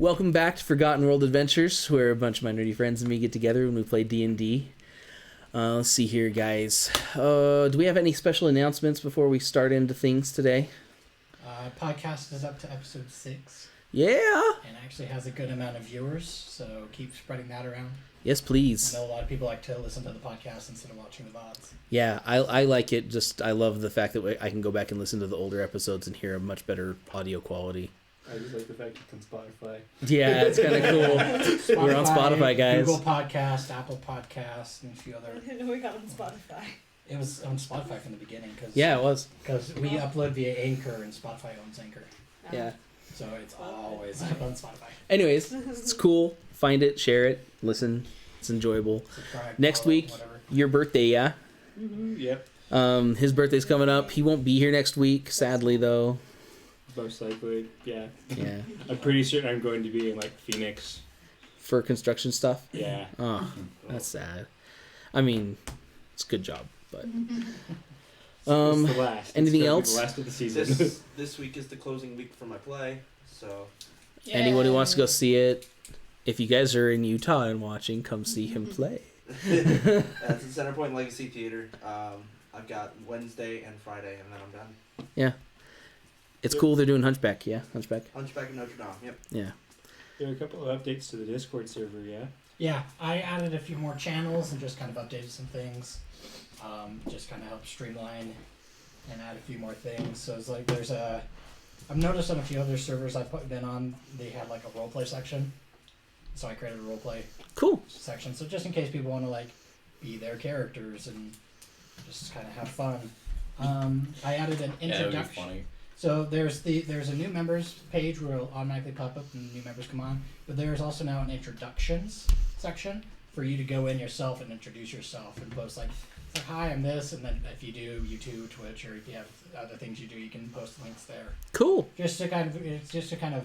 Welcome back to Forgotten World Adventures, where a bunch of my nerdy friends and me get together when we play D&D. Let's see here, guys. Do we have any special announcements before we start into things today? Podcast is up to episode 6. Yeah! And actually has a good amount of viewers, so keep spreading that around. Yes, please. I know a lot of people like to listen to the podcast instead of watching the VODs. Yeah, I like it. I love the fact that I can go back and listen to the older episodes and hear a much better audio quality. I just like the fact it's on Spotify. Yeah, it's kind of cool. We're on Spotify, guys. Google Podcast, Apple Podcast, and a few other... I didn't know we got on Spotify. It was on Spotify from the beginning. Yeah, it was. Because we upload via Anchor, and Spotify owns Anchor. Yeah. So it's always up on Spotify. Anyways, it's cool. Find it, share it, listen. It's enjoyable. Subscribe, Next follow, week, whatever. your birthday, yeah? Mm-hmm. Yep. His birthday's coming up. He won't be here next week, sadly, though. Most likely, yeah. Yeah. I'm pretty certain I'm going to be in, like, Phoenix. For construction stuff? Yeah. Oh, that's sad. I mean, it's a good job, but... It's the last. Anything it's else? The last of the season. This week is the closing week for my play, so... Anyone who wants to go see it, if you guys are in Utah and watching, come see him play. It's at Centerpoint Legacy Theater. I've got Wednesday and Friday, and then I'm done. Yeah. It's cool they're doing Hunchback, yeah? Hunchback? Hunchback of Notre Dame, yep. Yeah. There are a couple of updates to the Discord server, yeah? Yeah, I added a few more channels and just kind of updated some things. Just kind of help streamline and add a few more things. So it's like there's a... I've noticed on a few other servers I've been on, they had like a roleplay section. So I created a roleplay Cool. section. So just in case people want to like be their characters and just kind of have fun. I added an introduction. Yeah, that would be funny. So there's a new members page where it'll automatically pop up and new members come on. But there's also now an introductions section for you to go in yourself and introduce yourself and post like hi, I'm this, and then if you do YouTube, Twitch, or if you have other things you do, you can post links there. Cool. Just to kind of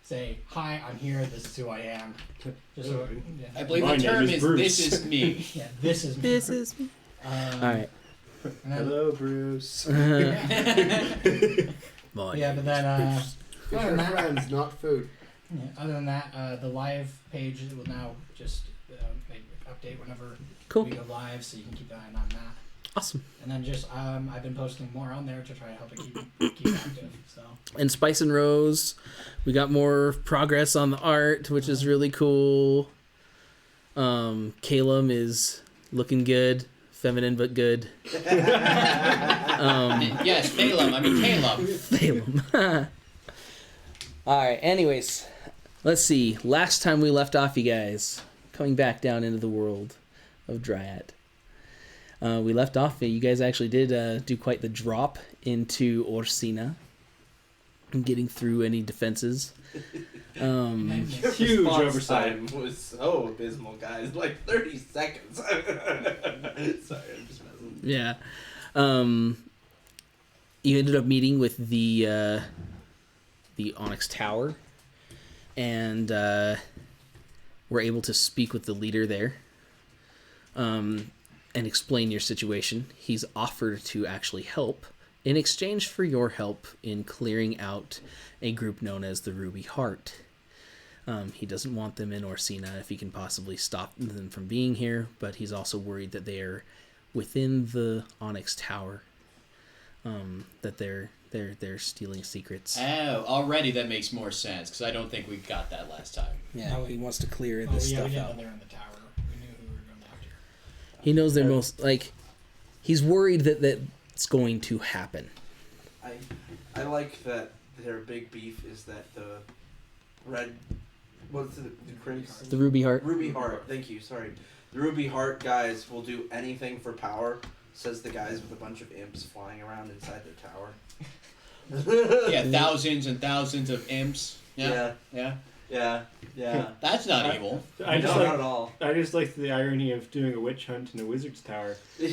say hi, I'm here, this is who I am. Just so, yeah. I believe My the term name is is Bruce. this is me. Yeah, this is me. This is me. Alright. And then, Hello, Bruce. Boy. yeah, but then other than that, friends, not food. yeah, other than that, the live page will now just update whenever Cool. we go live, so you can keep an eye on that. Awesome. And then just I've been posting more on there to try to help it keep active. So And Spice and Rose, we got more progress on the art, which is really cool. Calum is looking good. Feminine but good. Yes, Balaam. I mean Caleb. Balaam. Alright, anyways. Let's see. Last time we left off, you guys. Coming back down into the world of Dryad. We left off, you guys actually did do quite the drop into Orsina. And getting through any defenses. Your Huge response oversight. time was so abysmal, guys. Like 30 seconds. Sorry, I'm just messing. Yeah. You ended up meeting with the Onyx Tower, and were able to speak with the leader there, and explain your situation. He's offered to actually help in exchange for your help in clearing out a group known as the Ruby Heart. He doesn't want them in Orsina if he can possibly stop them from being here, but he's also worried that they are within the Onyx Tower, that they're stealing secrets. Oh, already that makes more sense because I don't think we got that last time. Yeah, he wants to clear we this didn't stuff know out. they were in the tower. We knew who we were going after. He knows they're most he's worried that that's going to happen. I like that their big beef is that the red... What's the crimson? The Ruby Heart. Ruby Heart, thank you, sorry. The Ruby Heart guys will do anything for power, says the guys with a bunch of imps flying around inside their tower. Yeah, thousands and thousands of imps. Yeah. Yeah. That's not evil. I just No, like not at all. I just like the irony of doing a witch hunt in a wizard's tower. I'm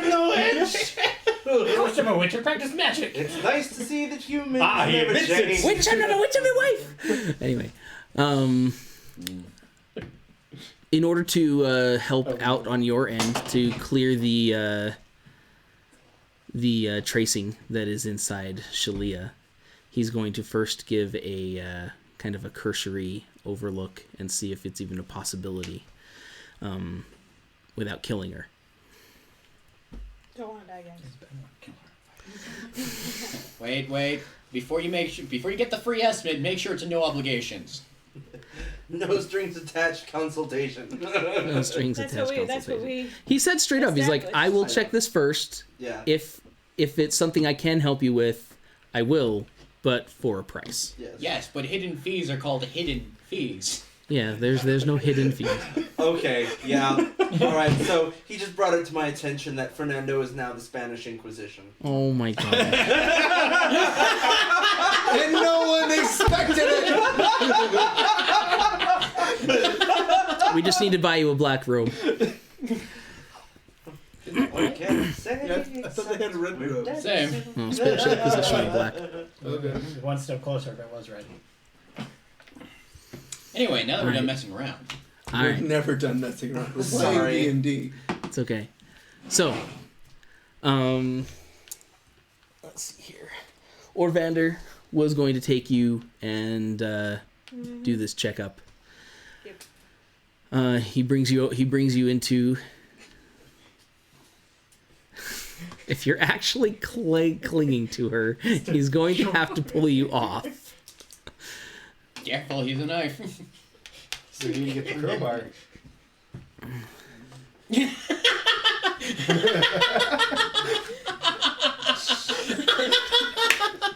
no witch! First I'm a witch and practice magic. It's nice to see that humans He never admits it. change. Witch, I'm not a witch, I'm your wife! Anyway, in order to help out on your end to clear the tracing that is inside Shalia, he's going to first give a kind of a cursory overlook and see if it's even a possibility without killing her. Don't want to die, guys. Wait. Before you get the free estimate, make sure it's a no obligations. No strings attached consultation. No strings That's attached what we. That's what consultation. we. He said straight up, he's like, established. I will check this first. Yeah. If it's something I can help you with, I will, but for a price. Yes. Yes, but hidden fees are called hidden fees. Yeah, there's no hidden fee. Okay, yeah. Alright, so he just brought it to my attention that Fernando is now the Spanish Inquisition. Oh my god. And no one expected it! We just need to buy you a black robe. Okay, say Yeah, I thought they had red robes. Same. Oh, special position in black. Okay. One step closer if it was red. Anyway, now that we're done Alright. messing around. All We've right, never done messing around. We're Sorry. playing D&D. it's okay. So, let's see here. Orvander was going to take you and do this checkup. Yep. He brings you into. If you're actually clinging to her, he's going to have to pull you off. Careful, he's a knife. So you need to get the crowbar.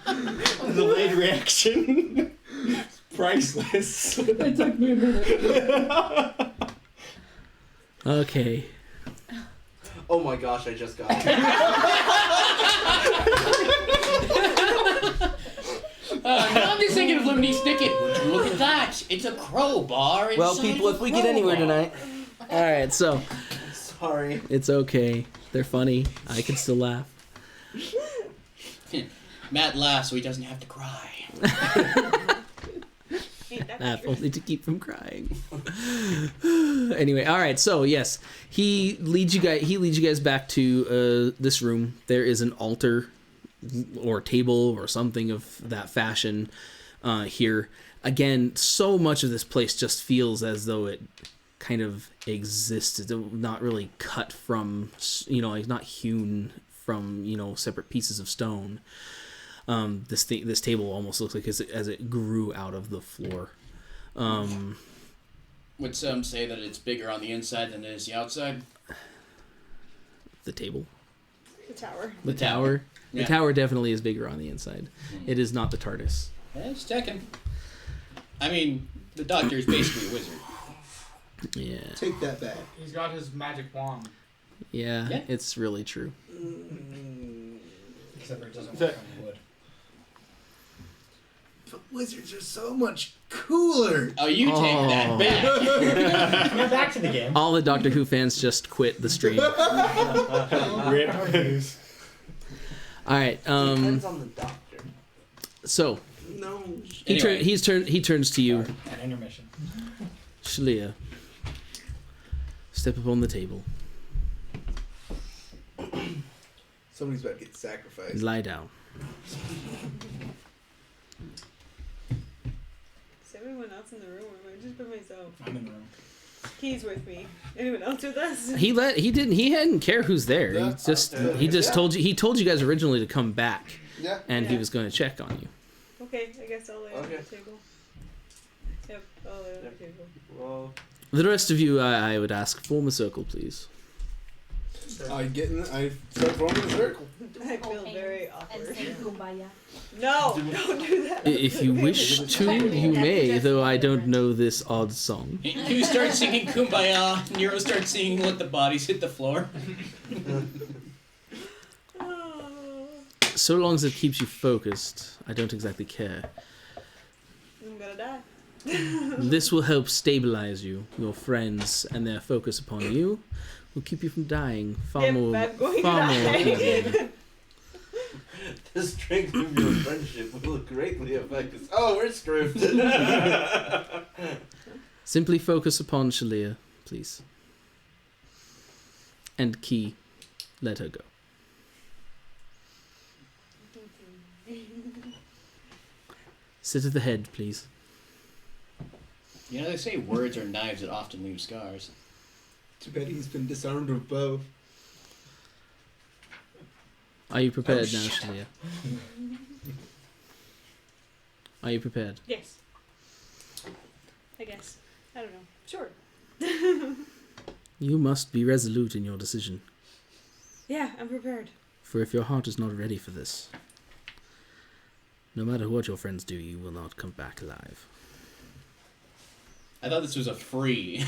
The delayed reaction. Priceless. It took me a minute. Okay. Oh my gosh, I just got it. Now I'm just thinking of Lemony Snicket. Would you look at that? It's a crowbar inside Well, people, of if a we get anywhere crowbar. tonight. All right, so Sorry. it's okay. They're funny. I can still laugh. Matt laughs so he doesn't have to cry. Ain't that Laugh true? only to keep from crying. Anyway, all right. So yes, he leads you guys back to this room. There is an altar or table or something of that fashion here. Again, so much of this place just feels as though it kind of existed, not really cut from, like not hewn from, separate pieces of stone. This table almost looks like as it grew out of the floor. Would some say that it's bigger on the inside than it is the outside? The table, The tower. the tower. Yeah. The tower definitely is bigger on the inside. It is not the TARDIS. It's checking. I mean, the Doctor is basically a wizard. Yeah, Take that back. He's got his magic wand. yeah, Yeah. it's really true. Except for it doesn't work on wood. But wizards are so much cooler. Oh, you take Oh. that back. Now back to the game. All the Doctor Who fans just quit the stream. All Rip. right. Depends on the doctor. So No. Anyway. he turns to you, An intermission. Shalia. Step upon the table. Somebody's about to get sacrificed. Lie down. Is everyone else in the room, or am I just by myself? I'm in the room. He's with me. Anyone else with us? He didn't care who's there. Yeah, He just yeah. told you guys originally to come back, Yeah. and he Yeah. was going to check on you. Okay, I guess I'll lay on Okay. the table. Yep, I'll lay on the table. Well, The rest of you, I would ask, form a circle, please. I start forming a circle. I feel very And awkward. say kumbaya. No, don't do that. If you wish to, you may, though I don't know this odd song. You start singing Kumbaya, Nero starts singing Let the Bodies Hit the Floor. Oh, So long as it keeps you focused, I don't exactly care. I'm gonna die. This will help stabilize you. Your friends and their focus upon you will keep you from dying far Yep, more. I'm going to far more. die. easily. the strength of your friendship will greatly affect us. Oh, we're screwed. Simply focus upon Shalia, please. And Key, let her go. Sit at the head, please. You know, they say words are knives that often leave scars. Too bad he's been disarmed of bow. Are you prepared now, shut Shalia? Are you prepared? Yes. I guess. I don't know. Sure. You must be resolute in your decision, Yeah, I'm prepared. for if your heart is not ready for this, no matter what your friends do, you will not come back alive. I thought this was a free.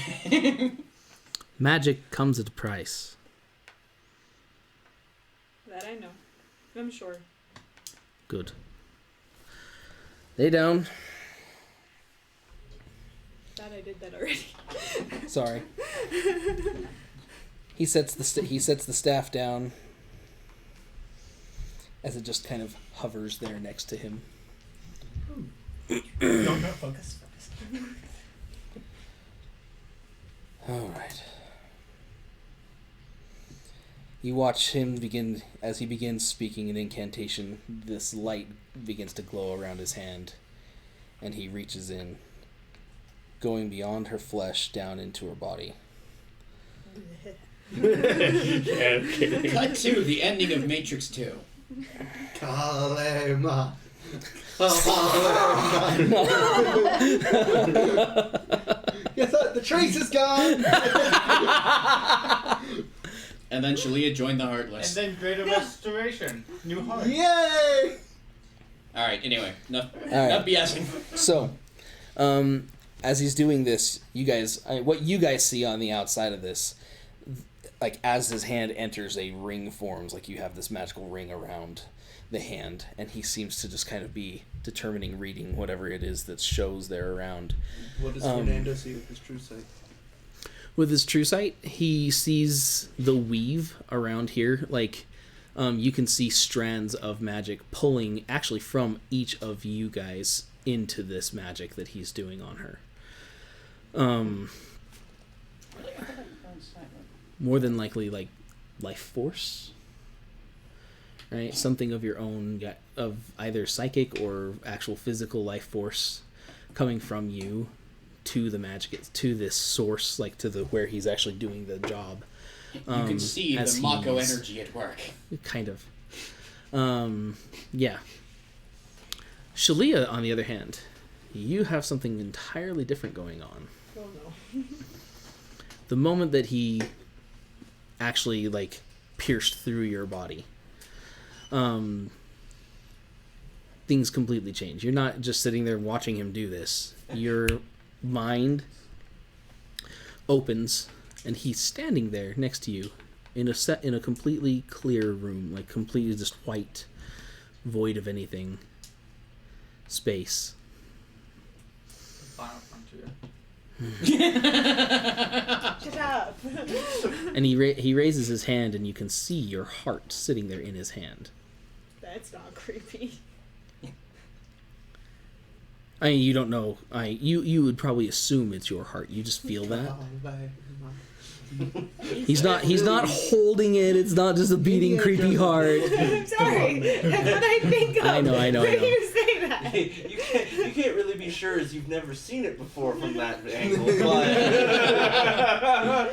Magic comes at a price. That I know. I'm sure. Good. Lay down. Glad I did that already. Sorry. He sets the staff down as it just kind of hovers there next to him. No, focus. All right. You watch him begin, as he begins speaking an incantation, this light begins to glow around his hand, and he reaches in, going beyond her flesh down into her body. Yeah, I'm kidding. Cut to the ending of Matrix 2. Kalema. Yes, the trace is gone. And then Shalia joined the And Heartless. then Greater Restoration. New heart. Yay! Alright, anyway. Enough right. BSing. So, as he's doing this, you guys, what you guys see on the outside of this, like as his hand enters, a ring forms, like you have this magical ring around the hand, and he seems to just kind of be determining, reading whatever it is that shows there around. What does Fernando see with his true sight? With his true sight, he sees the weave around here, like you can see strands of magic pulling actually from each of you guys into this magic that he's doing on her. More than likely, like life force, right? Something of your own, of either psychic or actual physical life force coming from you to the magic, to this source, like to the where he's actually doing the job. You can see as the Mako he's- energy at work. Kind of. Yeah. Shalia, on the other hand, you have something entirely different going on. Oh no. The moment that he actually like pierced through your body, things completely change. You're not just sitting there watching him do this. Your mind opens, and he's standing there next to you in a completely clear room, like completely just white, void of anything space. Final frontier. Shut up. And he raises his hand, and you can see your heart sitting there in his hand. That's not creepy. I mean, you don't know. You would probably assume it's your heart. You just feel that. He's not holding it. It's not just a beating, creepy heart. I'm sorry. That's what I think of. I know. When you say that. You can't really be sure as you've never seen it before from that angle,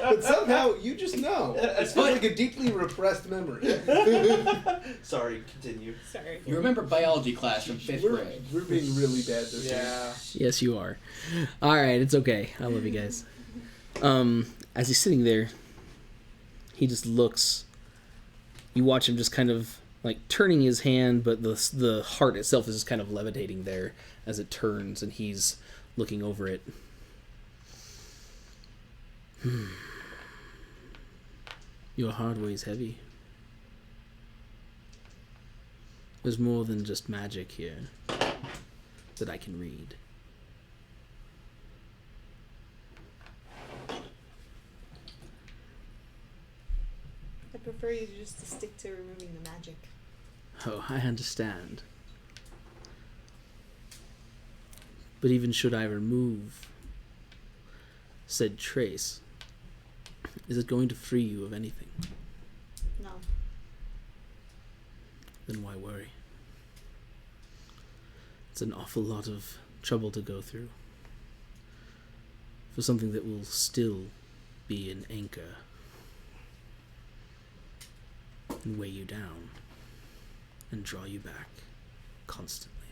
But somehow you just know. It's like a deeply repressed memory. Sorry, continue. Sorry. You remember biology class from 5th grade. We're being really bad this year. Yeah. Yes, you are. All right, it's okay. I love you guys. As he's sitting there, he just looks. You watch him just kind of like turning his hand, but the heart itself is just kind of levitating there as it turns, and he's looking over it. Your heart weighs heavy. There's more than just magic here that I can read. I prefer you just to stick to removing the magic. Oh, I understand. But even should I remove said trace, is it going to free you of anything? No. Then why worry? It's It's an awful lot of trouble to go through. For something that will still be an anchor and weigh you down and draw you back constantly.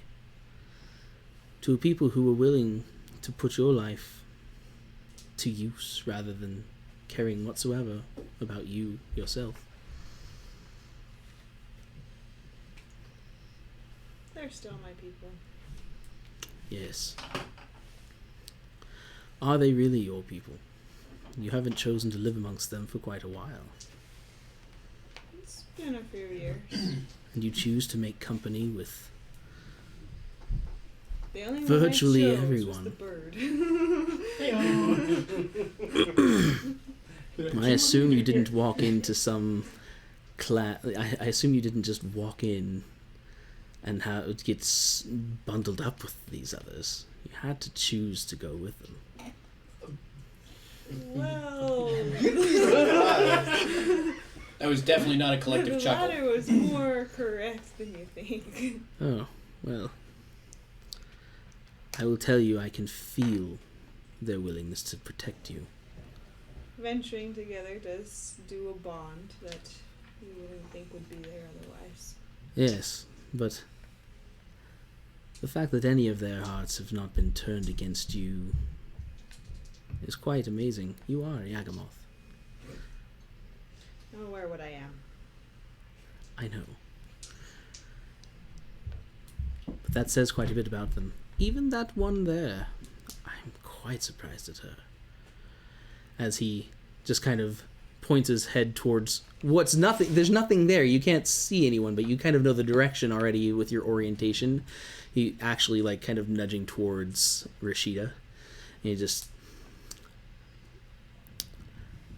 To a people who are willing to put your life to use rather than caring whatsoever about you yourself. They're still my people. Yes. Are they really your people? You haven't chosen to live amongst them for quite a while. It's been a few years. And you choose to make company with The only virtually one I chose everyone. was the bird. I assume you didn't walk into some I assume you didn't just walk in and get bundled up with these others. You had to choose to go with them. Well, That was definitely not a the collective chuckle. latter was more correct than you think. Oh, well. I will tell you, I can feel their willingness to protect you. Venturing together does do a bond that you wouldn't think would be there otherwise. Yes, but the fact that any of their hearts have not been turned against you is quite amazing. You are Yagamoth. I'm aware what I am. I know. But that says quite a bit about them. Even that one there, I'm quite surprised at her. As he just kind of points his head towards what's nothing. There's nothing there. You can't see anyone, but you kind of know the direction already with your orientation. He actually like kind of nudging towards Rashida. And he just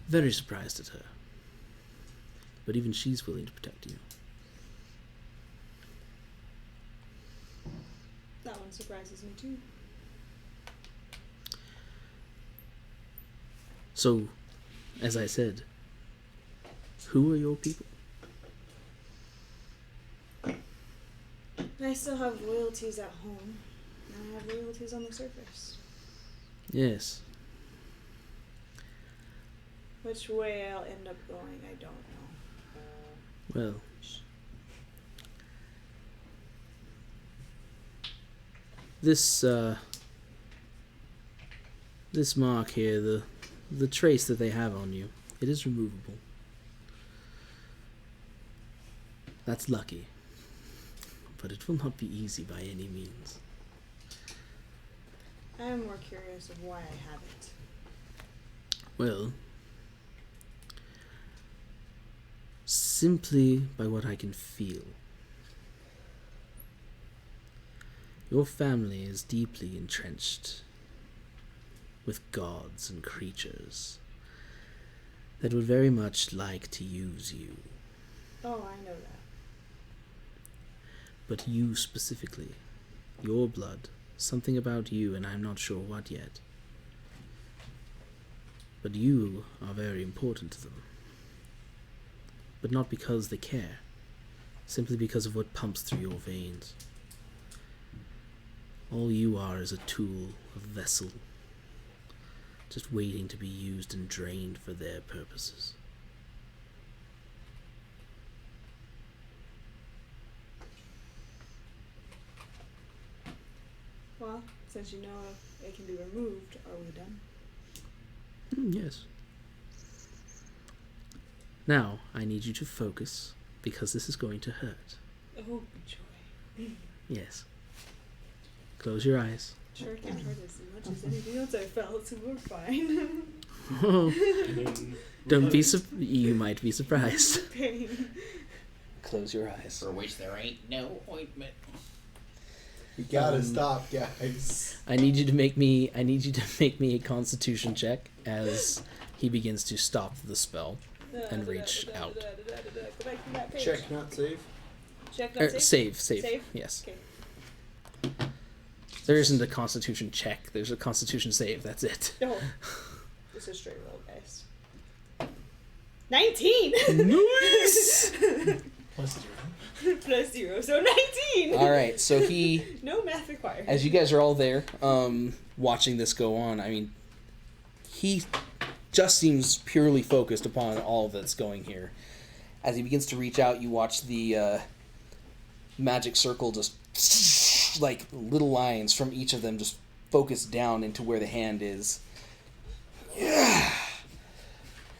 very surprised at her. But even she's willing to protect you. That one surprises me too. So, as I said, who are your people? I still have loyalties at home. And I have loyalties on the surface. Yes. Which way I'll end up going, I don't know. Well, this mark here, the trace that they have on you, it is removable. That's lucky. But it will not be easy by any means. I am more curious of why I have it. Well, simply by what I can feel. Your family is deeply entrenched with gods and creatures that would very much like to use you. Oh, I know that. But you specifically, your blood, something about you, and I'm not sure what yet. But you are very important to them. But not because they care, simply because of what pumps through your veins. All you are is a tool, a vessel, just waiting to be used and drained for their purposes. Well, since you know it can be removed, are we done? Yes. Now, I need you to focus, because this is going to hurt. Oh, joy. Yes. Close your eyes. Sure can't hurt as much as anything else I felt, so we're fine. Don't be you might be surprised. Pain. Close your eyes. For which there ain't no ointment. You gotta stop, guys. I need you to make me a constitution check as he begins to stop the spell and reach out. Go back to that page. Check, not save. Check, not Save. Save? Yes. Okay. There isn't a constitution check. There's a constitution save. That's it. No. This is straight roll, guys. 19! Nice! Plus 0. plus 0, so 19! All right, so he, No math required. as you guys are all there, watching this go on, I mean, he just seems purely focused upon all that's going here. As he begins to reach out, you watch the magic circle just like little lines from each of them just focus down into where the hand is. Yeah.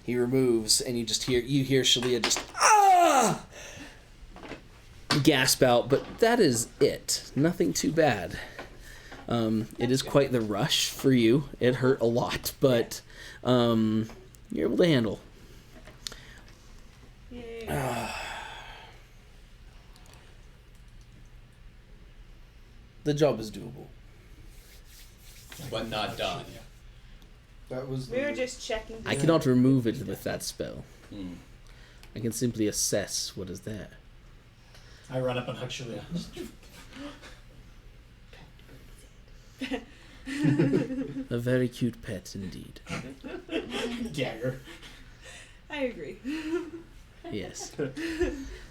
He removes, and you hear Shalia just gasp out, but that is it. Nothing too bad. It is quite the rush for you. It hurt a lot, but you're able to handle. Yay. The job is doable. But not done. That was. We were just checking. I cannot remove it with that spell. Hmm. I can simply assess what is there. I run up and hug Shalia. A very cute pet indeed. Dagger. I agree. Yes.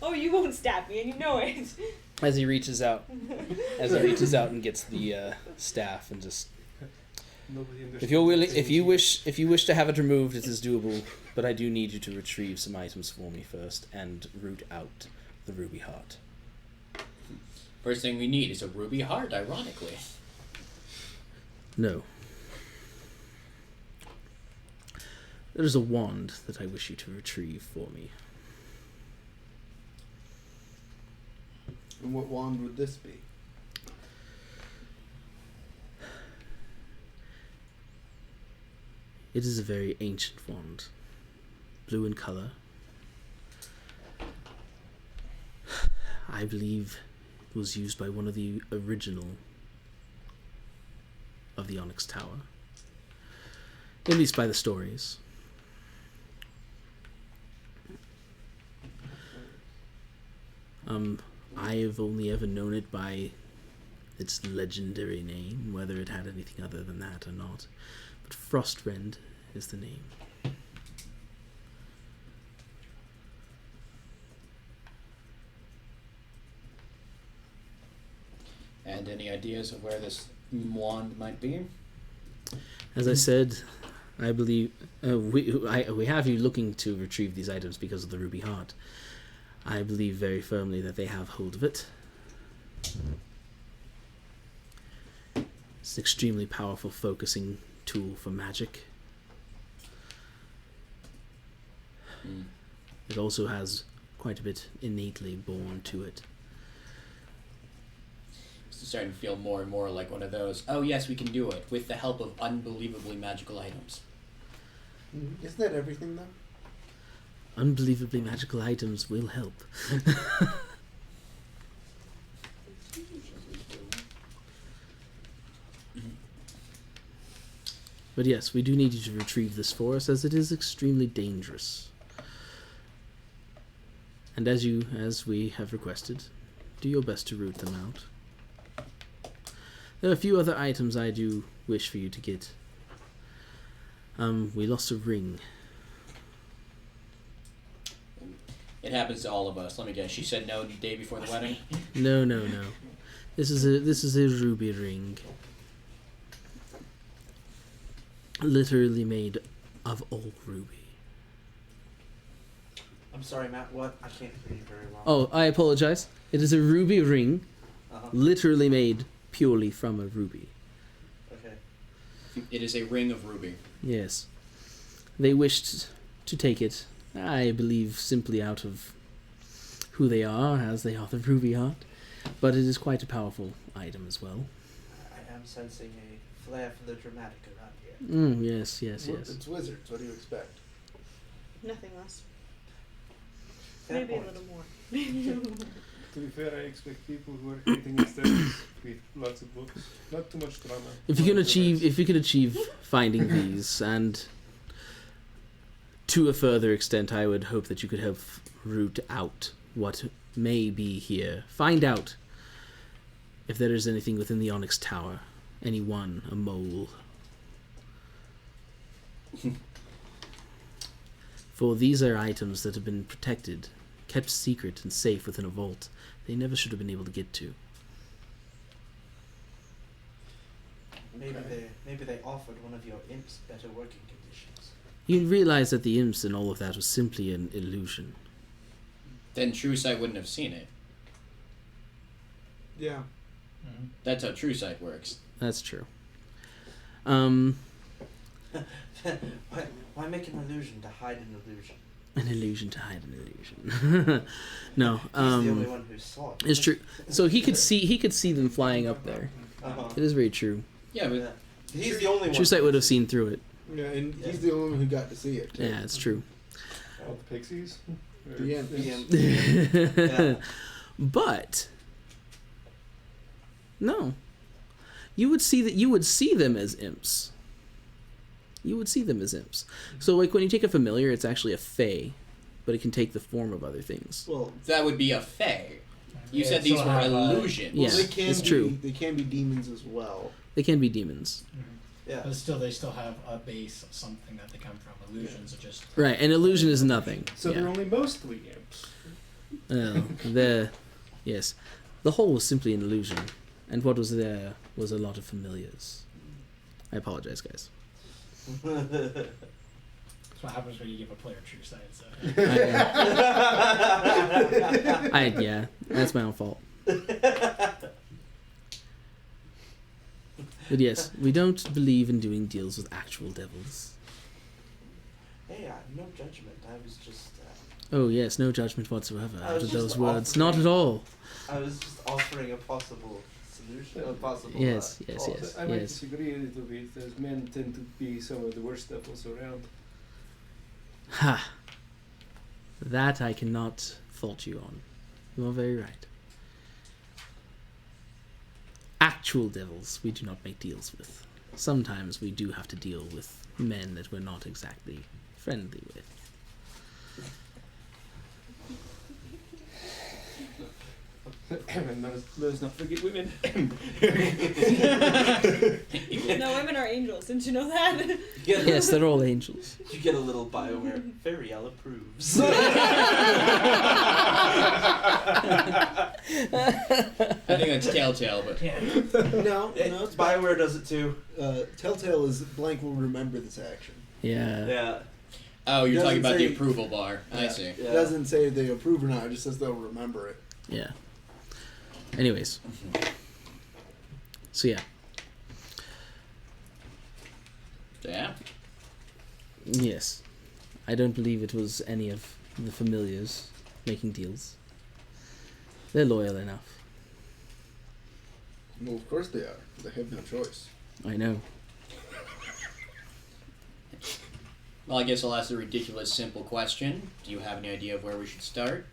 Oh, you won't stab me, and you know it. As he reaches out and gets the staff and just. Nobody If you're willing, if you wish to have it removed, it is doable. But I do need you to retrieve some items for me first and root out the ruby heart. First thing we need is a ruby heart, ironically. No. There is a wand that I wish you to retrieve for me. And what wand would this be? It is a very ancient wand, blue in color. I believe it was used by one of the original of the Onyx Tower, at least by the stories. I have only ever known it by its legendary name, whether it had anything other than that or not. But Frostrend is the name. And any ideas of where this wand might be? As I said, I believe we have you looking to retrieve these items because of the ruby heart. I believe very firmly that they have hold of it. It's an extremely powerful focusing tool for magic. Hmm. It also has quite a bit innately born to it. It's starting to feel more and more like one of those, oh yes, we can do it, with the help of unbelievably magical items. Isn't that everything though? Unbelievably magical items will help. But yes, we do need you to retrieve this for us, as it is extremely dangerous. And as we have requested, do your best to root them out. There are a few other items I do wish for you to get. We lost a ring. It happens to all of us. Let me guess. She said no the day before the wedding. No. This is a ruby ring. Literally made of all ruby. I'm sorry, Matt. What? I can't hear you very well. Oh, I apologize. It is a ruby ring, Uh-huh. literally made purely from a ruby. Okay. It is a ring of ruby. Yes. They wished to take it, I believe, simply out of who they are, as they are the ruby heart. But it is quite a powerful item as well. I am sensing a flair for the dramatic around here. Yes. It's wizards. What do you expect? Nothing less. Fair Maybe point. a little more. To be fair, I expect people who are hating aesthetics with lots of books. Not too much drama. If you can achieve finding these, and to a further extent, I would hope that you could help root out what may be here. Find out if there is anything within the Onyx Tower, anyone, a mole. For these are items that have been protected, kept secret and safe within a vault they never should have been able to get to. Maybe they offered one of your imps better working conditions. You realize that the imps and all of that was simply an illusion. Then True Sight wouldn't have seen it. Yeah. That's how True Sight works. That's true. Why make an illusion to hide an illusion? An illusion to hide an illusion. No, He's the only one who saw it. it's true. So he could see them flying up there. Uh-huh. It is very true. Yeah, but Yeah. He's the only one. True Sight would have seen through it. Yeah, and he's the only one who got to see it. too. Yeah, it's true. All the pixies. The end. Yeah. But no, you would see that. You would see them as imps. You would see them as imps. So, like when you take a familiar, it's actually a fae, but it can take the form of other things. Well, that would be a fae. You Yeah, said these so were have, illusions. Yeah, they can it's be, true. They can be demons as well. They can be demons, Yeah. But they still have a base, something that they come from. Illusions are just right? And illusion is nothing. So yeah. they're only mostly imps. Yes, the whole was simply an illusion, and what was there was a lot of familiars. I apologize, guys. That's what happens when you give a player true sight. So. Yeah, that's my own fault. But yes, we don't believe in doing deals with actual devils. Hey, no judgment. I was just. Oh yes, no judgment whatsoever I out was of just those words. offering- Not at all. I was just offering a possible solution. A possible. Yes, cause. yes. I might disagree a little bit, as men tend to be some of the worst devils around. Ha! That I cannot fault you on. You are very right. Actual devils we do not make deals with. Sometimes we do have to deal with men that we're not exactly friendly with. And let's not forget women. No, women are angels. Didn't you know that? You get Yes, they're all angels. You get a little BioWare. Fairyell approves. I think that's Telltale, but No, it's BioWare does it too. Telltale is blank will remember this action. Yeah. Yeah. oh, you're talking Doesn't about the say- approval bar. I Yeah. see. It Yeah. doesn't say they approve or not, it just says they'll remember it. Yeah. Anyways. So yeah. Yeah. Yes. I don't believe it was any of the familiars making deals. They're loyal enough. Well, of course they are. They have no choice. I know. Well, I guess I'll ask the ridiculous simple question. Do you have any idea of where we should start?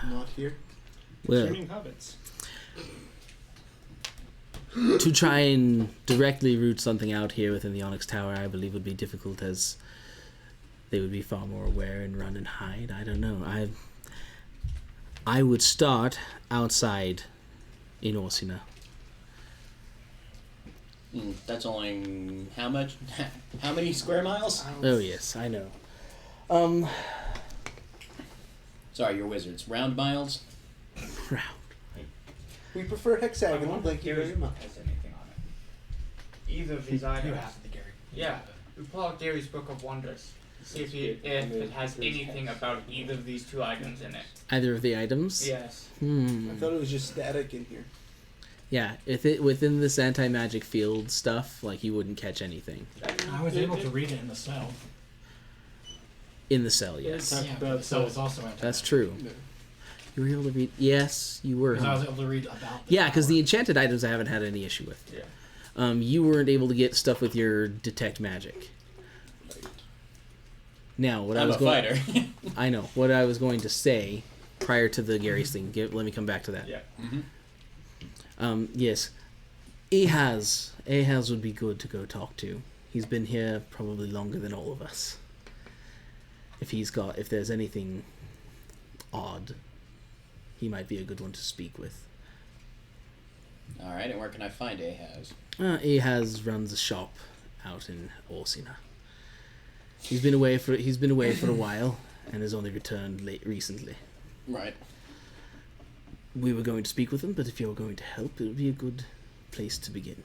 Not here. Well, Concerning hobbits. to try and directly root something out here within the Onyx Tower, I believe would be difficult, as they would be far more aware and run and hide. I don't know. I would start outside in Orsina. That's only how much? How many square miles? Oh yes, I know. Sorry, you're wizards. Round miles? Round. We prefer I hexagonal, wonder thank if you very Gary's much. book has anything on it. Either of these You items. have the Gary. Yeah. We pull out Gary's Book of Wonders. See if it has anything about either of these two items in it. Either of the items? Yes. Hmm. I thought it was just static in here. Yeah, if it within this anti-magic field stuff, like you wouldn't catch anything. I was able to read it in the cell. In the cell, yes. Talk Yeah, about but the cell is also empty. That's true. No. You were able to read. Yes, you were. Because I Huh? was able to read about. Yeah, because the enchanted items I haven't had any issue with. Yeah. You weren't able to get stuff with your detect magic. Now, what I I'm was a going. fighter. I know what I was going to say prior to the Gary's thing. Let me come back to that. Yeah. Yes, Ahaz would be good to go talk to. He's been here probably longer than all of us. If there's anything odd, he might be a good one to speak with. Alright, and where can I find Ahaz? Ahaz runs a shop out in Orsina. He's been away for a while, and has only returned recently. Right. We were going to speak with him, but if you're going to help, it would be a good place to begin.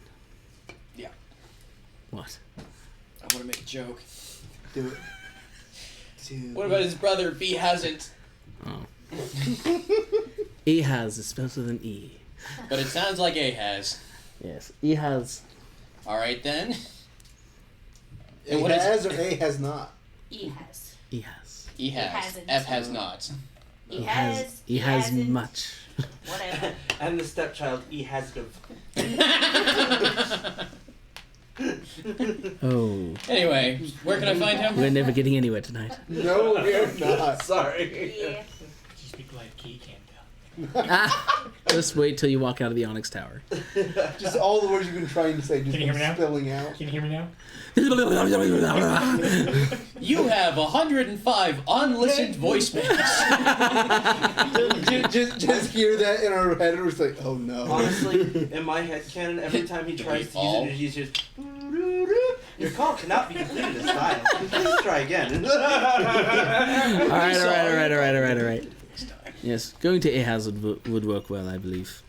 Yeah. What? I want to make a joke. Do it. Do What about his brother if he hasn't? Oh. Ahaz is spelled with an E. But it sounds like A has. Yes, Ahaz. All right then. A what is- has or A has not? He has. Ahaz. E has. hasn't. F has not. He has. He has hasn't. much. Whatever. And the stepchild, he has to. Oh, Anyway, where can I find him? we're never getting anywhere tonight. No, we are not. Sorry. Yeah. You speak like he can't tell. Just wait till you walk out of the Onyx Tower. Just all the words you've been trying to say just Can you hear me now? spilling out. Can you hear me now? You have 105 unlistened voicemails. just hear that in our head and we're just like, oh no. Honestly, in my head canon, every time he tries to use it, he's just. Your call cannot be completed this time. Please try again. All right. Yes, going to Ahaz would work well, I believe.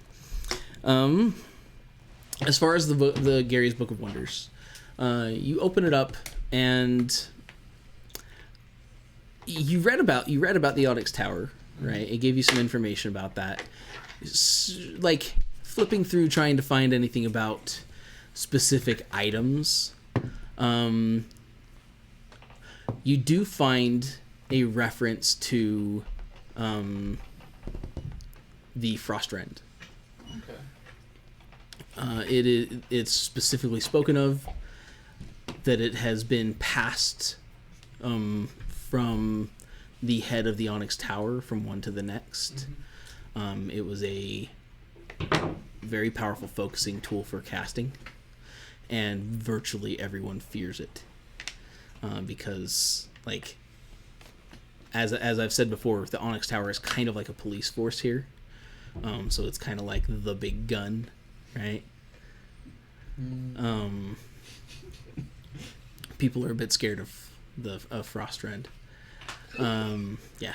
As far as the Gary's Book of Wonders, you open it up and you read about the Onyx Tower, right? It gave you some information about that. Like flipping through trying to find anything about specific items. You do find a reference to the Frostrend. Okay. It's specifically spoken of that it has been passed from the head of the Onyx Tower from one to the next. It was a very powerful focusing tool for casting, and virtually everyone fears it because, like, as I've said before, the Onyx Tower is kind of like a police force here. So it's kind of like the big gun, right? People are a bit scared of Frostrend. Yeah.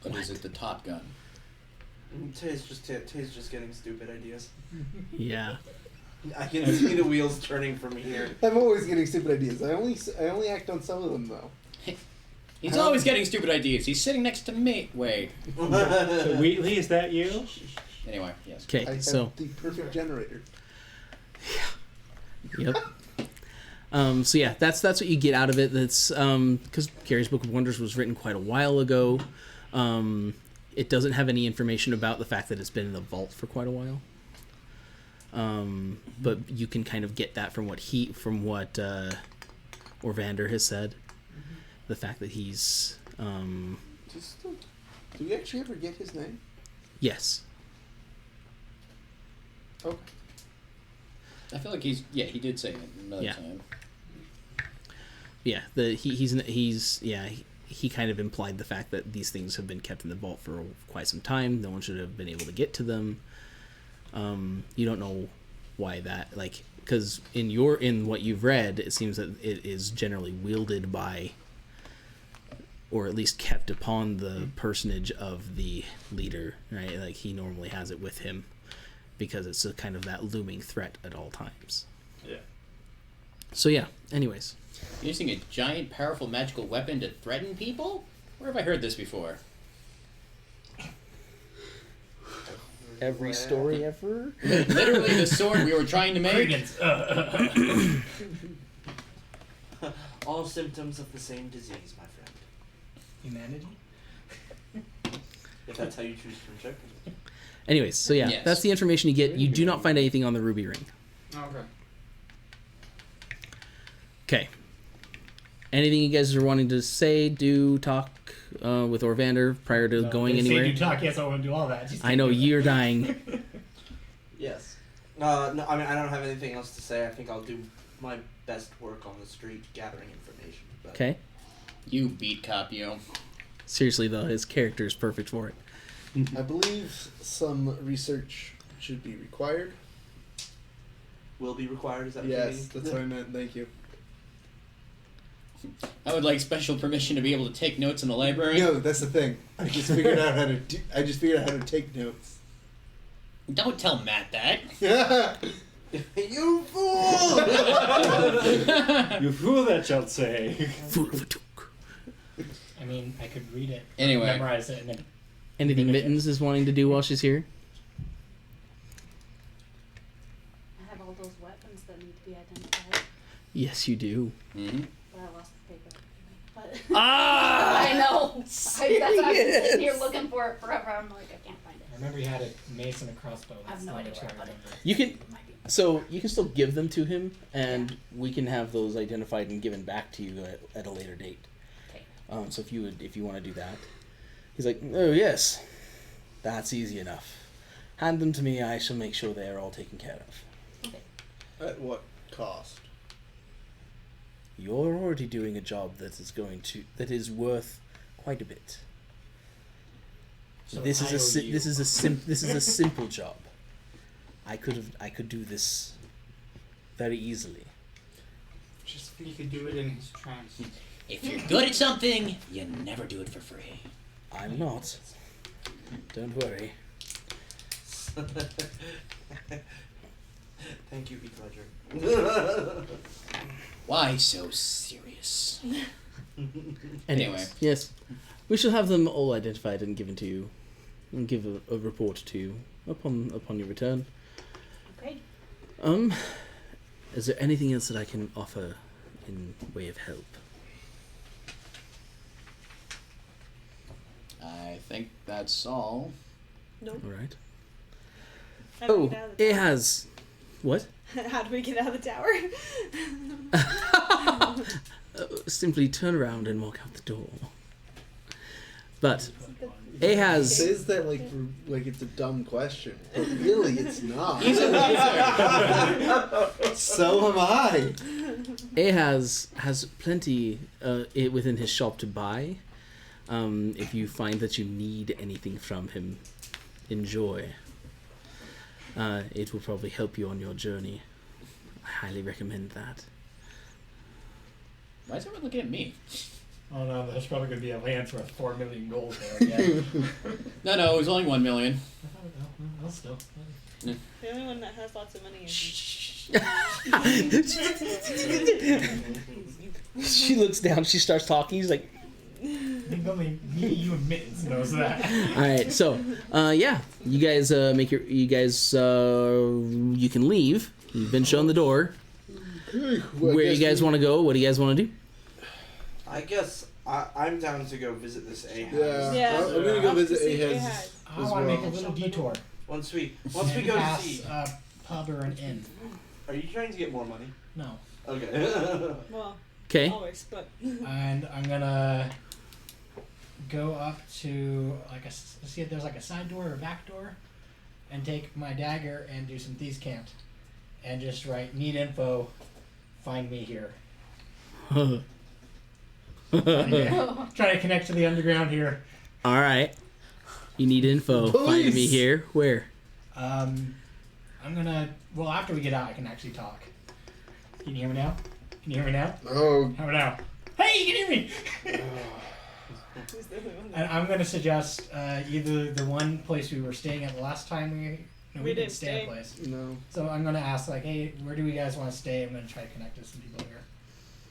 But is it the Top Gun? Tay's just getting stupid ideas. Yeah. I can see the wheels turning from here. I'm always getting stupid ideas. I only act on some of them though. He's always getting stupid ideas. He's sitting next to me. Wait. So Wheatley, is that you? Anyway, yes. I Okay, have so the perfect generator. yep. So yeah, that's what you get out of it. That's because Gary's Book of Wonders was written quite a while ago. It doesn't have any information about the fact that it's been in the vault for quite a while. But you can kind of get that from what Orvander has said. The fact that he's Do we actually ever get his name? yes. Okay. I feel like he did say it another Yeah. time. Yeah, he kind of implied the fact that these things have been kept in the vault for quite some time. No one should have been able to get to them. You don't know why that, like, because in what you've read, it seems that it is generally wielded by, or at least kept upon the personage of the leader, right? Like he normally has it with him because it's a kind of that looming threat at all times. Yeah. So yeah. Anyways. Using a giant, powerful, magical weapon to threaten people? Where have I heard this before? Every story ever. Literally the sword we were trying to make. Credence. All symptoms of the same disease, my friend. Humanity. If that's how you choose to reject it. Anyways, so yeah, Yes. that's the information you get. You do not find anything on the ruby ring. Okay. Okay. Anything you guys are wanting to say, do, talk with Orvander prior to going anywhere? Say do talk. Yes, I want to do all that. Just I know you're dying. Yes. No, I mean, I don't have anything else to say. I think I'll do my best work on the street gathering information. But Okay. You beat cop, you. Seriously though, his character is perfect for it. I believe some research should be required. will be required, is that what you mean? Yes, that's what I meant. Thank you. I would like special permission to be able to take notes in the library. No, that's the thing. I just figured out how to take notes. Don't tell Matt that. You fool! You fool, that shall say. Fool of a took. I mean, I could read it, Anyway. memorize it, and then Anything Mittens is wanting to do while she's here? I have all those weapons that need to be identified, Yes, you do. Mm-hmm. but I lost the paper. But Ah! I know. That's why I've been sitting here looking for it forever. I'm like, I can't find it. I remember you had a mace and a crossbow. I have no idea where I put it. You can. Might be- So you can still give them to him, and we can have those identified and given back to you at a later date. Okay. So if you want to do that, he's like, oh yes, that's easy enough. Hand them to me. I shall make sure they are all taken care of. Okay. At what cost? You're already doing a job that is worth quite a bit. So This I is owe you. this is a simple job. I could do this very easily. Just he could do it in his trance. If you're good at something, you never do it for free. I'm not. Don't worry. Thank you, Heath Ledger. Why so serious? Anyways, yes, we shall have them all identified and given to you, and give a report to you upon your return. Okay. Is there anything else that I can offer in way of help? I think that's all. Nope. All right. How do we Oh, get out of the it tower? has. What? How do we get out of the tower? Simply turn around and walk out the door. But it has. Says that like it's a dumb question, but really it's not. He's a loser. So am I. A has plenty within his shop to buy. If you find that you need anything from him, enjoy. It will probably help you on your journey. I highly recommend that. Why is everyone looking at me? Oh no, there's probably going to be a lance worth 4 million gold there again. No, it was only 1 million. Well, still. The only one that has lots of money is She looks down. She starts talking. He's like, I think only me, you, and Mittens knows that. all right. So, yeah, you guys you can leave. You've been shown the door. Where you guys want to go? What do you guys want to do? I guess I'm down to go visit this A house. Yeah, Yeah. I'm gonna go Up to visit see Ahaz. I want to make a little detour. Once we And go to pass see. a pub or an inn. Are you trying to get more money? No. Okay. well, Okay. always, but And I'm gonna go up to see if there's like a side door or a back door, and take my dagger and do some thieves' cant, and just write need info, find me here. Try to connect to the underground here. All right. You need info. Find me Police! here. Where? I'm gonna. Well, after we get out, I can actually talk. Can you hear me now? Can you hear me now? Oh, How about now? Hey, you can hear me. who's the only one And that I'm gonna suggest either the one place we were staying at the last time we didn't stay at a place. no. So I'm gonna ask like, hey, where do we guys want to stay? I'm gonna try to connect to some people here.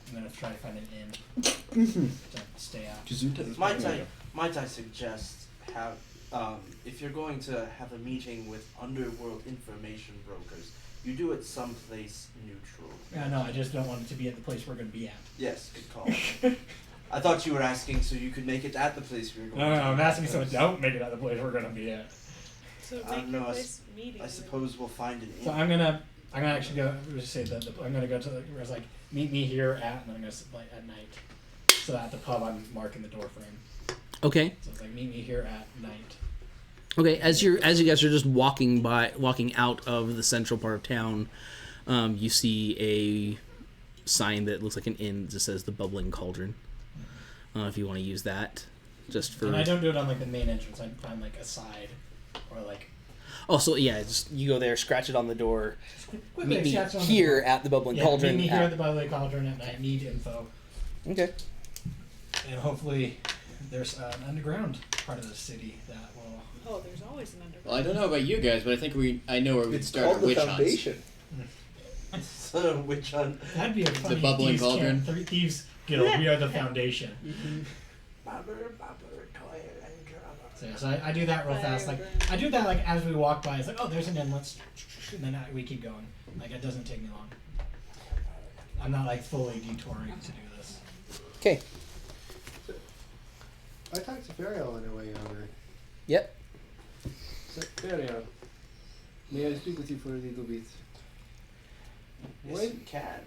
I'm gonna try to find an inn to stay at. Might I suggest have if you're going to have a meeting with underworld information brokers, you do it someplace neutral. Yeah, no, I just don't want it to be at the place we're gonna be at. Yes, good call. I thought you were asking so you could make it at the place we were going. No, to. I'm asking so don't make it at the place we're gonna be at. So I make don't your know, place meeting. I suppose we'll find an inn. So I'm gonna actually go. Just say that I'm gonna go to where it's like meet me here at, and then I'm gonna like at night. So at the pub, I'm marking the door frame. Okay. So it's like meet me here at night. Okay. As you guys are just walking out of the central part of town, you see a sign that looks like an inn that says the Bubbling Cauldron. If you want to use that, just for. And I don't do it on like the main entrance. I find like a side or like. Oh, so yeah, just you go there, scratch it on the door. Quickly, Meet me scratch on the here door. at the Bubbling Yeah, Cauldron. meet me here at the Bubbling Cauldron at night. Need info. Okay. And hopefully there's an underground part of the city that will... Oh, there's always an underground. Well, I don't know about you guys, but I think I know where we'd It's start called our the witch hunts. foundation. So which one? That'd be a funny bubbling Thieves cauldron. Thieves Guild. We are the foundation. So, yeah, so I do that real fast. Like I do that like as we walk by. It's like, oh, there's an inlet, and then we keep going. Like it doesn't take me long. I'm not like fully detouring to do this. Okay. I talked to Ferial in a way already. Yep. So, Ferial, may I speak with you for a little bit? Yes, Why you can.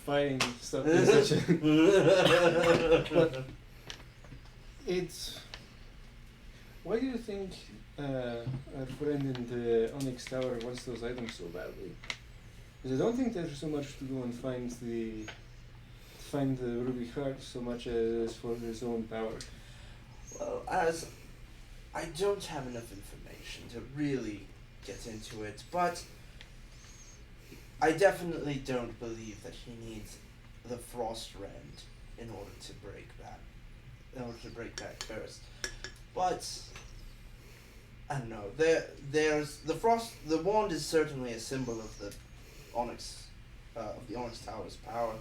fine stop being such a... But it's... Why do you think our friend in the Onyx Tower wants those items so badly? Because I don't think there's so much to go and find the ruby heart so much as for his own power. Well, as I don't have enough information to really get into it, but I definitely don't believe that he needs the frost rend in order to break that curse. But I don't know. There's the frost. The wand is certainly a symbol of the Onyx Tower's power.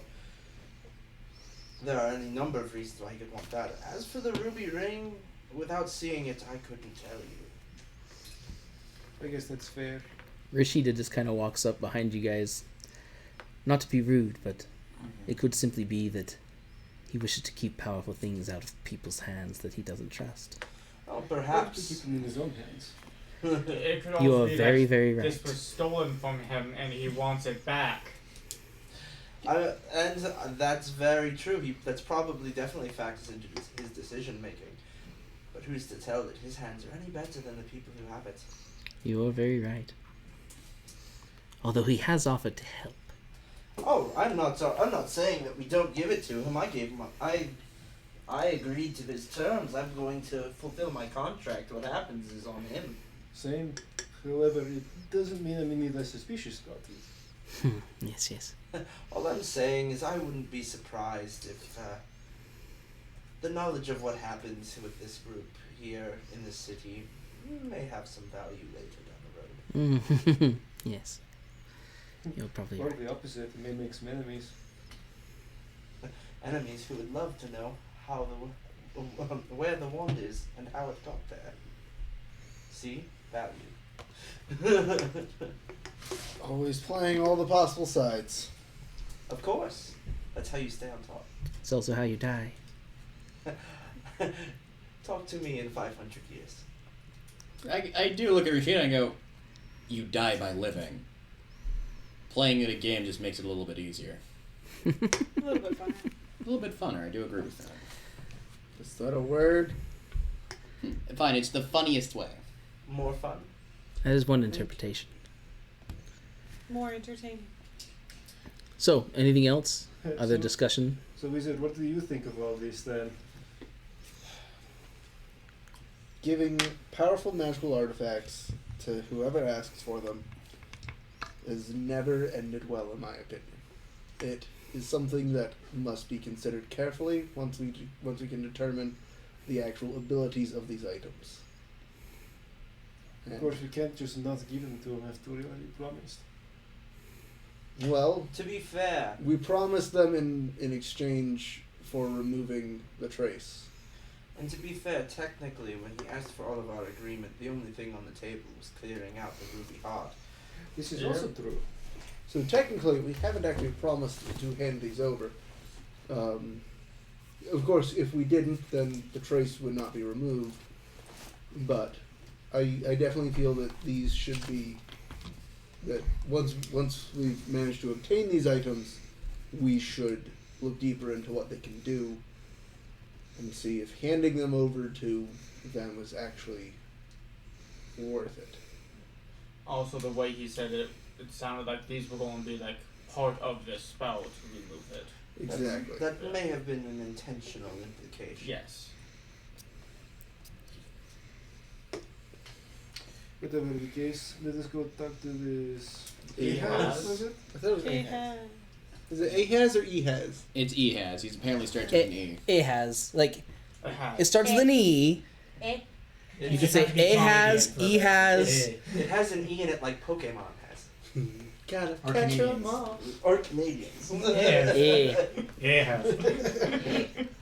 There are any number of reasons why he could want that. As for the ruby ring, without seeing it, I couldn't tell you. I guess that's fair. Rashida just kind of walks up behind you guys. Not to be rude, but it could simply be that he wishes to keep powerful things out of people's hands that he doesn't trust. Oh, Perhaps to perhaps. keep them in his own hands. It could also You are be very, that very right. this was stolen from him and he wants it back. And that's very true. That's probably definitely factors into his decision making. But who's to tell that his hands are any better than the people who have it? You are very right. Although he has offered to help. Oh, I'm not saying that we don't give it to him. I gave him. I agreed to his terms. I'm going to fulfill my contract. What happens is on him. Same. However, it doesn't mean I'm any less suspicious about it. Yes, yes. All I'm saying is I wouldn't be surprised if the knowledge of what happens with this group here in the city may have some value later down the road. Yes. You're probably Or right. the opposite, it may make some enemies. Enemies who would love to know how where the wand is and how it got there. See? Value. Always playing all the possible sides. Of course. That's how you stay on top. It's also how you die. Talk to me in 500 years. I do look at Rashida and go, you die by living. Playing at a game just makes it a little bit easier. A little bit funner. A little bit funner, I do agree with that. Is that a word? Fine, it's the funniest way. More fun. That is one interpretation. More entertaining. So, anything else? Other So- discussion? So, Wizard, what do you think of all this then? Giving powerful magical artifacts to whoever asks for them has never ended well, in my opinion. It is something that must be considered carefully once we can determine the actual abilities of these items. Of course, we can't just not give them to him after we already promised. Well, To be fair, we promised them in exchange for removing the trace. and to be fair, technically, when he asked for all of our agreement, the only thing on the table was clearing out the ruby heart. This is Yeah. also true. So technically, we haven't actually promised to hand these over. Of course, if we didn't, then the trace would not be removed. But I definitely feel that these should be, that once we've managed to obtain these items, we should look deeper into what they can do and see if handing them over to them is actually worth it. Also, the way he said it, it sounded like these were going to be like part of this spell to remove it. Exactly. That may have been an intentional implication. Yes. Whatever the case, let us go talk to this. Ahaz? Was it? I thought it was He Ahaz. had. Is it Ahaz or Ehaz? It's Ehaz. He's apparently starts with an E. It has like It has. it starts with an E. Eh. You could say Ahaz, Ehaz. It has an E in it like Pokemon has. Gotta Or catch 'em Canadians. all. Or Canadians. Yeah.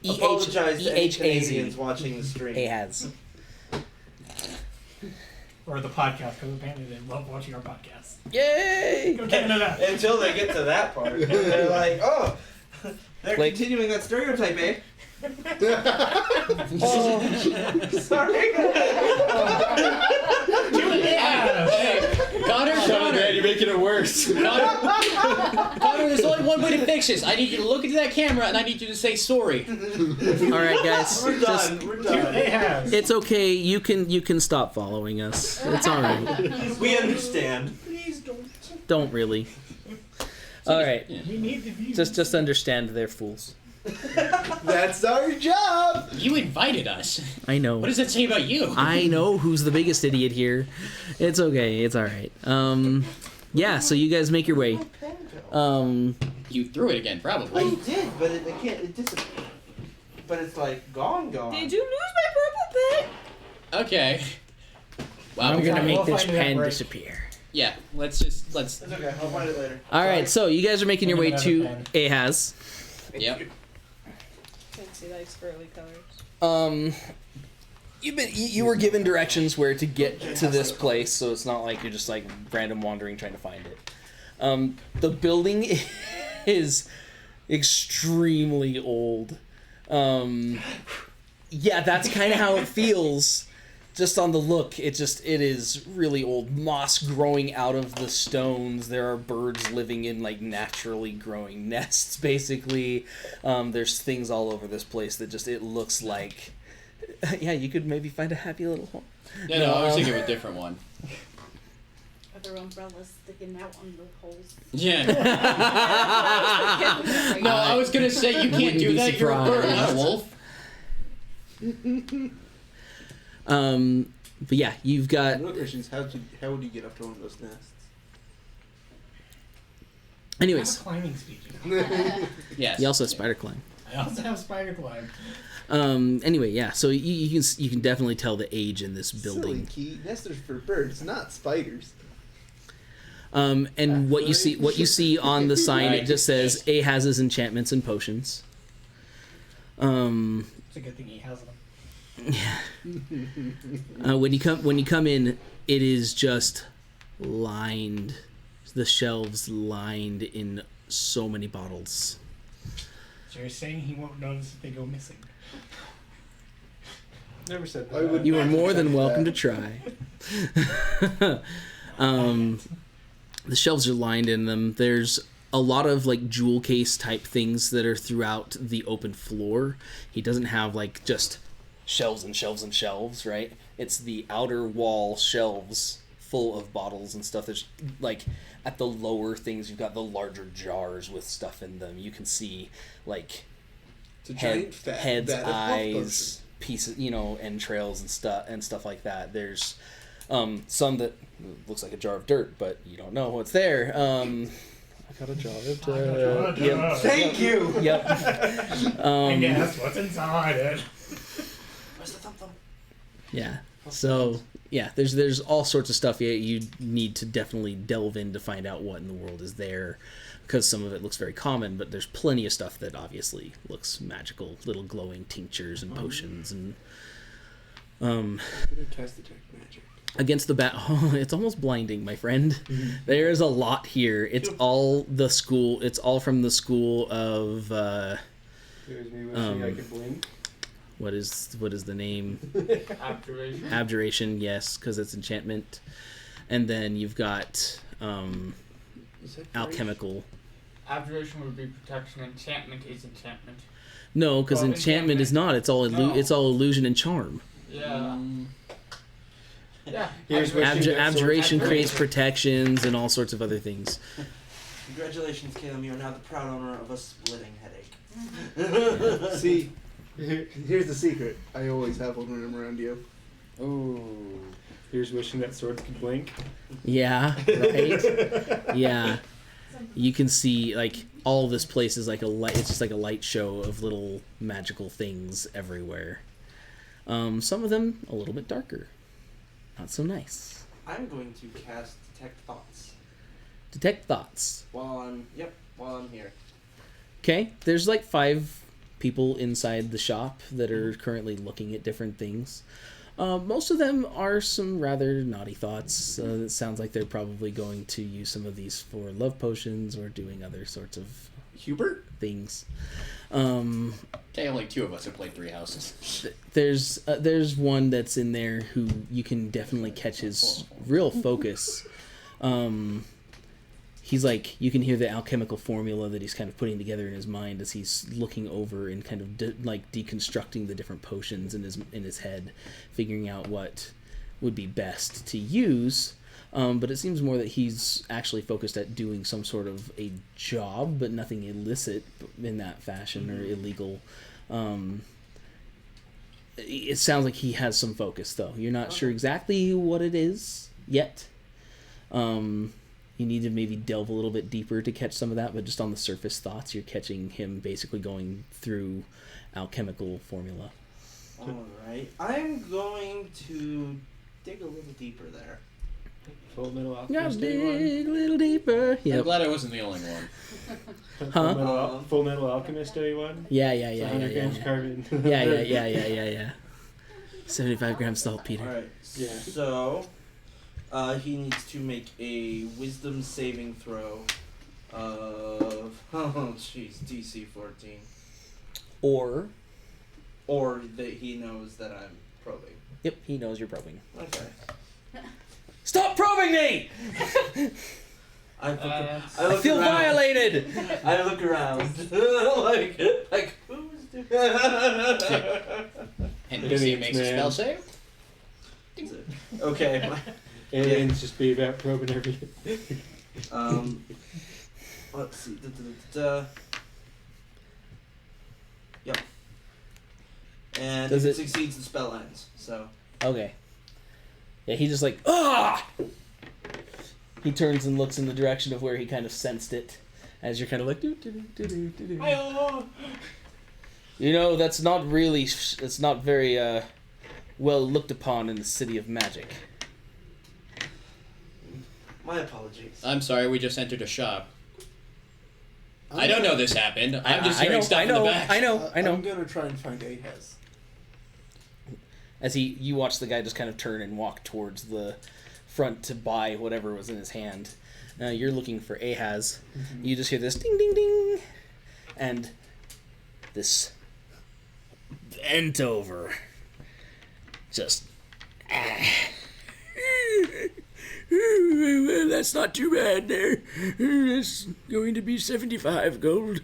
Apologize to any EHAZ. Canadians watching the stream. Ahaz. Or the podcast, because apparently they love watching our podcast. Yay! Go get into that. Until they get to that part. They're like, oh, they're Like- continuing that stereotype, eh? Sorry. Connor, you're making it worse. Connor, there's only one way to fix this. I need you to look into that camera and I need you to say sorry. All right, guys. We're Just, done. We're done. it's okay. You can stop following us. It's all right. We understand. Please don't. Don't really. All right. We need the views. Just understand they're fools. That's our job! You invited us. I know. What does that say about you? I know who's the biggest idiot here. It's okay. It's all right. Yeah. So you guys make your way. You threw it again, I probably. did, but it disappeared. But it's like gone. Did you lose my purple pen? Okay. Wow. I'm gonna make We'll this find it at pen break. disappear. Yeah. Let's. It's okay. I'll find it later. All right. So you guys are making your way to Another Ahaz. Yep. Fancy likes early colors. You were given directions where to get to this place, so it's not like you're just like random wandering trying to find it. The building is extremely old. Yeah, that's kind of how it feels. Just on the look, it is really old. Moss growing out of the stones. There are birds living in like naturally growing nests, basically. There's things all over this place that it looks like. Yeah, you could maybe find a happy little home. Yeah, no, I was thinking of a different one. Are there umbrellas sticking out on the holes? Yeah. No, I was gonna say you can't Wouldn't do be that. You're a bird, not a surprised. wolf. But yeah, you've got. The real question is, how would you get up to one of those nests? Anyways, climbing speed. You know? Yes. you also have spider climb. I also have spider climb. Anyway, yeah. So you can definitely tell the age in this building. Silly key. Nests are for birds, not spiders. And what you see on the sign, it just says Ahaz's enchantments and potions. It's a good thing he has them. When you come in, it is just lined. The shelves lined in so many bottles. So you're saying he won't notice if they go missing? Never said I that. would- You are more than welcome to try. The shelves are lined in them. There's a lot of like jewel case type things that are throughout the open floor. He doesn't have like just shelves and shelves and shelves, right? It's the outer wall shelves full of bottles and stuff. There's like at the lower things, you've got the larger jars with stuff in them. You can see like It's a giant fat heads, vat of health eyes, pieces, entrails and stuff like that. There's some that looks like a jar of dirt, but you don't know what's there. I got a jar of dirt. Yep. Thank you. Yep. And guess what's inside it? Where's the thump thump? Yeah. So yeah, there's all sorts of stuff you need to definitely delve in to find out what in the world is there, because some of it looks very common, but there's plenty of stuff that obviously looks magical, little glowing tinctures and potions and Could have test detect magic. against the bat. Oh, it's almost blinding, my friend. There is a lot here. It's all the school. It's all from the school of Here's me wishing I could blink. what is the name? Abjuration. Abjuration, yes, because it's enchantment. And then you've got Is that alchemical. Abjuration would be protection. Enchantment is enchantment. No, because Well, enchantment is not. It's all No. it's all illusion and charm. Yeah. Yeah. Here's wishing that Abjuration sword- creates protections and all sorts of other things. Congratulations, Caleb. You are now the proud owner of a splitting headache. See, here's the secret. I always have one when I'm around you. Ooh. Here's wishing that swords could blink. Yeah, right. Yeah. You can see like all this place is like a light. It's just like a light show of little magical things everywhere. Some of them a little bit darker, not so nice. I'm going to cast Detect Thoughts Detect thoughts. while I'm here. Okay, there's like 5 people inside the shop that are currently looking at different things. Most of them are some rather naughty thoughts. It sounds like they're probably going to use some of these for love potions or doing other sorts of Hubert? things. Okay, only 2 of us have played 3 houses. There's one that's in there who you can definitely catch his real focus. He's like, you can hear the alchemical formula that he's kind of putting together in his mind as he's looking over and kind of deconstructing the different potions in his head, figuring out what would be best to use. But it seems more that he's actually focused at doing some sort of a job, but nothing illicit in that fashion or illegal. It sounds like he has some focus, though. You're not sure exactly what it is yet. You need to maybe delve a little bit deeper to catch some of that, but just on the surface thoughts, you're catching him basically going through alchemical formula. Alright. I'm going to dig a little deeper there. Full Metal Yeah, Alchemist day one. dig a little deeper. I'm Yep. glad I wasn't the only one. Huh? Full Metal Alchemist day one. Yeah. 100 grams carbon. Yeah. 75 grams saltpeter. Alright. Yeah. So, he needs to make a wisdom saving throw of, DC 14. Or, Or that he knows that I'm probing. yep, he knows you're probing. Okay. Stop probing me! I I feel around. violated! I look around. like, who's doing NPC makes a man. spell save? Okay. Aliens just be about probing everything. Let's see. Yep. And Does if it- it succeeds, the spell ends. So. Okay. Yeah, he just like, ah! He turns and looks in the direction of where he kind of sensed it, as you're kind of like, doo, doo, doo, doo, doo, doo. You know, that's not really, it's not very well looked upon in the city of magic. My apologies. I'm sorry, we just entered a shop. I don't know this happened. I'm just I hearing know, stuff I know, in the back. I know. I'm gonna try and find Ahaz. As you watch the guy just kind of turn and walk towards the front to buy whatever was in his hand. You're looking for Ahaz. Mm-hmm. You just hear this ding, ding, ding, and this bent over. Just. Well, that's not too bad there. It's going to be 75 gold.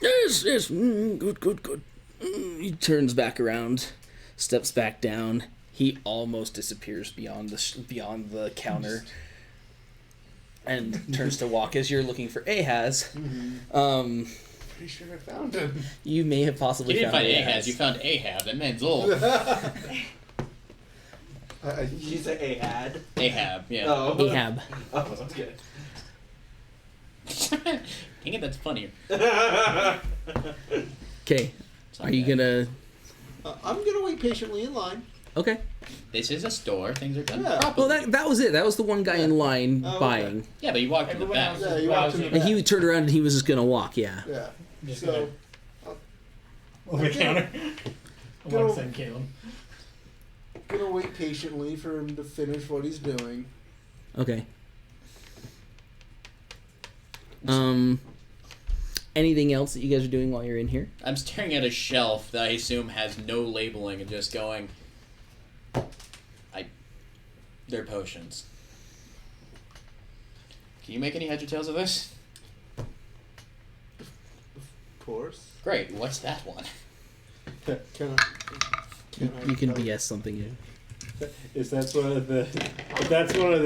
Yes, good. He turns back around, steps back down. He almost disappears beyond the counter, and turns to walk as you're looking for Ahaz. Pretty sure I found him. You may have possibly You didn't found find Ahaz. Ahaz, you found Ahab. That man's old. She's an Ahad. Ahab, yeah. Oh. Ahab. Oh, okay. Dang it, that's funnier. Okay, are you gonna? I'm gonna wait patiently in line. Okay. This is a store. Things are done Yeah. properly. Well, that was it. That was the one guy in line Oh, okay. buying, Yeah, but you walked to the Everyone back. else Yeah, is you walked to browsing. the and he turned around and he was just gonna walk. Yeah. Yeah. Just So over the counter. Go. Alongside Caleb. gonna wait patiently for him to finish what he's doing. Okay. Anything else that you guys are doing while you're in here? I'm staring at a shelf that I assume has no labeling and just going. They're potions. Can you make any heads or tails of this? Of course. Great. What's that one? Can You can BS something. Yeah. If that's one of the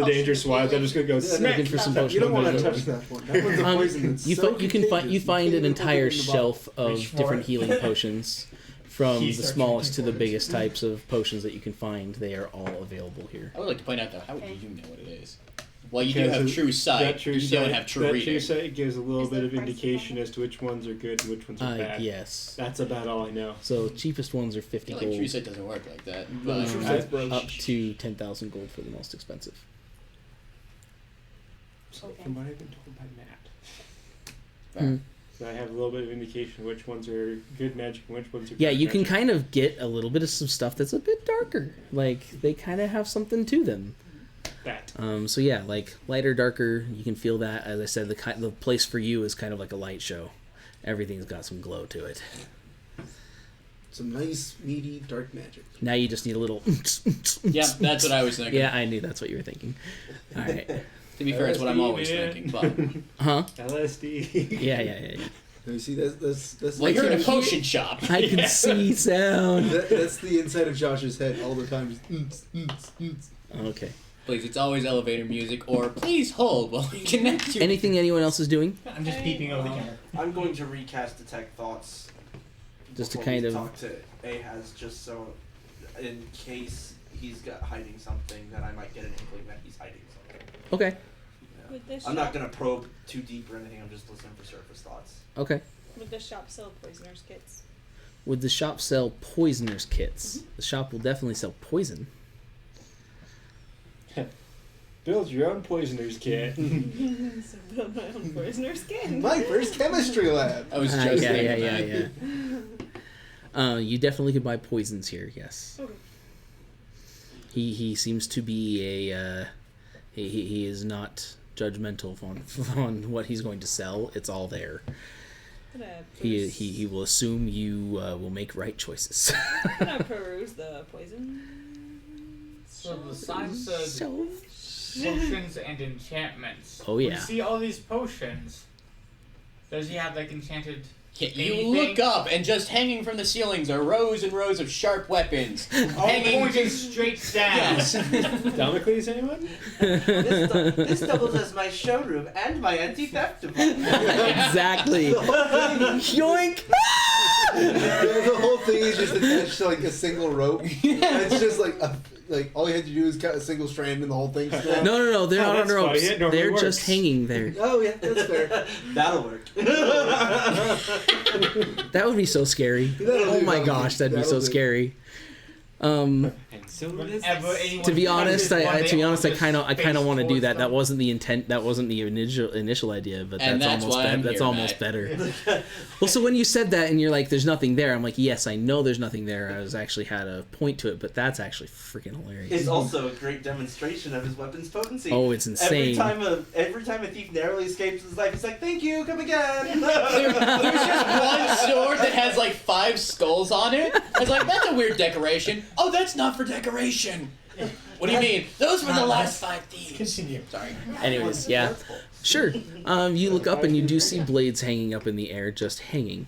dangerous ones, I'm just gonna go smack. Looking for some You potion. don't want to numbers. touch that one. That one's a poison that's You so you can find you contagious. find an can't even put entire it in the bottle. shelf of Reach for different it. healing potions, from He the starts smallest to the drinking biggest types of potions that you can find. They are all available here. I would like to point out though, how would Okay. you know what it is? Well, you do Because have true sight. That true You sight, don't have true that reading. true sight gives a little Is bit there of prices indication on it? as to which ones are good and which ones are bad. Yes. That's about all I know. So cheapest ones are 50 I feel like true gold, sight doesn't work like that. No, But true sight's broke. up to 10,000 gold for the most expensive. Okay. From what I've been told by Matt. Hmm. So I have a little bit of indication which ones are good magic and which ones are Yeah, bad you can magic. kind of get a little bit of some stuff that's a bit darker. Like they kind of have something to them. That. So yeah, like lighter, darker. You can feel that. As I said, the place for you is kind of like a light show. Everything's got some glow to it. Some nice, meaty, dark magic. Now you just need a little. yeah, that's what I was thinking. Yeah, I knew that's what you were thinking. All right. To be fair, it's what I'm always LSD, thinking. But Huh? LSD. Yeah. Now you see, that's well, you're in a can potion shop. I can see sound. that's the inside of Josh's head all the time. Just, Okay. Please, it's always elevator music, or please hold while we connect you. Anything anyone else is doing? I'm just peeping over the counter. I'm going to recast Detect Thoughts. Just to before we kind of- talk to Ahaz, just so in case he's hiding something, that I might get an inkling that he's hiding something. Okay. Yeah. Would this I'm not shop- gonna probe too deep or anything. I'm just listening for surface thoughts. Okay. Would the shop sell poisoners kits? Would the shop sell poisoners kits? The shop will definitely sell poison. Build your own poisoner's kit. So build my own poisoner's kit. My first chemistry lab. I was just yeah. thinking that. You definitely could buy poisons here. Yes. Okay. He seems to be a he is not judgmental on what he's going to sell. It's all there. He will assume you will make right choices. Can I peruse the poison? So besides the So- potions and enchantments, Oh, we yeah. see all these potions. Does he have like enchanted? Yeah, you anything? look up, and just hanging from the ceilings are rows and rows of sharp weapons. All hanging. pointing straight down. Yes. Damocles, anyone? This doubles as my showroom and my anti-theft department. Exactly. Yoink! The whole thing is just attached to like a single rope. It's just like all you had to do is cut a single strand and the whole thing's still. No, they're Oh, not on that's ropes. funny. It normally They're works. just hanging there. Oh yeah, that's fair. That'll work. That would be so scary. Oh my gosh, that'd be so scary. And so does Whenever anyone To be honest, touches one, I they kind all of just face want to do towards that. them. That wasn't the intent. That wasn't the initial idea. But And that's that's almost why I'm that's here, almost Matt. better. Well, so when you said that and you're like, "There's nothing there," I'm like, "Yes, I know there's nothing there." I was actually had a point to it, but that's actually freaking hilarious. It's also a great demonstration of his weapon's potency. Oh, it's insane. Every time a thief narrowly escapes his life, he's like, "Thank you, come again." There's just one sword that has like 5 skulls on it. I was like, that's a weird decoration. Oh, that's not for decoration. What do you mean? Those were the last 5 thieves. Continue. Sorry. Anyways, yeah, sure. You look up and you do see blades hanging up in the air, just hanging.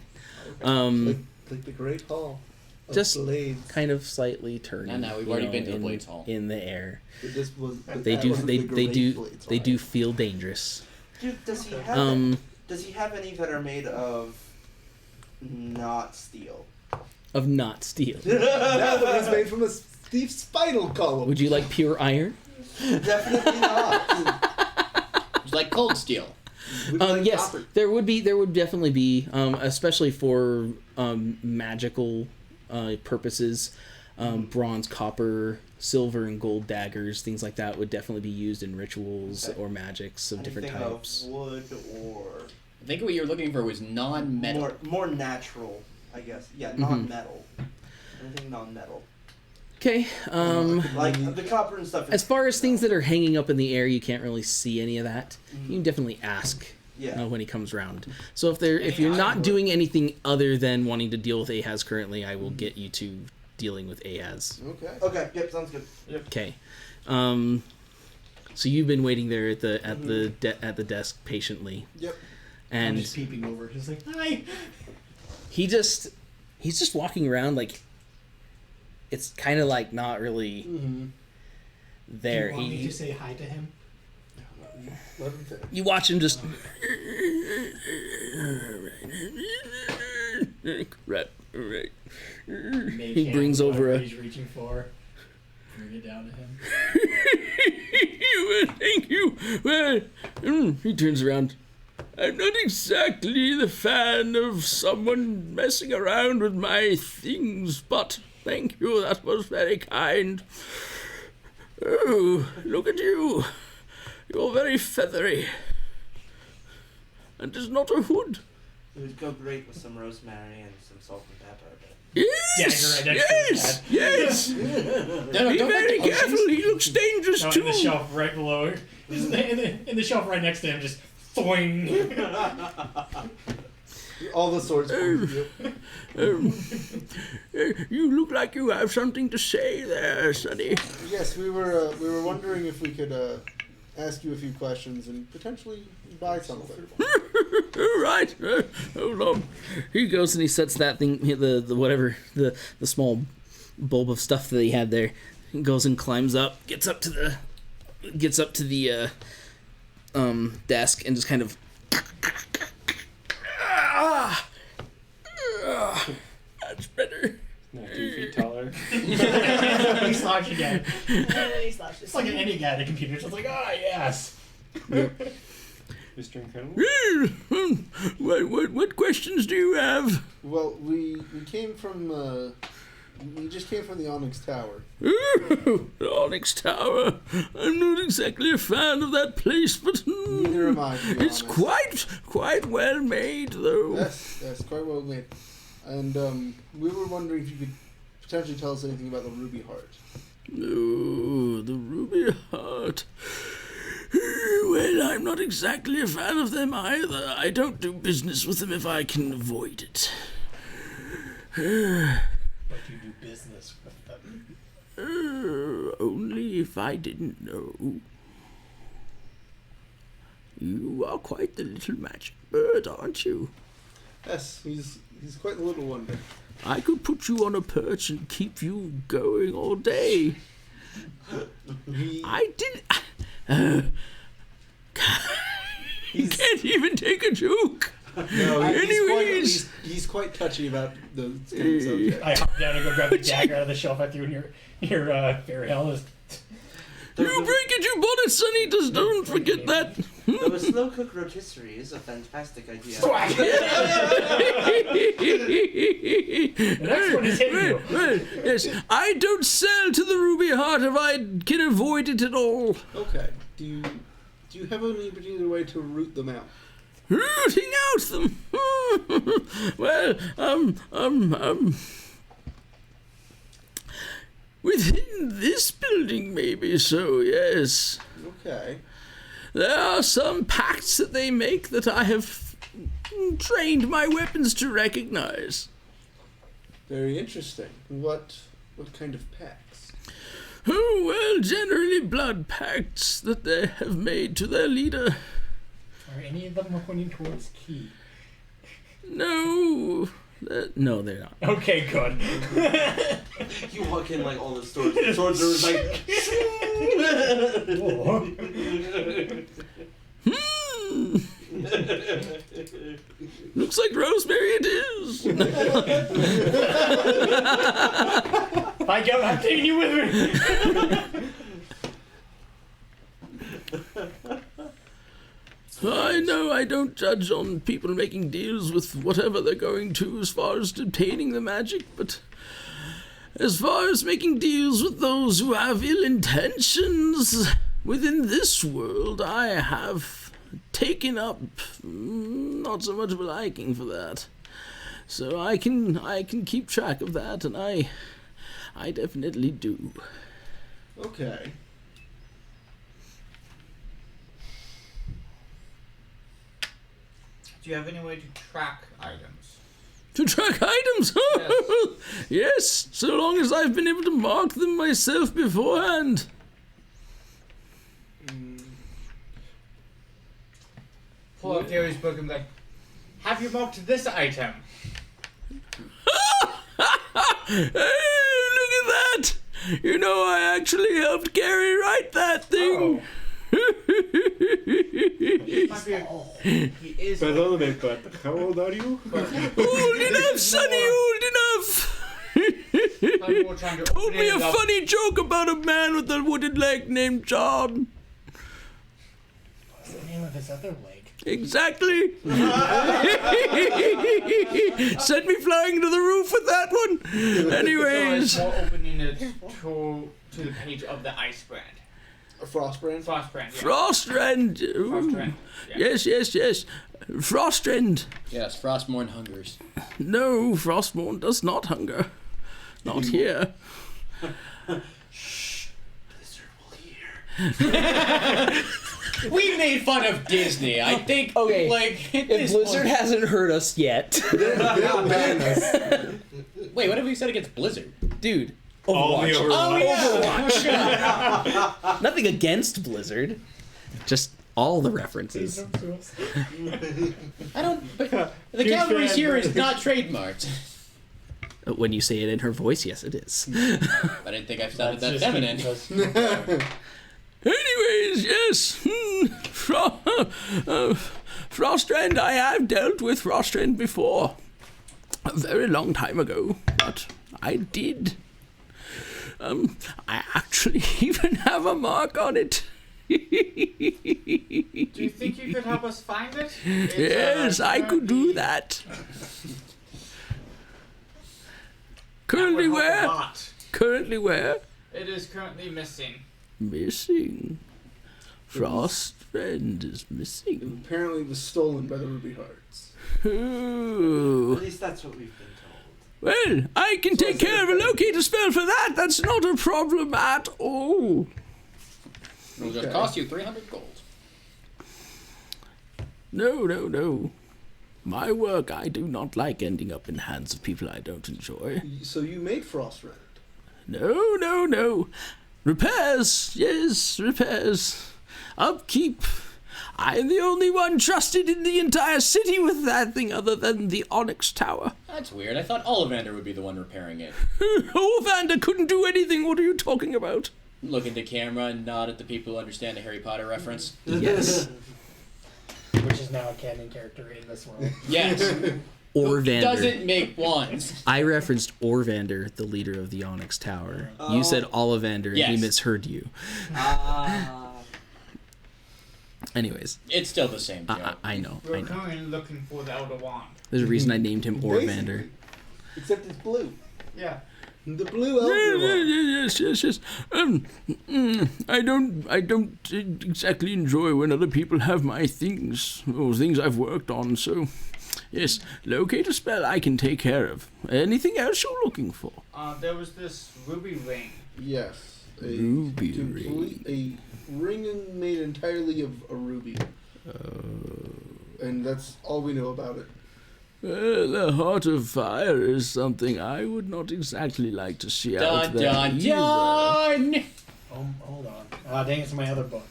Like the Great Hall. Of Just blades. kind of slightly turning. No, we've you already know, been to the in- Blades Hall. in the air. But this was. They that do. wasn't They the Great do. Blades They Hall. do feel dangerous. Dude, does he have? Does he have any that are made of not steel? Of not steel. That one is made from a thief's spinal column. Would you like pure iron? Definitely not. It's like cold steel. Would you like Yes, copper? there would definitely be, especially for magical purposes, bronze, copper, silver, and gold daggers, things like that would definitely be used in rituals Okay. or magics of different Anything types. of wood or I think what you were looking for was non-metal. more natural, I guess. Yeah, Mm-hmm. non-metal. Anything non-metal. Okay. Like the copper and stuff. As far as things that are hanging up in the air, you can't really see any of that. Mhm. You can definitely ask Yeah. when he comes around. So if you're not doing anything other than wanting to deal with Ahaz currently, I will get you to dealing with Ahaz. Okay. Okay. Yep. Sounds good. Okay. So you've been waiting there at the desk patiently, Yep. I'm and just peeping over. Just like, hi. he's just walking around like it's kind of like not really Mm-hmm. there. Do you want me He to say hi to him? Let him finish. you watch him just right. Make He hand, brings over whatever a he's reaching for. Bring it down to him. Thank you. Well, he turns around. I'm not exactly the fan of someone messing around with my things, but thank you, that was very kind. Oh, look at you. You're very feathery. And there's not a hood. It would go great with some rosemary and some salt and pepper. But... Yes! Dagger right next to Yes! Be very careful, he looks dangerous No, too. in the shelf right below her. Just in the shelf right next to him, just thoing. All the swords. You look like you have something to say there, Sonny. Yes, we were wondering if we could ask you a few questions and potentially buy something. Right. Hold on. He goes and he sets that thing, the whatever, the small bulb of stuff that he had there. He goes and climbs up, gets up to the desk and just kind of. That's better. Now 2 feet taller. He slouched again. And then he slashes. It's like an any guy at a computer. It's just like, yes. Mr. Incredible. What questions do you have? Well, we came from we just came from the Onyx Tower. Ooh, the Onyx Tower. I'm not exactly a fan of that place, but Neither am I, to be it's honest. quite well made, though. Yes, quite well made. And we were wondering if you could potentially tell us anything about the Ruby Heart. Oh, the Ruby Heart. Well, I'm not exactly a fan of them either. I don't do business with them if I can avoid it. But you do business with them. Only if I didn't know. You are quite the little magic bird, aren't you? Yes, he's quite the little one. I could put you on a perch and keep you going all day. I did. He can't even take a joke. No, Anyways. he's quite touchy about the kind of subject. I hop down and go grab the dagger out of the shelf at you and your Fairyhell is. You break it, you bought it, Sonny. Just don't forget that. Though a slow cook rotisserie is a fantastic idea. The next one is hitting you. Well, yes, I don't sell to the Ruby Heart if I can avoid it at all. Okay. Do you have any particular way to root them out? Rooting out them. Well, within this building, maybe so, yes. Okay. There are some pacts that they make that I have trained my weapons to recognize. Very interesting. What kind of pacts? Oh, well, generally blood pacts that they have made to their leader. Are any of them pointing towards Key? No. No, they're not. Okay, good. You walk in like all the swords are like. Looks like rosemary it is. If I go, I'm taking you with me. I know I don't judge on people making deals with whatever they're going to as far as obtaining the magic, but as far as making deals with those who have ill intentions within this world, I have taken up not so much of a liking for that. So I can keep track of that, and I definitely do. Okay. Do you have any way to track items? To track items? Yes, so long as I've been able to mark them myself beforehand. Pull out Gary's book and be like, have you marked this item? Hey, look at that! You know, I actually helped Gary write that thing. He is. But how old are you? Old enough, Sonny, old enough! I'm more trying to Told open me it a up. funny joke about a man with a wooden leg named John. of his other leg. Exactly. Send me flying to the roof with that one. Anyways. So it's more opening it to the page of the ice brand. A frost brand? Frostbrand, yeah. Frostrend. Ooh. Frostbrand. Yeah. Yes. Frostrend. Yes, Frostmourne hungers. No, Frostmourne does not hunger. Not here. Shh. Blizzard will hear. We made fun of Disney. I think, Okay, like, at If this Blizzard point- hasn't heard us yet. They'll ban us. Wait, what have we said against Blizzard? Dude, Only Overwatch. Overwatch. yeah. Nothing against Blizzard. Just all the references. I don't. But the Huge Calvary's fan. here is not trademarked. When you say it in her voice, yes, it is. I didn't think I sounded that feminine. Anyways, yes. Frostrend, I have dealt with Frostrend before. A very long time ago, but I did. I actually even have a mark on it. Do you think you could help us find it? It's, Yes, I could do that. Currently That would help a where? lot. Currently where? It is currently missing. Missing. Frostrend is missing. Apparently it was stolen by the Ruby Hearts. Ooh. At least that's what we've been told. Well, I can take care of a locator spell for that. That's not a problem at all. It'll just cost you 300 gold. No. My work, I do not like ending up in the hands of people I don't enjoy. So you made Frostrend. No. Repairs, yes, repairs. Upkeep. I am the only one trusted in the entire city with that thing other than the Onyx Tower. That's weird. I thought Ollivander would be the one repairing it. Ollivander couldn't do anything. What are you talking about? Look into camera and nod at the people who understand a Harry Potter reference. Yes. Which is now a canon character in this world. Yes. Orvander. Doesn't make ones. I referenced Orvander, the leader of the Onyx Tower. You said Ollivander, and he Yes. misheard you. Anyways, It's still the same joke. I know. We're currently looking for the Elder Wand. There's a reason I named him Orvander. Basically. Except it's blue. Yeah. The blue Elder Wand. Yes. I don't exactly enjoy when other people have my things, or things I've worked on, so yes, locate a spell I can take care of. Anything else you're looking for? There was this ruby ring. Yes. Ruby A ring made entirely of a ruby. And that's all we know about it. Well, the Heart of Fire is something I would not exactly like to see out Dun there dun either. dun! Hold on. Ah, dang, it's my other book.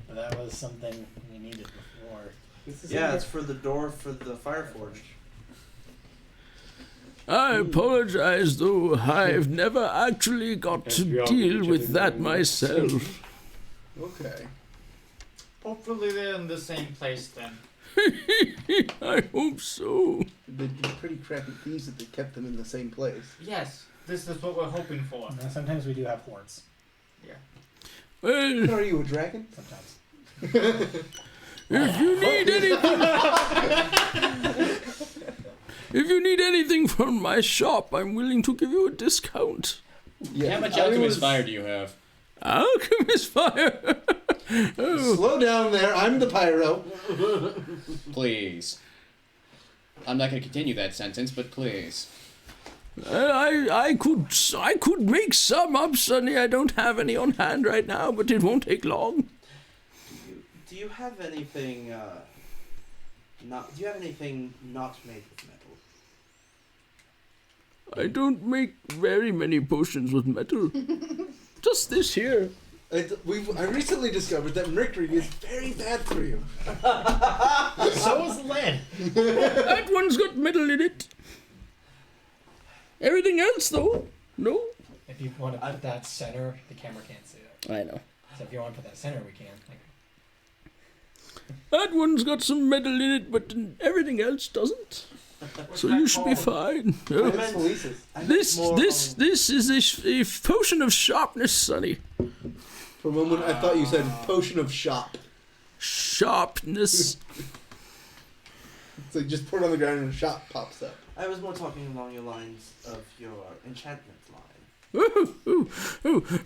But that was something we needed before. Yeah, it's for the door for the Fireforge. I apologize, though I've never actually got to we all deal each with other that know. myself. Okay. Hopefully they're in the same place then. I hope so. They'd be pretty crappy thieves if they kept them in the same place. Yes, this is what we're hoping for. And sometimes we do have hordes. Well, Are you a dragon? Sometimes. if you need anything, if you need anything from my shop, I'm willing to give you a discount. Yeah. How much I alchemist was- fire do you have? Alchemist fire. Oh, Slow down there. I'm the pyro. Please. I'm not going to continue that sentence, but please. I could make some up, Sonny. I don't have any on hand right now, but it won't take long. Do you have anything? Not. Do you have anything not made with metal? I don't make very many potions with metal. Just this here. I recently discovered that mercury is very bad for you. So is lead. That one's got metal in it. Everything else, though, no. If you want to put that center, the camera can't see it. I know. So if you want to put that center, we can. Like, That one's got some metal in it, but everything else doesn't. So you should be fine. I Oh, meant- I meant this more is a potion of sharpness, Sonny. For a moment, I thought you said potion of shop. Sharpness. It's like just put it on the ground and a shop pops up. I was more talking along your lines of your enchantment line.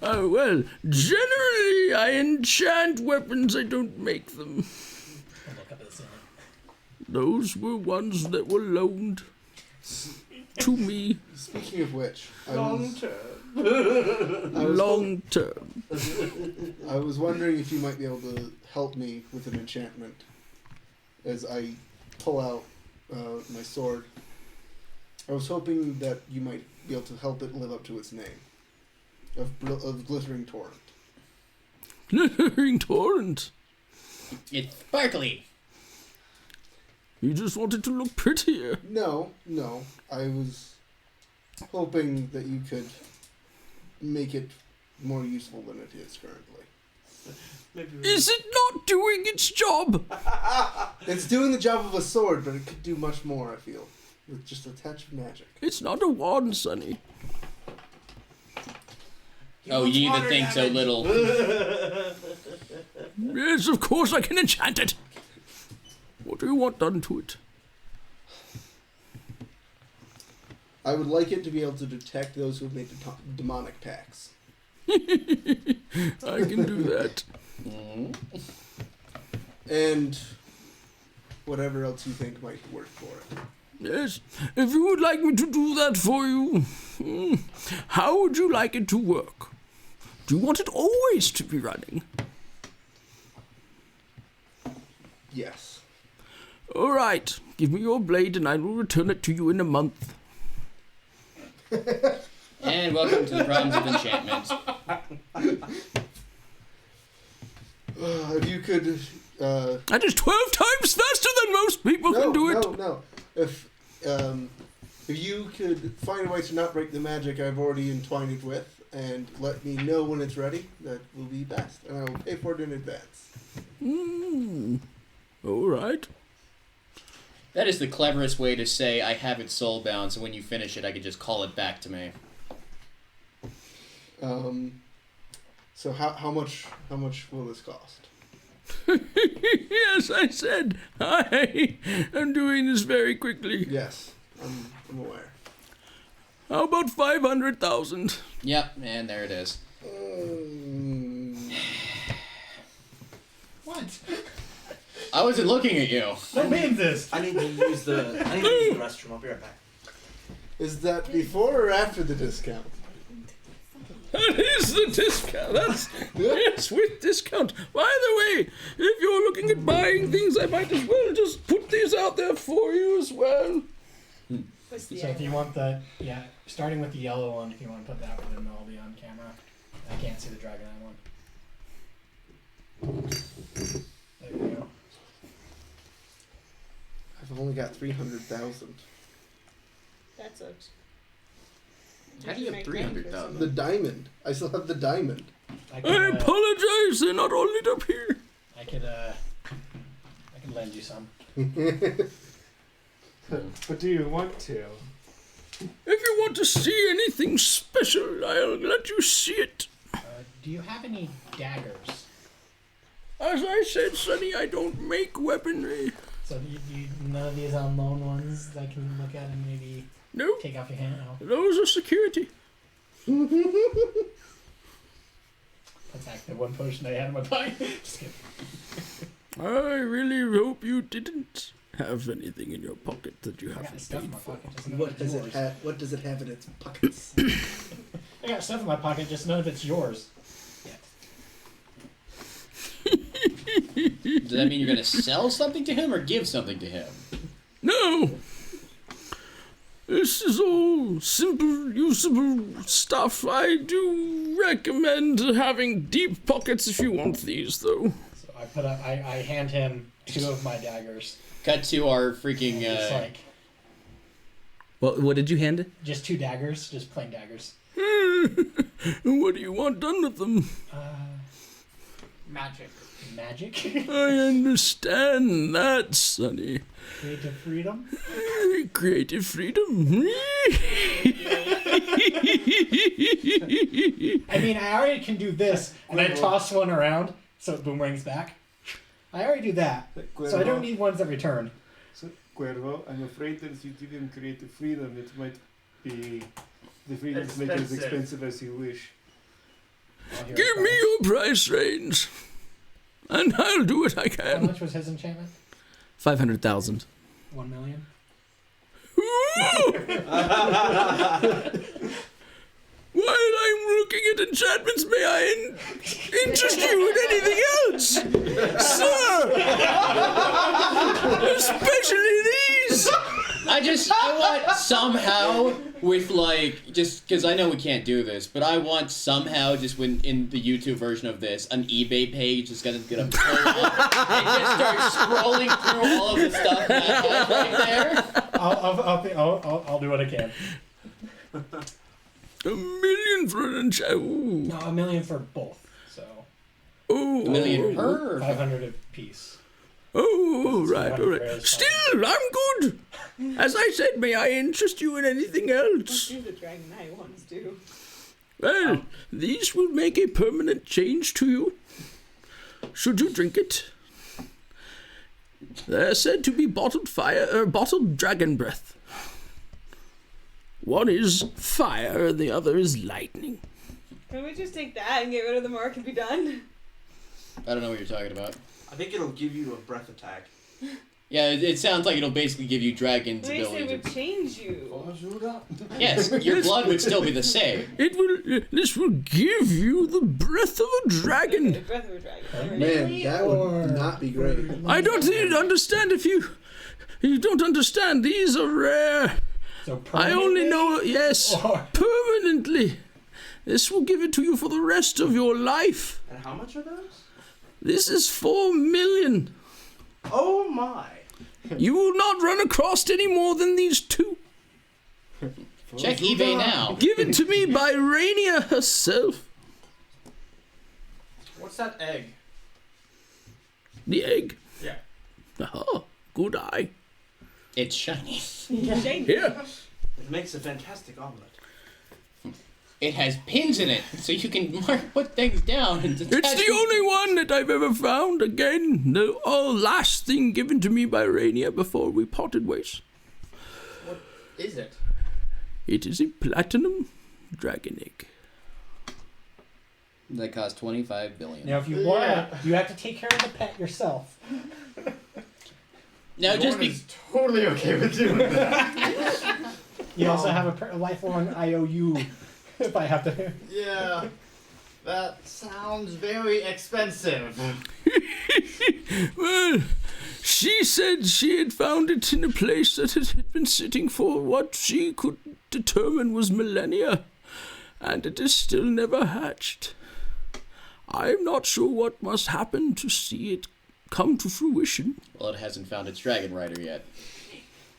Well, generally I enchant weapons, I don't make them. I'll look up at the ceiling. Those were ones that were loaned to me Speaking of which, Long term. long term. I was wondering if you might be able to help me with an enchantment as I pull out my sword. I was hoping that you might be able to help it live up to its name of Glittering Torrent. Glittering torrent. It's sparkly. You just wanted to look prettier. No. I was hoping that you could make it more useful than it is currently. Maybe Is it not doing its job? It's doing the job of a sword, but it could do much more, I feel. With just a touch of magic. It's not a wand, Sonny. Oh, ye that think so little. Yes, of course I can enchant it. What do you want done to it? I would like it to be able to detect those who have made demonic pacts. I can do that. And whatever else you think might work for it. Yes, if you would like me to do that for you, how would you like it to work? Do you want it always to be running? Yes. All right, give me your blade and I will return it to you in a month. And welcome to the problems of enchantment. If you could... That is 12 times faster than most people can do it. No. If you could find a way to not break the magic I've already entwined it with, and let me know when it's ready, that will be best. And I will pay for it in advance. All right. That is the cleverest way to say I have it soulbound, so when you finish it, I can just call it back to me. So how much will this cost? Yes, I said I am doing this very quickly. Yes, I'm aware. How about 500,000? Yep, and there it is. What? I wasn't looking at you. What means this? I need to use the restroom. I'll be right back. Is that before or after the discount? That is the discount. That's yes, with discount. By the way, if you're looking at buying things, I might as well just put these out there for you as well. What's the So if you want starting with the yellow one, if you want to put that one in, I'll be on camera. I can't see the dragon eye one. There you go. I've only got 300,000. That sucks. How do you have 300,000? The diamond. I still have the diamond. I I apologize. They're not all lit up here. I could lend you some. But do you want to? If you want to see anything special, I'll let you see it. Do you have any daggers? As I said, Sonny, I don't make weaponry. So you none of these unknown ones that I can look at and maybe No, take off your hand? Oh, those are security. that's like the one potion I had in my pocket. Just kidding. I really hope you didn't have anything in your pocket that you I got haven't stuff in paid my for. pocket. Just none of it's yours. What does it have in its pockets? I got stuff in my pocket. Just none of it's yours. Does that mean you're going to sell something to him or give something to him? No! This is all simple, usable stuff. I do recommend having deep pockets if you want these, though. So I hand him 2 of my daggers. Cut to our freaking... It's like What did you hand it? just 2 daggers, just plain daggers. What do you want done with them? Magic. Magic, I understand that, Sonny. creative freedom. Creative freedom. I mean, I already can do this, and I toss one around so it boomerangs back. I already do that, so I don't need ones that return. So, Cuervo, I'm afraid that if you didn't create the freedom, it might be the freedoms make it as expensive as you wish. Give me your price range, and I'll do what I How can. much was his enchantment? 500,000. 1 million. While I'm looking at enchantments, may I interest you in anything else? Sir! Especially these! I want somehow with like, just because I know we can't do this, but I want somehow just when in the YouTube version of this, an eBay page is gonna pull up and just start scrolling through all of the stuff that I have right there. I'll do what I can. $1 million for an enchantment. No, 1 million for both. So Oh, $1 million per. 500 a piece. Oh, right, all right. $200 Still, I'm good. As I said, may I interest you in anything Let's else? do the Dragon Eye ones, do. Well, these will make a permanent change to you. Should you drink it? They're said to be bottled dragon breath. One is fire, and the other is lightning. Can we just take that and get rid of the mark and be done? I don't know what you're talking about. I think it'll give you a breath attack. Yeah, it sounds like it'll basically give you dragon's They say it ability. would change you. Yes, your blood would still be the same. This will give you the breath of a dragon. Okay, breath of a dragon. Alright. Man, that would not be great. I don't understand if you don't understand. These are rare. So I only know, yes, Or- permanently. This will give it to you for the rest of your life. And how much are those? This is 4 million. Oh my! You will not run across any more than these two. Check eBay now. Given to me by Rainier herself. What's that egg? The egg. Yeah. Oh, good eye. It's shiny. Shane. Here. It makes a fantastic omelet. It has pins in it, so you can put things down. And It's the only one that I've ever found. Again, the last thing given to me by Rainier before we parted ways. What is it? It is a platinum dragon egg. That cost $25 billion. Now, if you want, you have to take care of the pet yourself. Now, just be totally okay with doing that. You also have a lifelong IOU. If I have to. Yeah. That sounds very expensive. Well, she said she had found it in a place that it had been sitting for what she could determine was millennia, and it is still never hatched. I'm not sure what must happen to see it come to fruition. Well, it hasn't found its dragon rider yet.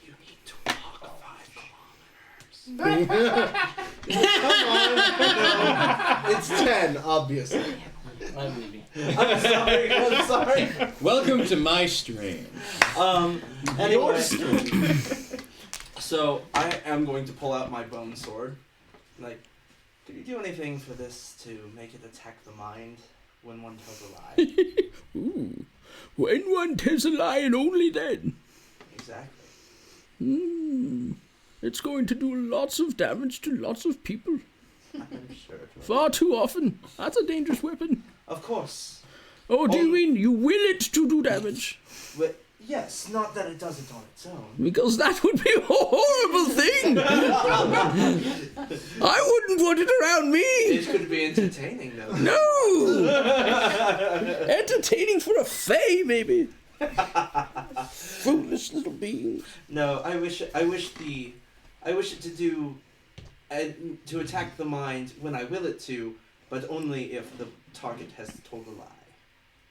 You need to walk 5 kilometers. It's 10, obviously. I'm leaving. I'm sorry. Welcome to my stream. Anyway. So, I am going to pull out my bone sword. Like, did you do anything for this to make it attack the mind when one tells a lie? Ooh, when one tells a lie and only then. Exactly. It's going to do lots of damage to lots of people. I'm sure it will. Far too often. That's a dangerous weapon. Of course. Oh, do you mean you will it to do damage? But yes, not that it does it on its own. Because that would be a horrible thing. I wouldn't want it around me. It could be entertaining though. No. Entertaining for a fae, maybe. Foolish little beings. No, I wish it to do, to attack the mind when I will it to, but only if the target has told a lie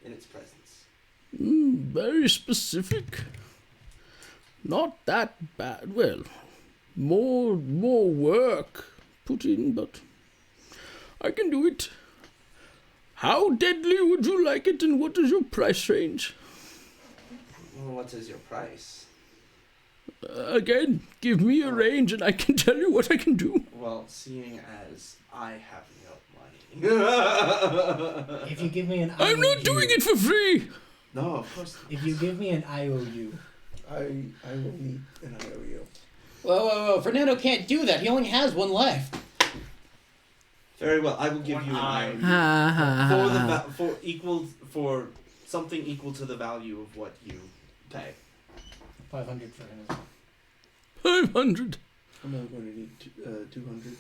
in its presence. Very specific. Not that bad. Well, more work put in, but I can do it. How deadly would you like it, and what is your price range? Well, what is your price? Again, give me a range, and I can tell you what I can do. Well, seeing as I have no money. If you give me an IOU, I'm not doing it for free. No, of course not. If you give me an IOU, I will need an IOU. Whoa. Fernando can't do that. He only has one left. Very well. I will give One you an eye. IOU for something equal to the value of what you pay. 500 for him as well. 500, I'm not going to need 200.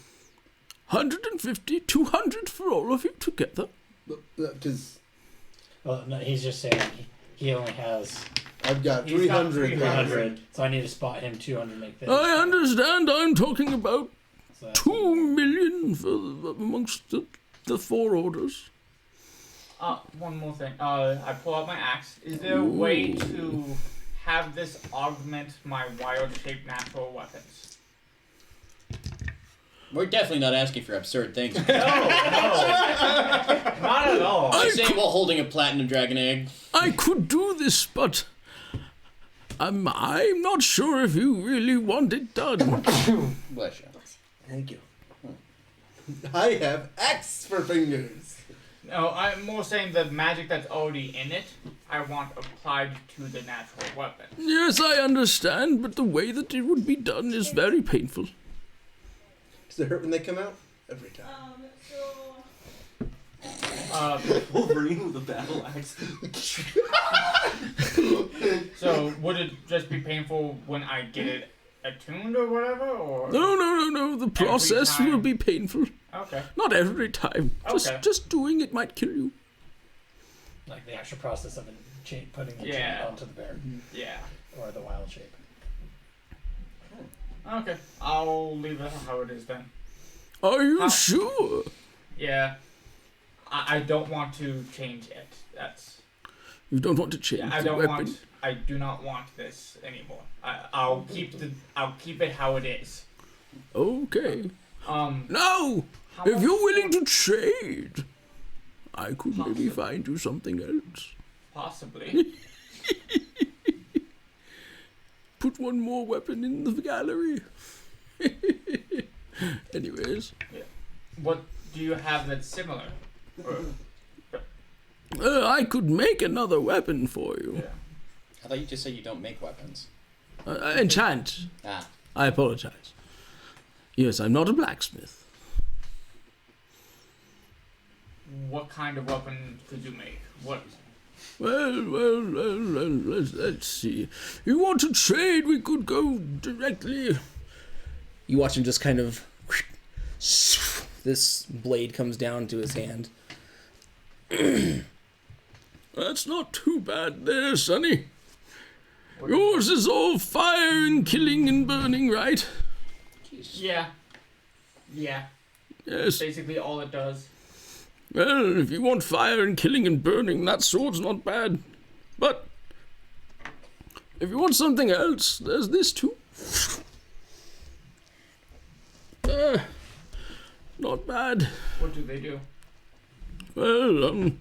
150, 200 for all of you together. Because Well, no, he's just saying he only has I've got He's got 300. 300, so I need to spot him 200 to make this. I understand. I'm talking about So that's 2 million amongst the 4 orders. One more thing. I pull out my axe. Is there a way to have this augment my wild-shaped natural weapons? We're definitely not asking for absurd things. No, not at all. I say while holding a platinum dragon egg. I could do this, but I'm not sure if you really want it done. Bless you. Thank you. I have axe for fingers. No, I'm more saying the magic that's already in it, I want applied to the natural weapon. Yes, I understand, but the way that it would be done is very painful. Does it hurt when they come out? Every time. Wolverine with a battle axe. So would it just be painful when I get it attuned or whatever, or? No. The process will time? be painful. Okay. Not every time. Okay. Just doing it might kill you. like the actual process of it, putting the chain Yeah. onto the bear Yeah. or the wild shape. Okay. I'll leave it how it is then. Are you How- sure? Yeah. I don't want to change it. That's. You don't want to change Yeah, I the don't weapon? want. I do not want this anymore. I'll keep it how it is. Okay. No! How If much you're willing would- to trade, I could maybe find you something else. Possibly. Put one more weapon in the gallery. Anyways, What do you have that's similar? Or, I could make another weapon for you. yeah. I thought you just said you don't make weapons. Enchant. Ah. I apologize. Yes, I'm not a blacksmith. What kind of weapon could you make? What? Well, let's see. You want to trade, we could go directly. You watch him just kind of... This blade comes down to his hand. That's not too bad there, Sonny. Yours is all fire and killing and burning, right? Yeah. Yeah. Yes. Basically all it does. Well, if you want fire and killing and burning, that sword's not bad. But if you want something else, there's this too. Not bad. What do they do? Well,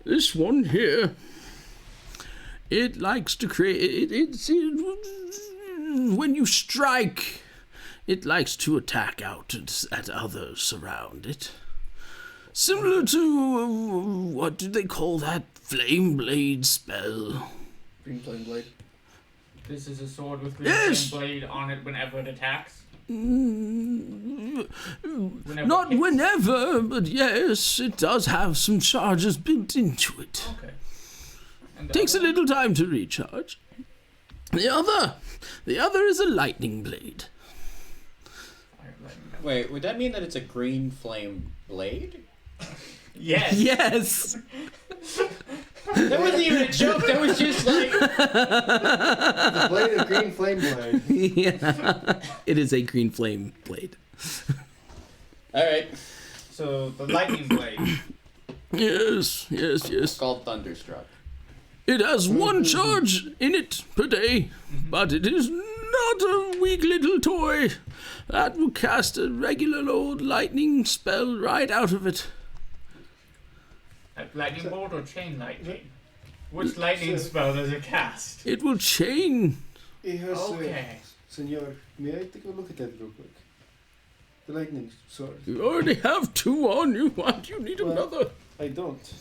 this one here, it likes to create. When you strike, it likes to attack out at others around it. Similar to what do they call that flame blade spell? Green flame blade. This is a sword with green Yes. flame blade on it whenever it attacks. Whenever Not it hits. whenever, but yes, it does have some charges built into it. Okay. And the Takes a other little time to recharge. The other is a lightning blade. one? Fire lightning. Wait, would that mean that it's a green flame blade? Yes. Yes. That wasn't even a joke. That was just like. The blade of green flame blade. Yeah. It is a green flame blade. All right. So the lightning blade. Yes. It's called Thunderstruck. It has one charge in it per day, but it is not a weak little toy. That will cast a regular old lightning spell right out of it. Like lightning bolt or chain lightning? Which lightning spell does it cast? It will chain. It has Okay. Senor, may I take a look at that real quick? The lightning sword. You already have 2 on you. Why do you need Well, another? I don't.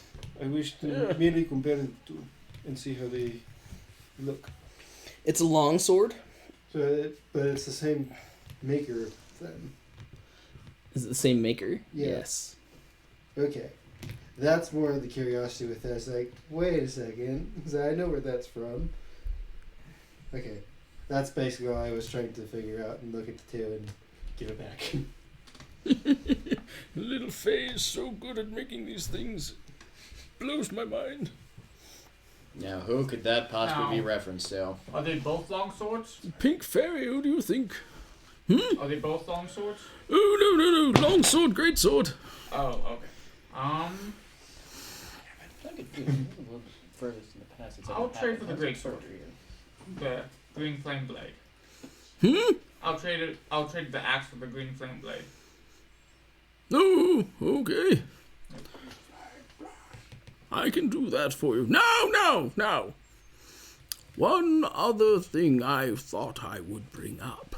I wish to merely compare the two and see how they look. It's a long sword. So, but it's the same maker then. Is it the same maker? Yeah. Yes. Okay. That's more of the curiosity with that. It's like, wait a second. So I know where that's from. Okay. That's basically all I was trying to figure out and look at the two and give it back. Little Faye is so good at making these things. Blows my mind. Now, who could that possibly be Now- referenced to? Are they both long swords? Pink Fairy, who do you think? Are they both long swords? Oh, no. Long sword, great sword. Oh, okay. I could do furthest in the past. It's I'll trade for the great sword. The green flame blade. I'll trade the axe for the green flame blade. Oh, okay. I can do that for you. Now. One other thing I thought I would bring up.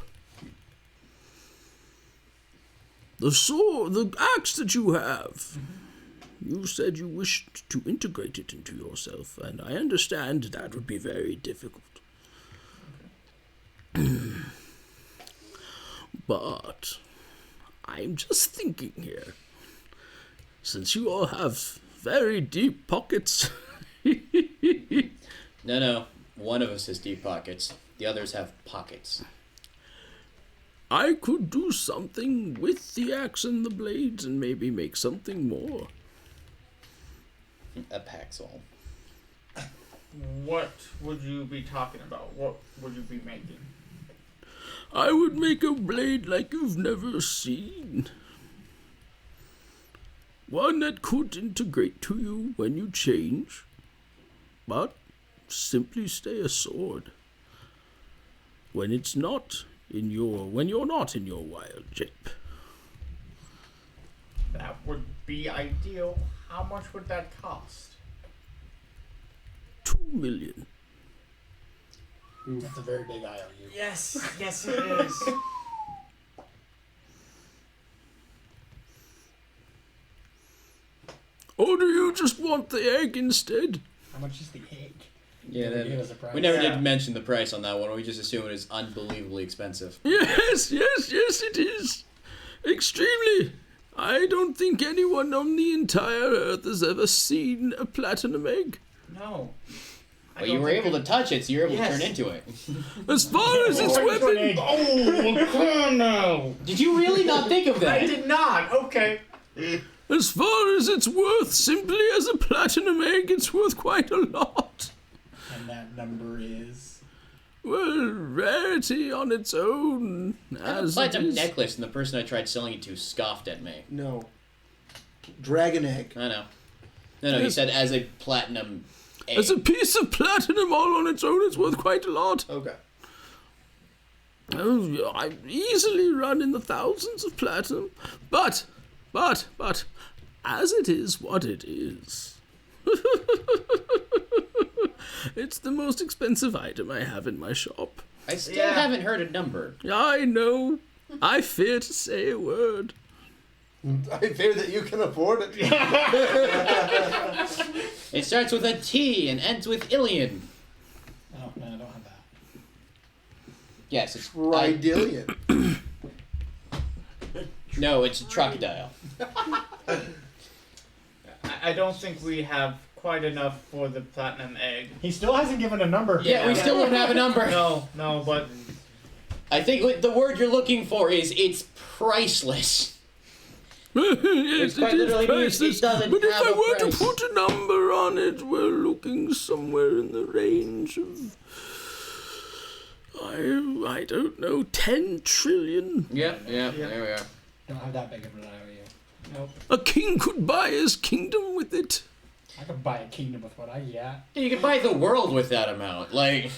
The sword, the axe that you have. You said you wished to integrate it into yourself, and I understand that would be very difficult. But I'm just thinking here. Since you all have very deep pockets. No. One of us has deep pockets. The others have pockets. I could do something with the axe and the blades and maybe make something more. A paxol. What would you be talking about? What would you be making? I would make a blade like you've never seen. One that could integrate to you when you change, but simply stay a sword. When you're not in your wild shape. That would be ideal. How much would that cost? 2 million. That's a very big IOU. Yes, it is. Or do you just want the egg instead? How much is the egg? Yeah, Never gave us a price. we never Yeah. did mention the price on that one. We just assumed it is unbelievably expensive. Yes, it is. Extremely. I don't think anyone on the entire earth has ever seen a platinum egg. No. Well, you were able to touch it, so you were able to turn into it. As far as its weapon, Oh, no. Did you really not think of I that? did not. Okay. as far as its worth, simply as a platinum egg, it's worth quite a lot. And that number is. Well, rarity on its own, I have a as it platinum is. necklace, and the person I tried selling it to scoffed at me. No. Dragon egg. I know. No, he said as a platinum egg. As a piece of platinum all on its own, it's worth quite a lot. Okay. Oh, I easily run in the thousands of platinum, but, as it is what it is. It's the most expensive item I have in my shop. I still Yeah. haven't heard a number. I know. I fear to say a word. I fear that you can afford it. It starts with a T and ends with Ilion. Oh, no, I don't have that. Yes, it's Rydillion. No, it's a crocodile. I don't think we have quite enough for the platinum egg. He still hasn't given a number. Yeah, we still don't have a number. No, but I think the word you're looking for is it's priceless. Yes, quite it is literally means priceless. it doesn't But if have I a were price. to put a number on it, we're looking somewhere in the range of, I don't know, 10 trillion. Yeah, there we are. Don't have that big of an IOU. nope. A king could buy his kingdom with it. I could buy a kingdom with what I got. You could buy the world with that amount. Like,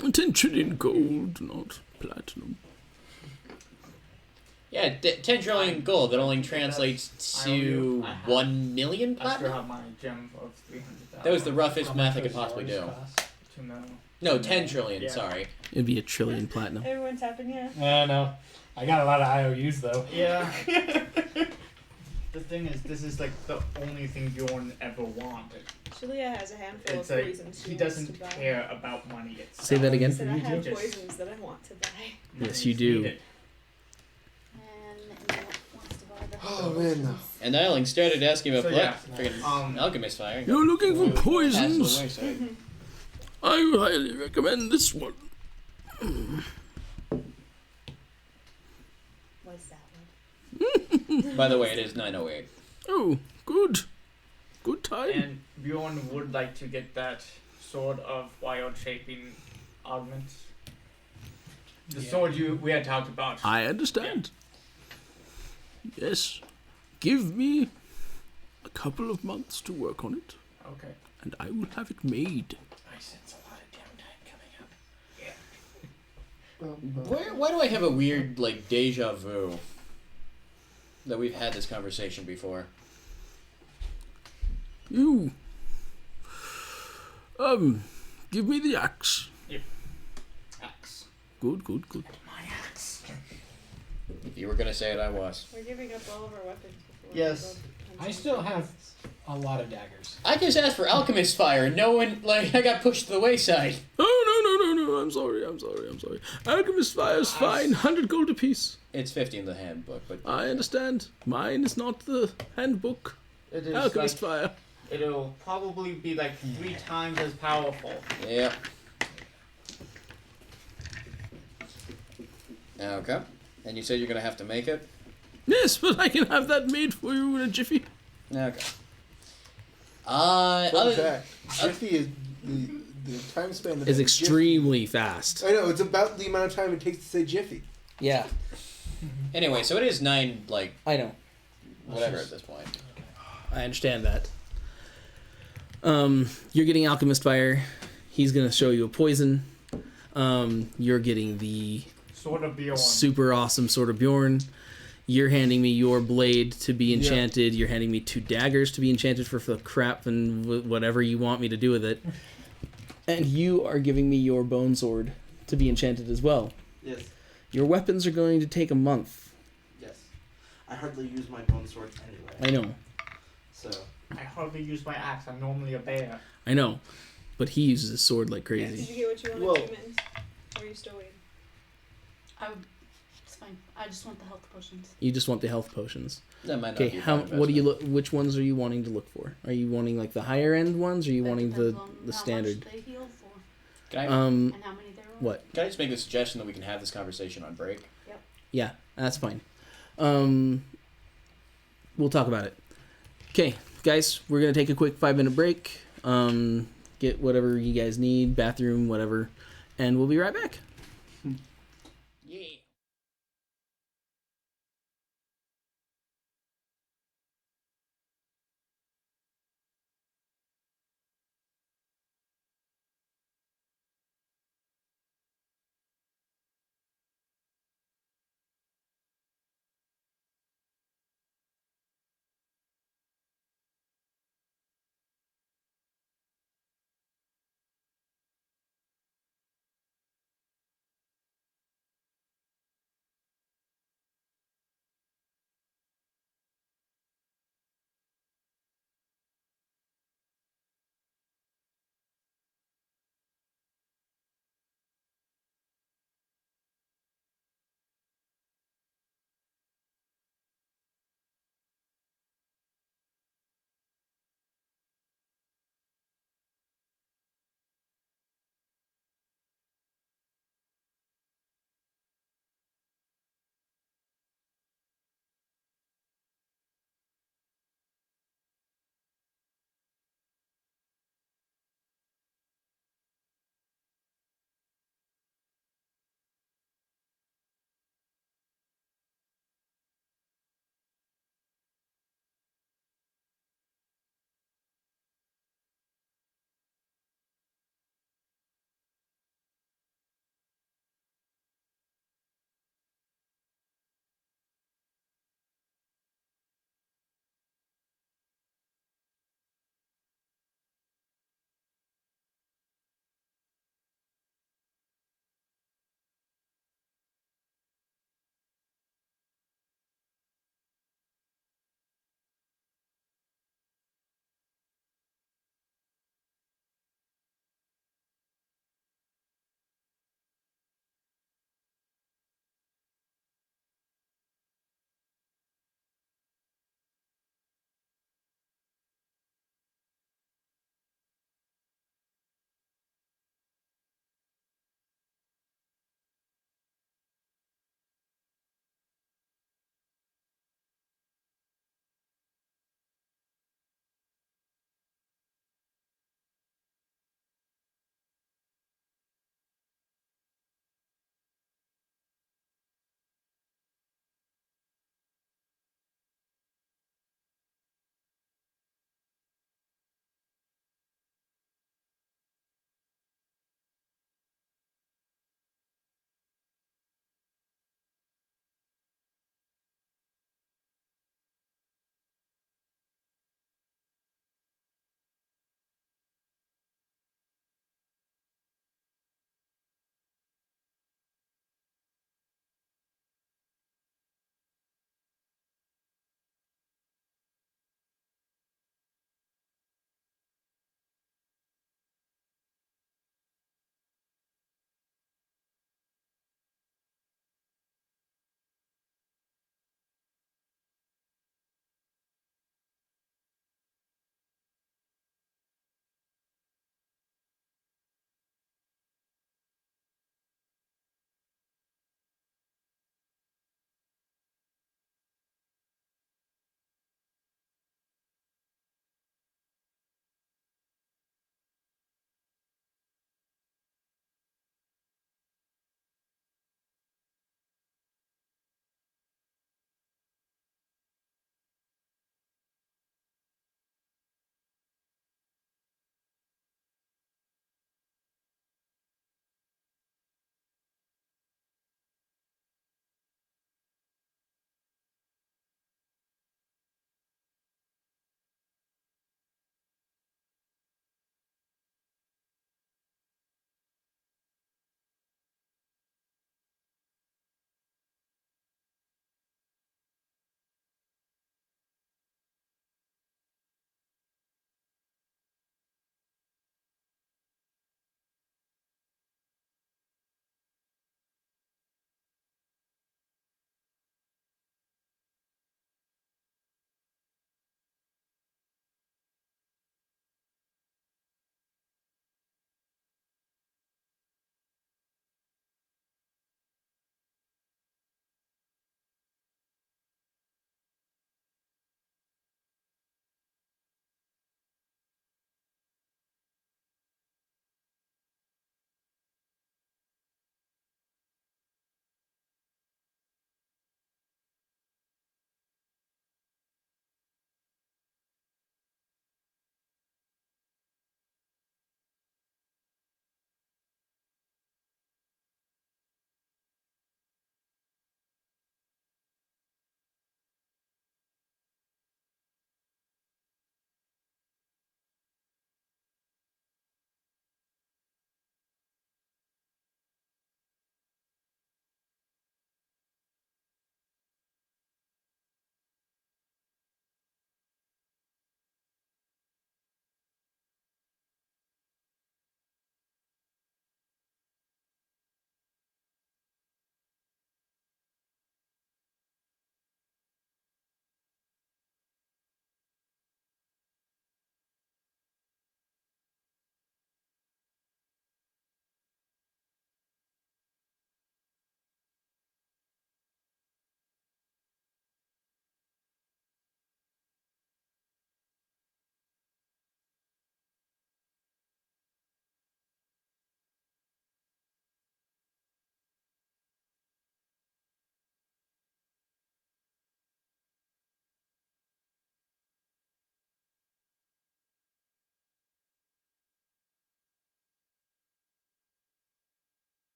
10 trillion gold, not platinum. yeah, 10 trillion gold. That only translates to I have- 1 million I still platinum. have my gem of 300,000. That was the roughest How math much I could does possibly yours do. cost? 2 million. No, 10 trillion. Yeah. Sorry. It'd be 1 trillion platinum. Everyone's tapping, yeah. No. I got a lot of IOUs though. Yeah. The thing is, this is like the only thing Bjorn ever wanted. Shalia has a handful It's of like poisons she he wants doesn't to buy. care about money itself. Say that again. Said I have Just- poisons that I want to buy. Yes, Money you is do. needed. And wants to buy the Oh man. And Eiling started asking about So, yeah. freaking Um, fire. You're looking for Pass the poisons? way, sorry. I highly recommend this one. What's that one? By the way, it is 9:08. Oh, good. Good time. And Bjorn would like to get that sort of wild shaping augment. The Yeah. sword we had talked about. I understand. Yes. Give me a couple of months to work on it, Okay. and I will have it made. I sense a lot of downtime coming up. Why do I have a weird, like, deja vu that we've had this conversation before? You. Give me the axe. Axe. Good. My axe. If you were gonna say it, I was. We're giving up all of our weapons before Yes. we go I still have a lot of daggers. I just asked for alchemist fire, and no one, like, I got pushed to the wayside. Oh, no. I'm sorry. Alchemist fire's fine. 100 gold apiece. It's 50 in the handbook, but I understand. Mine is not the handbook. It is Alchemist like, fire. it'll probably be like 3 times as powerful. yeah. Okay. And you said you're gonna have to make it. Yes, but I can have that made for you in a jiffy. Okay. Fun Other fact: Jiffy is the time span of Is that extremely fast. Jiffy. I know it's about the amount of time it takes to say Jiffy. Yeah, anyway, so it is 9, like, I know. whatever at this point. I understand that. You're getting alchemist fire. He's gonna show you a poison. You're getting the Sword of Bjorn. super awesome sword of Bjorn. You're handing me your blade to be enchanted. You're handing me 2 daggers to be enchanted for the crap and whatever you want me to do with it. And you are giving me your bone sword to be enchanted as well. Yes, Your weapons are going to take a month. yes. I hardly use my bone sword anyway. I know. So, I hardly use my axe. I'm normally a bear. I know. But he uses his sword like Did crazy. you get what you wanted, Well- humans? Or are you still waiting? It's fine. I just want the health potions. You just want the health potions. That might not Okay, be a how? bad What do you investment. look? Which ones are you wanting to look for? Are you wanting like the higher end ones, or are you That wanting depends the on the how standard? much they heal for Can I, Um, and how many there are. what? can I just make the suggestion that we can have this conversation on break? Yeah, that's fine. We'll talk about it. Okay, guys, we're gonna take a quick 5-minute break. Get whatever you guys need, bathroom, whatever, and we'll be right back.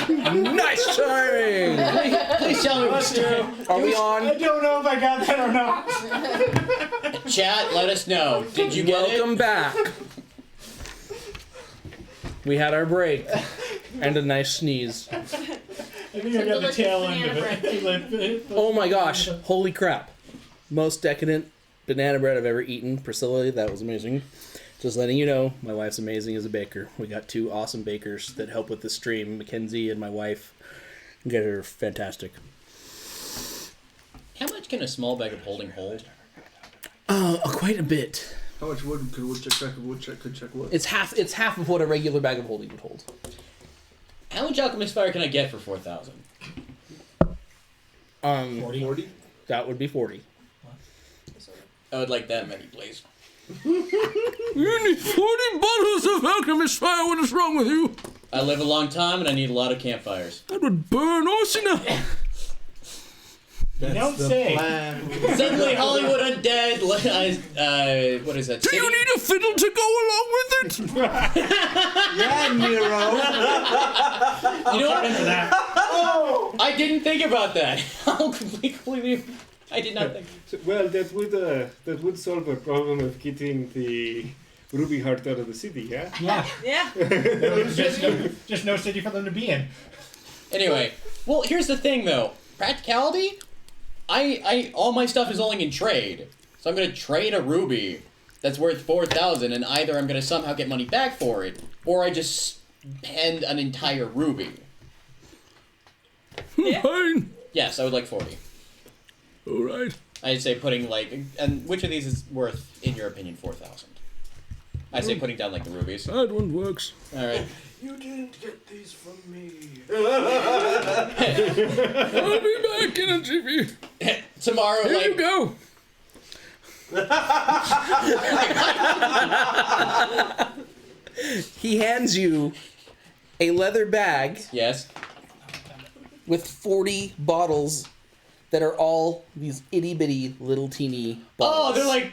Nice timing! Please tell me we're starting. Are we on? I don't know if I got that or not. Chat, let us know. Did you get Welcome back. We had our break. And a nice sneeze. I think I got the tail end of it. Oh my gosh. Holy crap. Most decadent banana bread I've ever eaten. Priscilla, that was amazing. Just letting you know, my wife's amazing as a baker. We got 2 awesome bakers that help with the stream. Mackenzie and my wife. You guys are fantastic. How much can a small bag of holding hold? Quite a bit. How much wood could woodchuck check if woodchuck could check wood? It's half of what a regular bag of holding would hold. How much alchemist fire can I get for 4,000? 40? That would be 40. I would like that many, please. You need 40 bottles of alchemist fire. What is wrong with you? I live a long time and I need a lot of campfires. That would burn Orsina. You don't say. Suddenly Hollywood Undead, what is that? Do you need a fiddle to go along with it? Yeah, Nero. You know what? Into that. I didn't think about that. I'll completely. I did not think. Well, that would solve a problem of getting the Ruby Heart out of the city, yeah? Yeah. Yeah. Just no city for them to be in. Anyway, well, here's the thing though. Practicality? I all my stuff is only in trade. So I'm gonna trade a ruby that's worth 4,000 and either I'm gonna somehow get money back for it, or I just spend an entire ruby. Yeah. Fine. Yes, I would like 40. Alright. I'd say putting and which of these is worth, in your opinion, 4,000? I'd say putting down the rubies. That one works. Alright. You didn't get these from me. I'll be back in a jiffy. Tomorrow, Here you go. He hands you a leather bag yes. with 40 bottles that are all these itty bitty little teeny bottles. Oh, they're like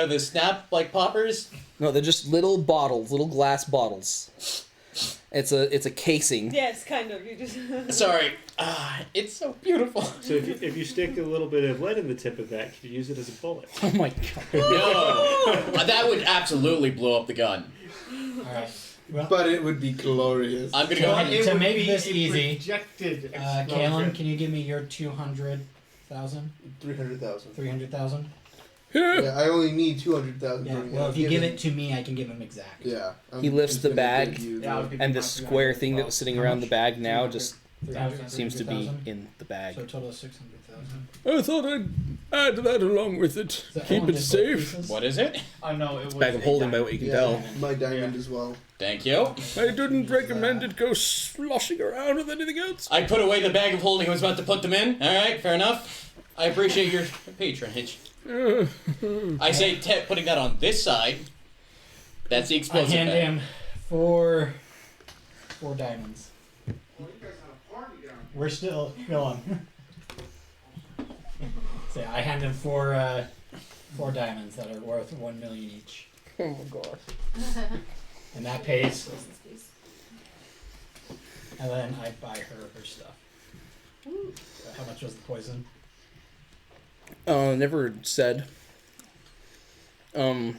the snap poppers. No, they're just little bottles, little glass bottles. It's a casing. Yes, kind of. You just. Sorry. It's so beautiful. So if you stick a little bit of lead in the tip of that, could you use it as a bullet? Oh my god. No, that would absolutely blow up the gun. Alright. Well, But it would be glorious. I'm gonna go ahead and. to make this easy, Projected Kalen, can you give me your 200,000? 300,000. 300,000? Yeah, I only need 200,000. Yeah, well, if you give it to me, I can give him exact. Yeah. He lifts just the gonna bag, give you Yeah, I'll the- give and you the my square thing that was sitting around the bag now just 300,000? seems to be 300,000? in the bag. So a total of 600,000. I thought I'd add that along with it. Is that Keep all it just gold safe. pieces? What is it? Oh no, it was Bag of a holding by diamond. what you can yeah, tell. my diamond as well. Thank you. I didn't recommend it go sloshing around with anything else. I put away the bag of holding I was about to put them in. Alright, fair enough. I appreciate your patronage. I say putting that on this side. That's the I explosive hand bag. him four diamonds. We're still going. So I hand him four diamonds that are worth 1 million each, Oh my gosh. and that pays. And then I buy her stuff. How much was the poison? Never said. Pocket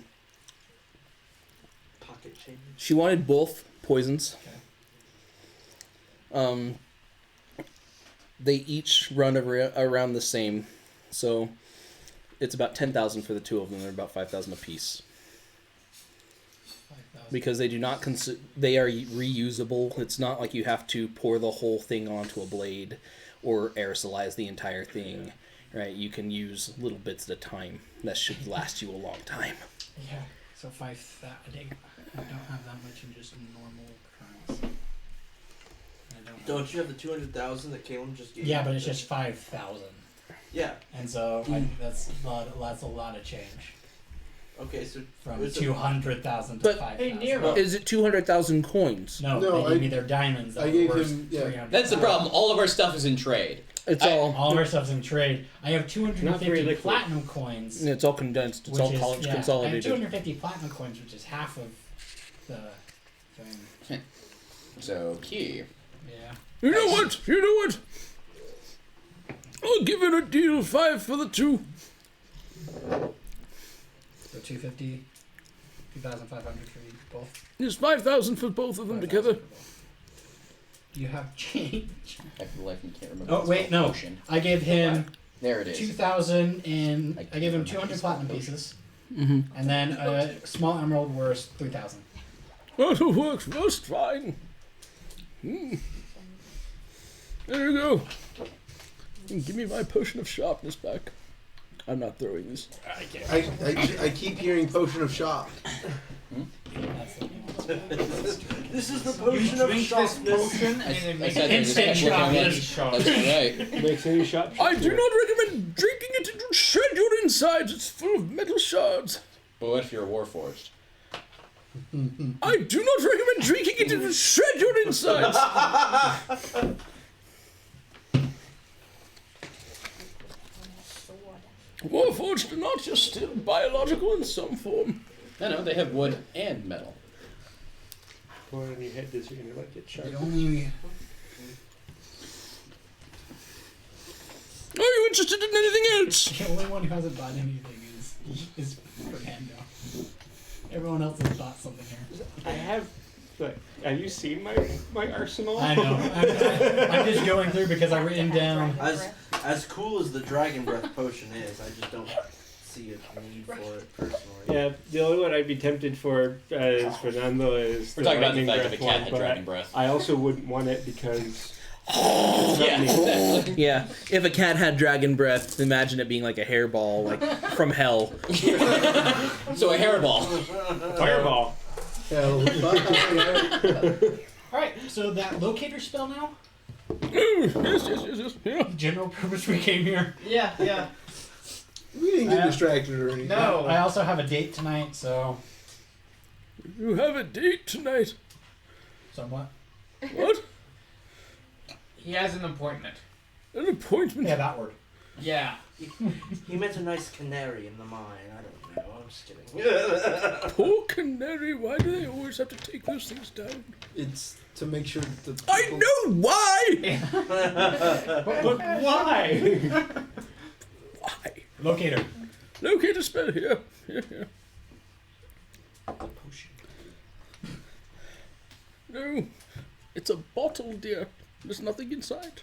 change. She wanted both poisons. Okay. They each run around the same, so it's about 10,000 for the two of them. They're about 5,000 apiece 5,000. because they do not they are reusable. It's not like you have to pour the whole thing onto a blade or aerosolize the entire thing. Right? You can use little bits at a time. That should last you a long time. Yeah. So 5,000. I don't have that much in just normal currency. Don't you have the 200,000 that Caleb just gave? Yeah, you? but it's just 5,000, Yeah. and so that's a lot of change Okay, so from it's 200,000 to But- 5,000. Nero. Is it 200,000 coins? No, No, they gave me their diamonds. That I were gave worth him- yeah. 300,000. That's the problem. All of our stuff is in trade. It's I- all All of our stuff's in trade. I have Not very 250 liquid. platinum coins. it's all condensed. It's which all is, college yeah, I have consolidated. 250 platinum coins, which is half of the thing. So, key. Yeah. You know what? I'll give it a deal. 5 for the 2. So 250, 2,500 for you both. It's 5,000 for both of them 5,000 together. for both. Do you have change? I feel like I can't remember. Oh the wait, spell no. potion. I gave him There it is. 2,000 and I I gave him can't remember 200 the platinum spell pieces, Mm-hmm. and then a small emerald worth 3,000. That'll work just fine. There you go. Give me my potion of sharpness back. I'm not throwing this. I keep hearing potion of shock. That's the thing. This is the You potion of drink this sharpness. potion and it makes said they just kept instant looking at sharpness. me. That's right. Makes any shot. I do not recommend drinking it. It will shred your insides. It's full of metal shards. But what if you're a warforged? I do not recommend drinking it. It will shred your insides. Warforged are not just still biological in some form. No, they have wood and metal. Pour it on your head, this you're gonna let get sharp. The only Are you interested in anything else? the only one who hasn't bought anything is Fernando. Everyone else has bought something here. I have. Look, have you seen my arsenal? I know. I'm just going through because I've written down. As cool as the dragon breath potion is, I just don't see a need for it personally. Yeah, the only one I'd be tempted for as Fernando is We're the talking about the lightning fact that a breath cat one, had but dragon breath. I also wouldn't want it because Yeah, exactly. Yeah, if a cat had dragon breath, imagine it being like a hairball, like from hell. So a hairball. fireball. Hell, Alright, so that locator spell now? Yes. Yeah. General purpose we came here. Yeah. we didn't get distracted or anything. No. I also have a date tonight, so You have a date tonight. somewhat. What? He has an appointment. An appointment? Yeah, that word. Yeah. He meant a nice canary in the mine. I don't know. I'm just kidding. Poor canary. Why do they always have to take those things down? It's to make sure that the I people- know why. But why? Why? Locator. Locate a spell here. Here. No, it's a bottle, dear. There's nothing inside.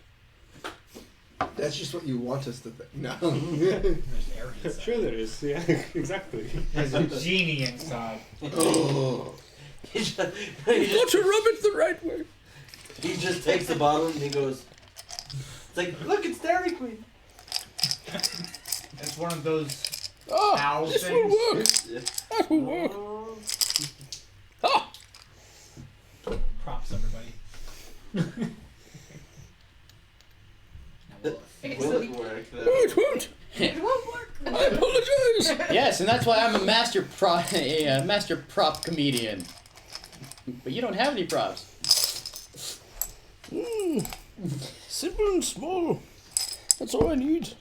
That's just what you want us to think. No. There's air inside. Sure there is. Yeah, exactly. There's a genie inside. Oh. he, just, You've got to rub it the right way. he just takes the bottle and he goes. It's like, look, it's Dairy Queen. It's one of those Ah, owl this things. will work. That will work. Ah! Props, everybody. Will it work No, though? it won't. It won't work. I apologize. Yes, and that's why I'm a master prop comedian. But you don't have any props. Simple and small. That's all I need.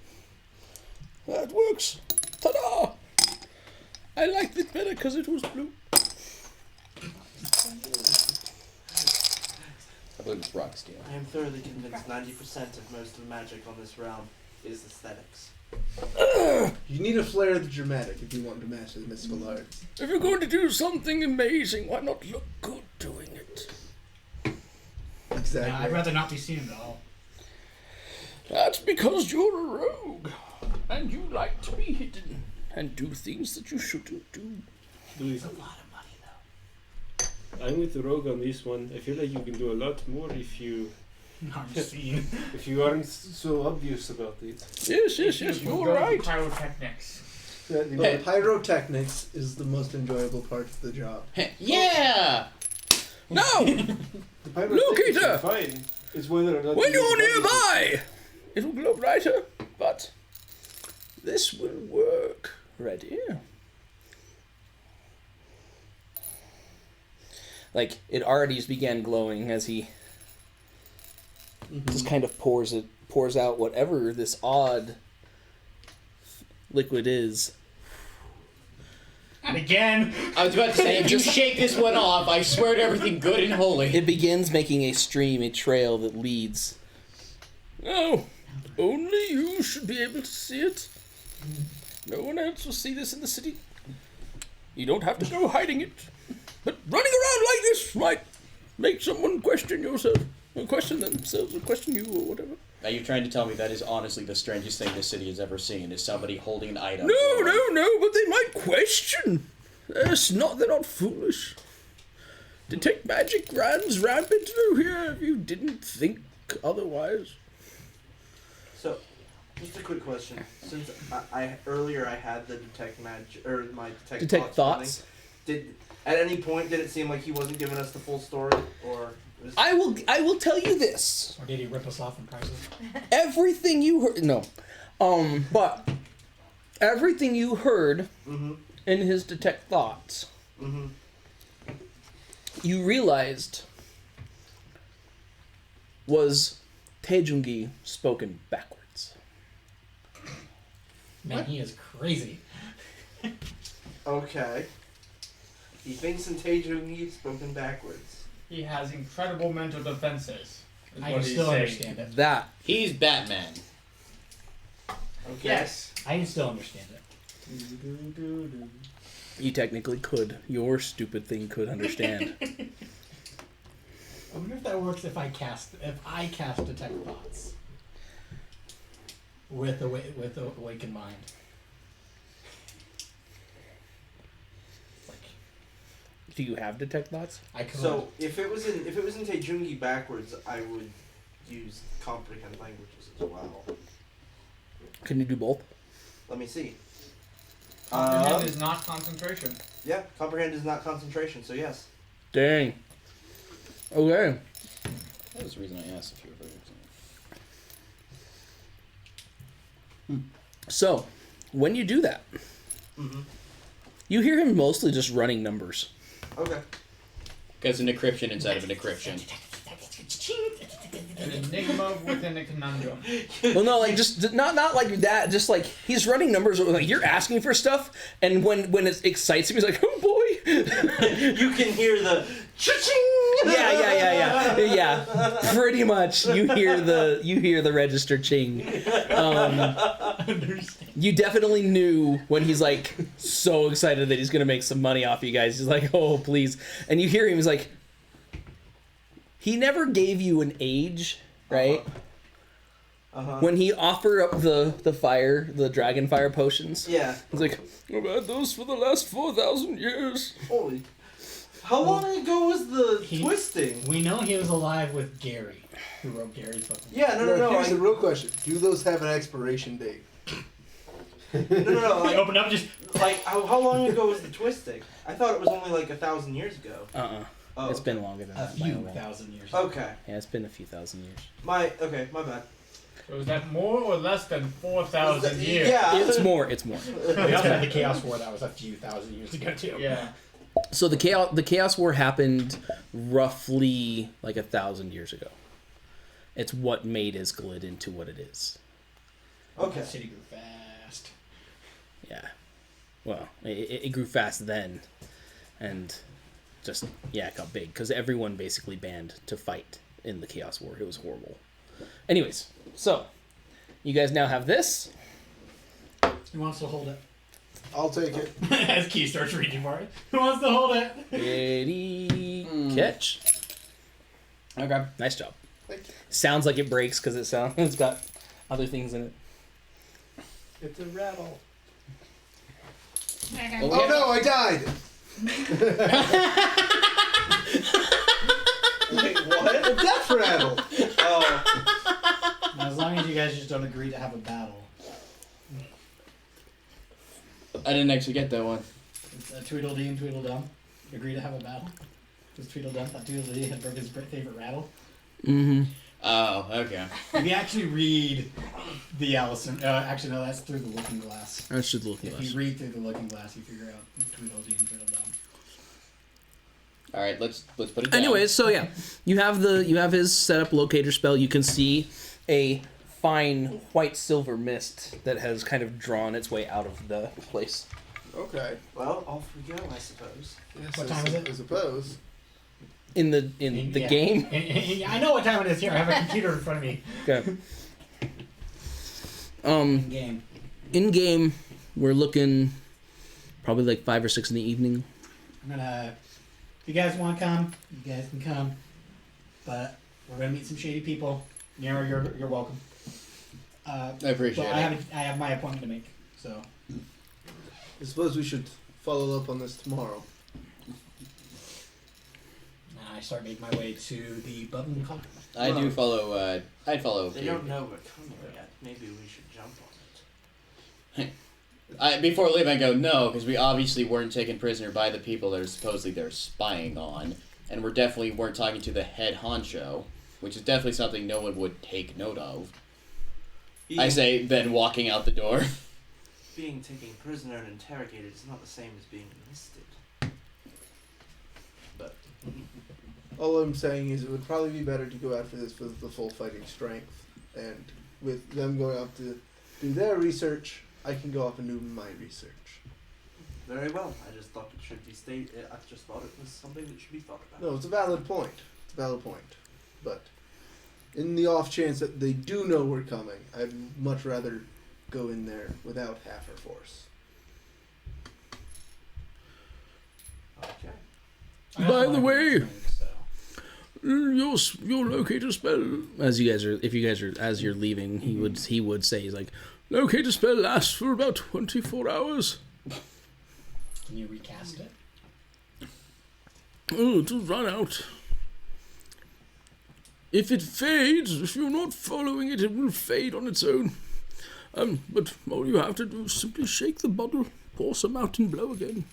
That works. Ta-da! I liked it better because it was blue. I believe it's rock steel. I am thoroughly convinced 90% of most of the magic on this realm is aesthetics. You need to flare the dramatic if you want to master the mystical arts. If you're going to do something amazing, why not look good doing it? Exactly. I'd rather not be seen at all. That's because you're a rogue. And you like to be hidden. And do things that you shouldn't do. It's a lot of money, though. I'm with the rogue on this one. I feel like you can do a lot more if you Not seen. if you aren't so obvious about it. Yes, You can you're go right. Pyrotechnics. But pyrotechnics is the most enjoyable part of the job. Yeah! Now, The pyrotechnics Locator! are fine. It's whether or not when you you're use the body. nearby, it will glow brighter, but this will work right here. Like, it already began glowing as he just kind of pours out whatever this odd liquid is. And again. I was about to say, if you shake this one off, I swear to everything good and holy. It begins making a stream, a trail that leads. Oh, only you should be able to see it. No one else will see this in the city. You don't have to go hiding it. But running around like this might make someone question yourself, or question themselves, or question you, or whatever. Are you trying to tell me that is honestly the strangest thing this city has ever seen? Is somebody holding an item? No, but they might question. They're not foolish. Detect magic runs rampant through here if you didn't think otherwise. So, just a quick question. Since I earlier I had the detect magic or my detect thoughts. Did at any point did it seem like he wasn't giving us the full story, or? I will tell you this. Or did he rip us off in prices? Everything you heard, no, but everything you heard Mm-hmm. in his detect thoughts, Mm-hmm. you realized was Taejungi spoken backwards. Man, he is crazy. Okay. He thinks in Taejungi spoken backwards. He has incredible mental defenses. Is I what can he's still saying. understand it. That He's Batman. Okay. Yes. I can still understand it. you technically could. Your stupid thing could understand. I wonder if that works if I cast detect thoughts with awakened mind. Do you have detect thoughts? I could. So if it was in Taejungi backwards, I would use comprehend languages as well. Can you do both? Let me see. Comprehend is not concentration. Yeah, comprehend is not concentration, so yes. Dang. Okay. That was the reason I asked if you were very So, when you do that, Mm-hmm. you hear him mostly just running numbers. Okay. Because an encryption inside of an encryption. An enigma within a conundrum. Well, no, like just not like that. Just like he's running numbers. Like you're asking for stuff, and when it excites him, he's like, "Oh boy!" You can hear the cha-ching. Yeah. Pretty much, you hear the register ching. You definitely knew when he's like so excited that he's gonna make some money off you guys. He's like, "Oh please!" And you hear him. He's like, he never gave you an age, right? Uh-huh. When he offered up the dragon fire potions. Yeah. He's like, I've had those for the last 4,000 years. Holy. How long ago was the twisting? We know he was alive with Gary, who wrote Gary's book. Yeah, no. Here's the real question: do those have an expiration date? No. He opened up just. Like, how long ago was the twisting? I thought it was only like 1,000 years ago. Oh, It's been longer than A that. few by the way. thousand years. Okay. Yeah, it's been a few thousand years. My bad. So is that more or less than 4,000 years? Yeah. It's more. We also had the Chaos War that was a few thousand years ago too. Yeah. So the Chaos War happened roughly like 1,000 years ago. It's what made Isgolid into what it is. Okay. The city grew fast. Yeah. Well, it grew fast then, and just it got big because everyone basically banned to fight in the Chaos War. It was horrible. Anyways, so you guys now have this. Who wants to hold it? I'll take it. As Key starts reading for it. Who wants to hold it? Ready, catch. Okay. Nice job. Thank you. Sounds like it breaks because it's got other things in it. It's a rattle. Well, Oh no, I died! Wait, what? A death rattle! Oh. Now, as long as you guys just don't agree to have a battle. I didn't actually get that one. It's Tweedledee and Tweedledum agree to have a battle. Because Tweedledum thought Tweedledee had broke his favorite rattle. Mm-hmm. Oh, okay. If you actually read the Allison, actually no, that's through the Looking Glass. That's just looking If you read through the Looking Glass, you figure out Tweedledee and Tweedledum. All right, let's put it down. Anyways, so yeah, you have his setup locator spell. You can see a fine white silver mist that has kind of drawn its way out of the place. Okay. Well, off we go, I suppose. Yes, What time is it? I suppose. In the Yeah. game. I know what time it is here. I have a computer in front of me. Okay. Game. In game, we're looking probably like 5 or 6 in the evening. I'm gonna. If you guys want to come, you guys can come. But we're gonna meet some shady people. You're welcome. I appreciate But it. I have my appointment to make. So I suppose we should follow up on this tomorrow. I start making my way to the bubbling cauldron. I do follow. I follow. They Peter. don't know we're coming yet. Maybe we should jump on it. Before leaving, I go no, because we obviously weren't taken prisoner by the people that are supposedly they're spying on, and we're definitely weren't talking to the head honcho, which is definitely something no one would take note of. I say, then walking out the door. Being taken prisoner and interrogated is not the same as being enlisted. But All I'm saying is it would probably be better to go after this with the full fighting strength, and with them going up to do their research, I can go up and do my research. very well. I just thought it should be I just thought it was something that should be thought about. No, it's a valid point. It's a valid point. But in the off chance that they do know we're coming, I'd much rather go in there without half our force. Okay. I By also the wanna way- do this drink, so. Your locator spell, as you're leaving, he would say, he's like, locator spell lasts for about 24 hours. Can you recast it? Oh, it'll run out. If it fades, if you're not following it, it will fade on its own. But all you have to do is simply shake the bottle, pour some out, and blow again.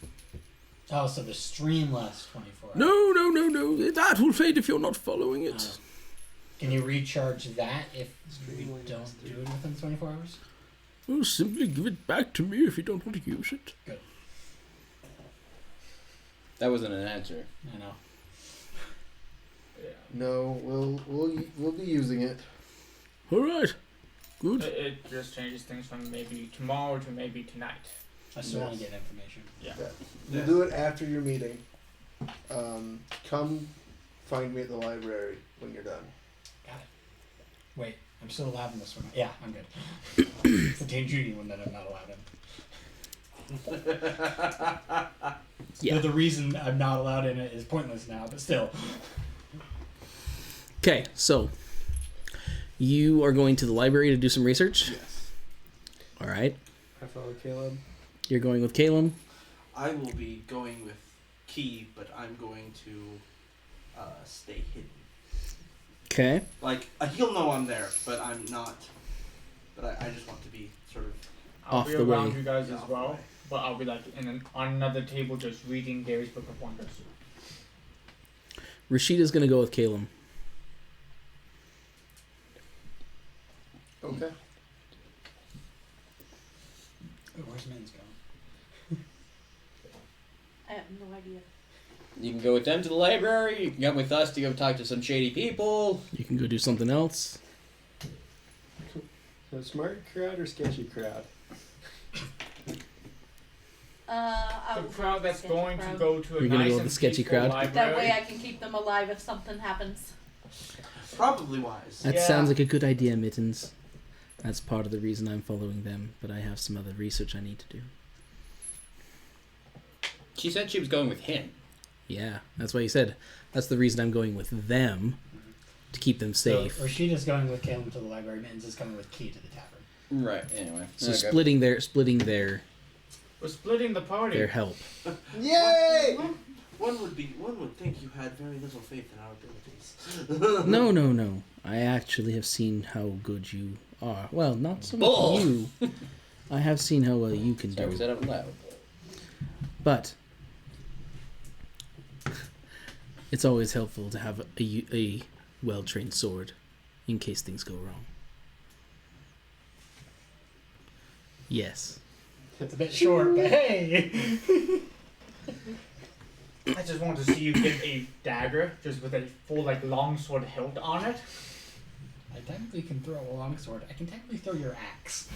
Oh, so the stream lasts 24 hours. No. That will fade if you're not following it. Can you recharge that if you don't do it within 24 hours? Well, simply give it back to me if you don't want to use it. Good. That wasn't an answer. I know. Yeah. No, we'll be using it. All right. Good. It just changes things from maybe tomorrow to maybe tonight. I still want to Yes. get information. Yeah. We'll do it after your meeting. Come find me at the library when you're done. Got it. Wait, I'm still allowed in this one. Yeah, I'm good. It's the Dame Judy one that I'm not allowed in. Yeah. The reason I'm not allowed in it is pointless now, but still. Okay, so you are going to the library to do some research. Yes. All right. I follow Caleb. You're going with Caleb. I will be going with Key, but I'm going to stay hidden. Okay. Like, he'll know I'm there, but I'm not. But I just want to be sort of. I'll Off be the around way. you guys Yeah, as off the well, way. but I'll be like on another table just reading Gary's Book of Wonders. Rashida's going to go with Caleb. Okay. Oh, where's Min's going? I have no idea. You can go with them to the library. You can come with us to go talk to some shady people. You can go do something else. So smart crowd or sketchy crowd? I The would crowd go that's sketchy going crowd. to go to a You're gonna nice go with and the sketchy peaceful crowd? library. That way I can keep them alive if something happens. Probably wise. That Yeah. sounds like a good idea, Mittens. That's part of the reason I'm following them, but I have some other research I need to do. She said she was going with him. Yeah, that's why he said. That's the reason I'm going with them, to keep them safe. So Rashida's going with Caleb to the library. Mittens is coming with Key to the tavern. Right. Anyway. So Okay. splitting their We're splitting the party. help. Yay! One would think you had very little faith in our abilities. No. I actually have seen how good you are. Well, not so much Bull. you. I have seen how well you can Sorry, was do. that out loud? But it's always helpful to have a well-trained sword in case things go wrong. Yes. It's a bit short, but hey! I just want to see you get a dagger just with a full longsword hilt on it. I technically can throw a longsword. I can technically throw your axe.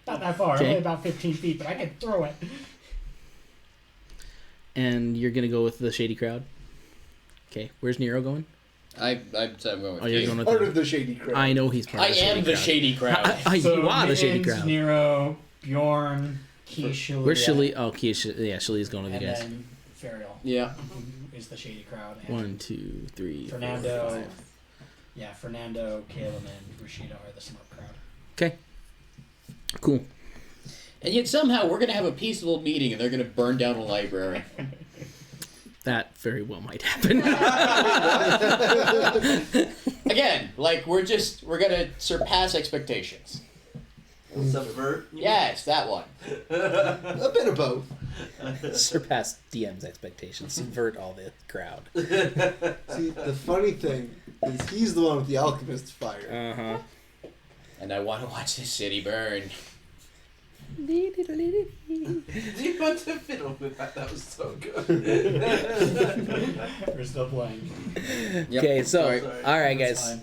Not that far, Okay. only about 15 feet, but I can throw it. And you're gonna go with the shady crowd. Okay, where's Nero going? I'm going with Oh, you're you. going with Part him. of the shady crowd. I know he's part I of the shady am the crowd. shady crowd. You are the shady Mittens, crowd. Nero, Bjorn, Key, Shilly. Where's Shilly? Oh, Shilly's going with you And guys. then Ferial Yeah. is the shady crowd. And 1, 2, 3, 4, Fernando. 5. Yeah, Fernando, Caleb, and Rashida are the smart crowd. Okay. Cool. And yet somehow we're gonna have a peaceful meeting, and they're gonna burn down a library. That very well might happen. Again, like we're gonna surpass expectations. Subvert. Yes, that one. A bit of both. Surpass DM's expectations. Subvert all the crowd. See, the funny thing is he's the one with the alchemist's fire. Uh-huh. And I want to watch this city burn. Do you want to fiddle with that? That was so good. We're still playing. Yep. Okay, so Sorry. all right, That's guys.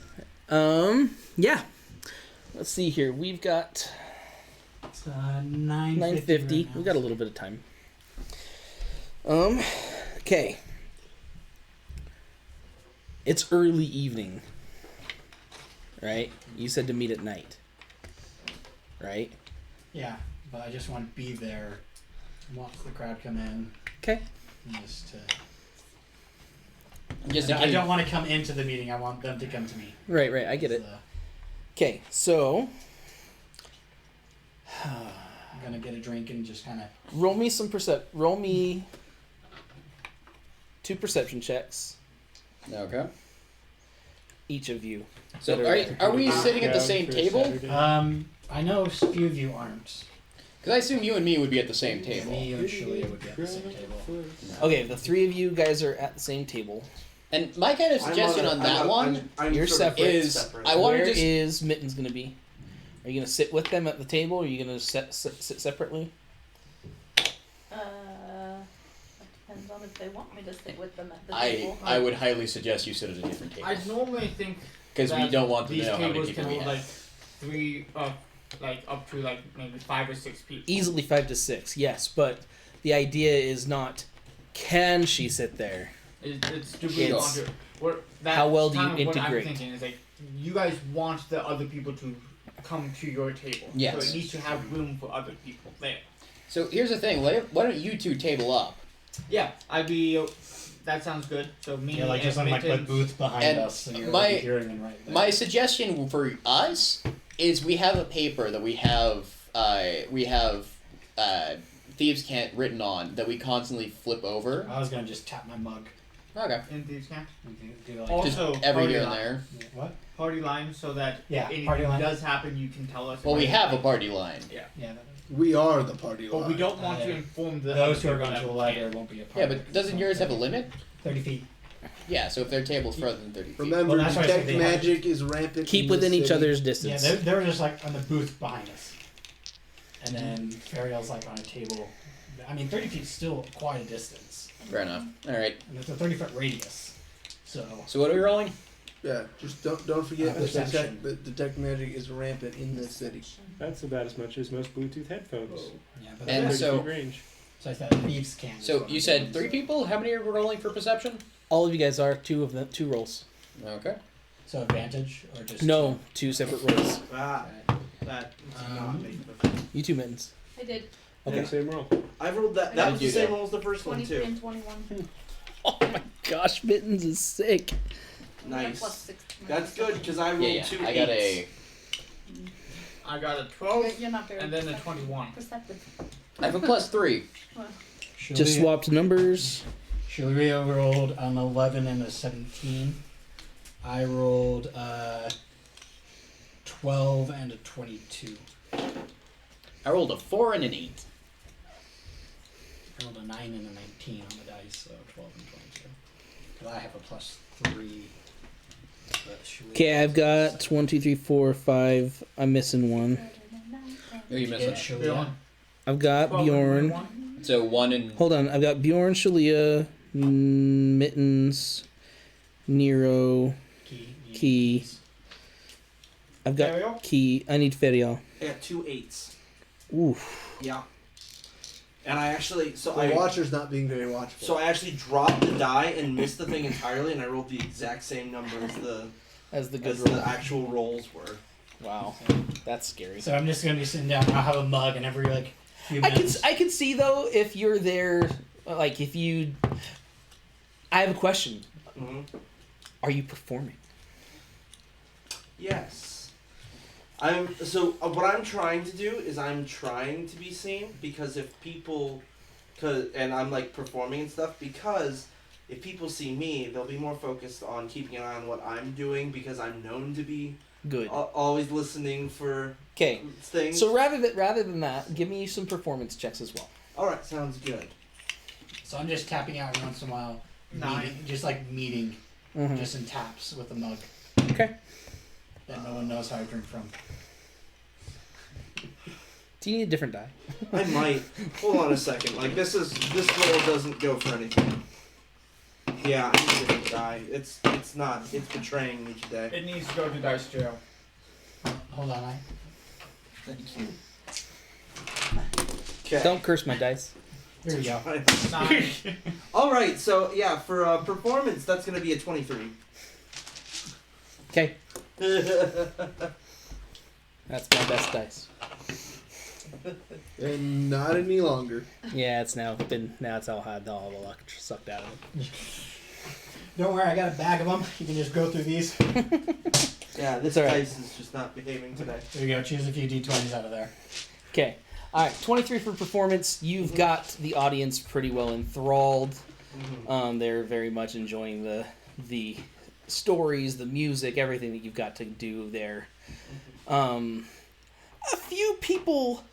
fine. Yeah. Let's see here. We've got It's 9:50. 9:50. Right now. We've got a little bit of time. Okay. It's early evening. Right? You said to meet at night. Right? Yeah, but I just want to be there. Watch the crowd come in. Okay. Just to. Just in I case- don't want to come into the meeting. I want them to come to me. Right, I get it. So, Okay, so I'm gonna get a drink and just kind of. roll me 2 perception checks, Okay. each of you. So That are we sitting at the Crowd same for table? Saturday. I know a few of you aren't. Because I assume you and me would be at the same table. Me and Shalia would be at the same table. Okay, the 3 of you guys are at the same table. And my kind of suggestion on that one You're sort of separate. is I want Where to just is Mittens going to be? Are you going to sit with them at the table, or are you going to sit separately? That depends on if they want me to sit with them at the table. I would highly suggest you sit at a different table I normally think because we that don't want them to these know how many tables people can we hold have. like 3, like up to like maybe 5 or 6 people. Easily 5 to 6, yes, but the idea is not can she sit there? It's do we It's want to? That's how well do you kind of integrate? What I'm thinking is like you guys want the other people to come to your table. Yes. So it needs to have room for other people there. So here's the thing. Why don't you two table up? Yeah, I'd be. That sounds good. So me Yeah, like just and on like the Mittens- booth behind And us, so you're my- hearing them right there. My suggestion for us is we have a paper that we have thieves' cant written on that we constantly flip over. I was gonna just tap my mug. Okay. in thieves' camp. and do like, Also- Just Oh, every party here and line. there. what? Party line, so that Yeah, if anything party line. does happen, you can tell us. Well, we right have a away. party line. Yeah, that, We are the party line. But we don't want to Yeah. inform the those who are other going to people the that library won't be a part Yeah, of it. but doesn't yours have a limit? 30 feet. Yeah, so if their table's further than 30 feet. Remember, Well, that's why I said detect they have- magic is rampant. Keep in within this each city. other's Yeah, distance. they're just like on the booth behind us. And then Ferial's like on a table. I mean, 30 feet is still quite a distance. Fair enough. All right. And it's a 30-foot radius. So, So what are we rolling? Yeah, just don't forget that Perception. detect magic is rampant in this city. That's about as much as most Bluetooth headphones. yeah, but And that's, 30 so- feet range. so I said thieves can. So you said 3 people. How many are we rolling for perception? All of you guys are 2 of them, 2 rolls. Okay. So advantage or just No, 2 separate rolls. Ah, that Um, You 2 Mittens. I did Okay. Yeah, same roll. I rolled that. How That did was the you same do? roll as the first one 23 too. and 21. Oh my gosh, Mittens is sick. Nice. Plus 6. That's good because I rolled Yeah, yeah. 2 I got eights. I got a 12 You're not very and then a perceptive. 21. Perceptive. I have a +3. Just swapped numbers. Shilia rolled an 11 and a 17. I rolled 12 and a 22. I rolled a 4 and an 8. I rolled a 9 and a 19 on the dice, so 12 and 22. Because I have a +3. but Shilia Okay, I've has got 1, 2, 3, 4, 5. I'm missing 1. Oh, you missed a- it. Shilia. I've got 12 and Bjorn. 21. So 1 and Hold on, I've got Bjorn, Shalia, Mittens, Nero, Key. Key. I've got Ariel? Key. I need Ferial. I got 2 eights. Oof. Yeah. And I actually, The Watcher's not being very watchful. So I actually dropped the die and missed the thing entirely, and I rolled the exact same number As the good as roll. the actual rolls were. Wow, that's scary. So I'm just gonna be sitting down. I'll have a mug, and every like few minutes. I can see though if you're there, like if you. I have a question. Mm-hmm. Are you performing? Yes. What I'm trying to do is I'm trying to be seen, because if people, and I'm like performing and stuff, because if people see me, they'll be more focused on keeping an eye on what I'm doing, because I'm known to be Good. always listening for Okay. things. So rather than that, give me some performance checks as well. All right, sounds good. So I'm just tapping out every once in a while. 9. Meeting, just like meeting, Mm-hmm. just in taps with a mug Okay. that no one knows how I drink from. Do you need a different die? I might. Hold on a second. Like this roll doesn't go for anything. Yeah, I need a different die. It's betraying me today. It needs to go to dice jail. Hold on, Thank you. Okay. Don't curse my dice. here we go. 9. All right. So yeah, for performance, that's gonna be a 23. Okay. That's my best dice. And not any longer. Yeah, it's all had all the luck sucked out of it. Don't worry, I got a bag of them. You can just go through these. Yeah, this It's all right. dice is just not behaving today. There you go. Choose a few d20s out of there. Okay. All right. 23 for performance. You've got the audience pretty well enthralled. Mm-hmm. They're very much enjoying the stories, the music, everything that you've got to do there. A few people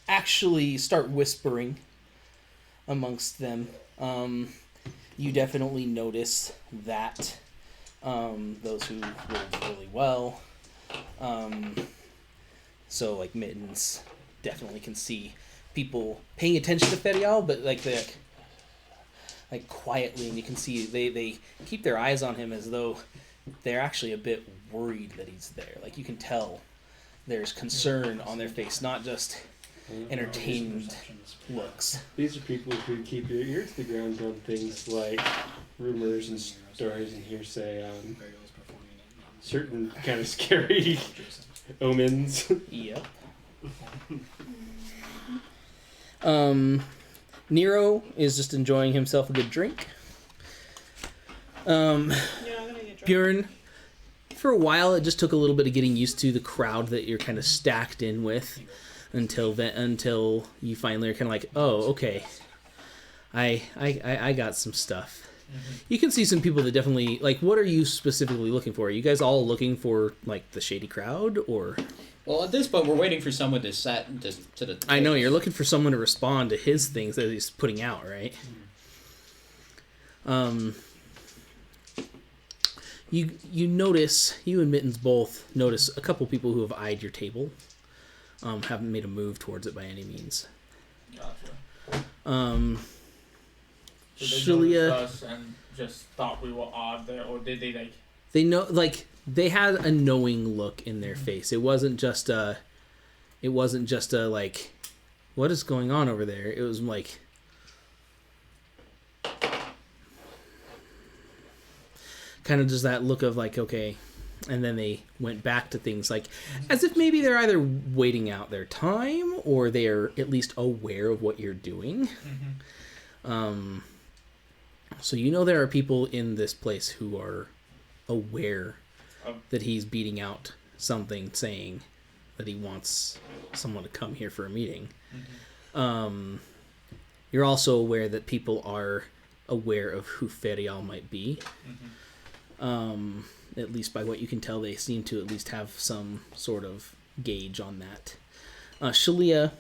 actually start whispering amongst them. You definitely notice that those who rolled really well. So like Mittens definitely can see people paying attention to Ferial, but like quietly, and you can see they keep their eyes on him as though they're actually a bit worried that he's there. Like you can tell there's concern on their face, not just entertained looks. These are people who keep their ear to the ground on things like rumors and stories and hearsay on certain kind of scary omens. Yep. Nero is just enjoying himself a good drink. Yeah, I'm gonna get drunk. Bjorn, for a while, it just took a little bit of getting used to the crowd that you're kind of stacked in with, until you finally are kind of like, oh, okay, I got some stuff. You can see some people that definitely like. What are you specifically looking for? Are you guys all looking for like the shady crowd, or? Well, at this point, we're waiting for someone to to the. I know you're looking for someone to respond to his things that he's putting out, right? You notice, you and Mittens both notice a couple people who have eyed your table. Haven't made a move towards it by any means. Gotcha. Did they Shalia, notice us and just thought we were odd there, or did they like? they know, like they had a knowing look in their face. It wasn't just a like, what is going on over there? It was like, kind of just that look of like, okay, and then they went back to things like as if maybe they're either waiting out their time or they're at least aware of what you're doing. So you know there are people in this place who are aware that he's beating out something, saying that he wants someone to come here for a meeting. You're also aware that people are aware of who Ferial might be. At least by what you can tell, they seem to at least have some sort of gauge on that. Shalia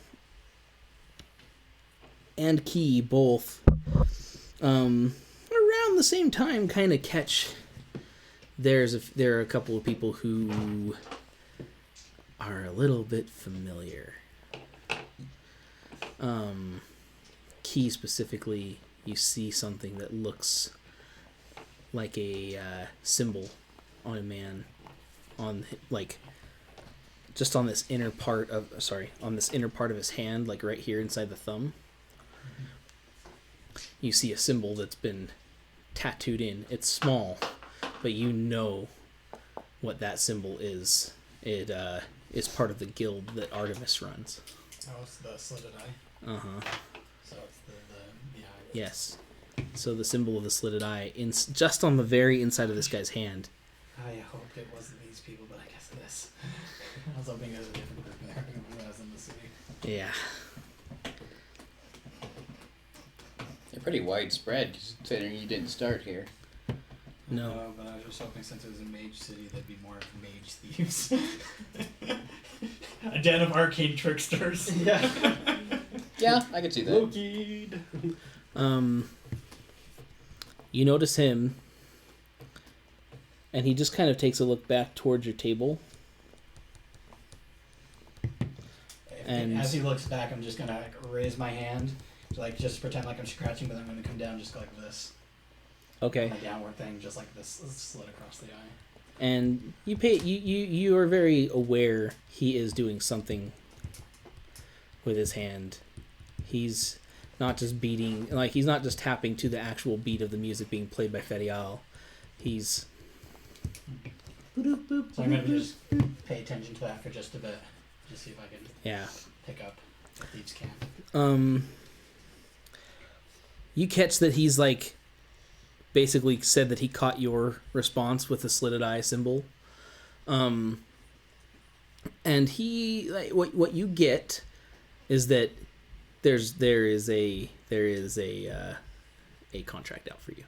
and Key both, around the same time, kind of catch. There are a couple of people who are a little bit familiar. Key specifically, you see something that looks like a symbol on a man, on like just on this inner part of his hand, like right here inside the thumb, you see a symbol that's been tattooed in. It's small, but you know what that symbol is. It is part of the guild that Artemis runs. Oh, it's the slitted eye. Uh-huh. So it's the eye. Yes. So the symbol of the slitted eye, just on the very inside of this guy's hand. I hoped it wasn't these people, but I guess it is. I was hoping it was a different group there when I was in the city. Yeah. They're pretty widespread, considering you didn't start here. No. But I was just hoping since it was a mage city, there'd be more mage thieves. A den of arcane tricksters. Yeah. Yeah, I could see that. Loki. You notice him, and he just kind of takes a look back towards your table. And as he looks back, I'm just gonna raise my hand, to just pretend like I'm scratching, but I'm gonna come down just go like this. Okay. On a downward thing, just like this, slit across the eye. And you are very aware he is doing something with his hand. He's not just beating, he's not just tapping to the actual beat of the music being played by Ferial. He's... So I'm gonna just pay attention to that for just a bit, just see if I can pick up what thieves can. You catch that he's basically said that he caught your response with the slitted eye symbol. And he what you get is that there is a contract out for you.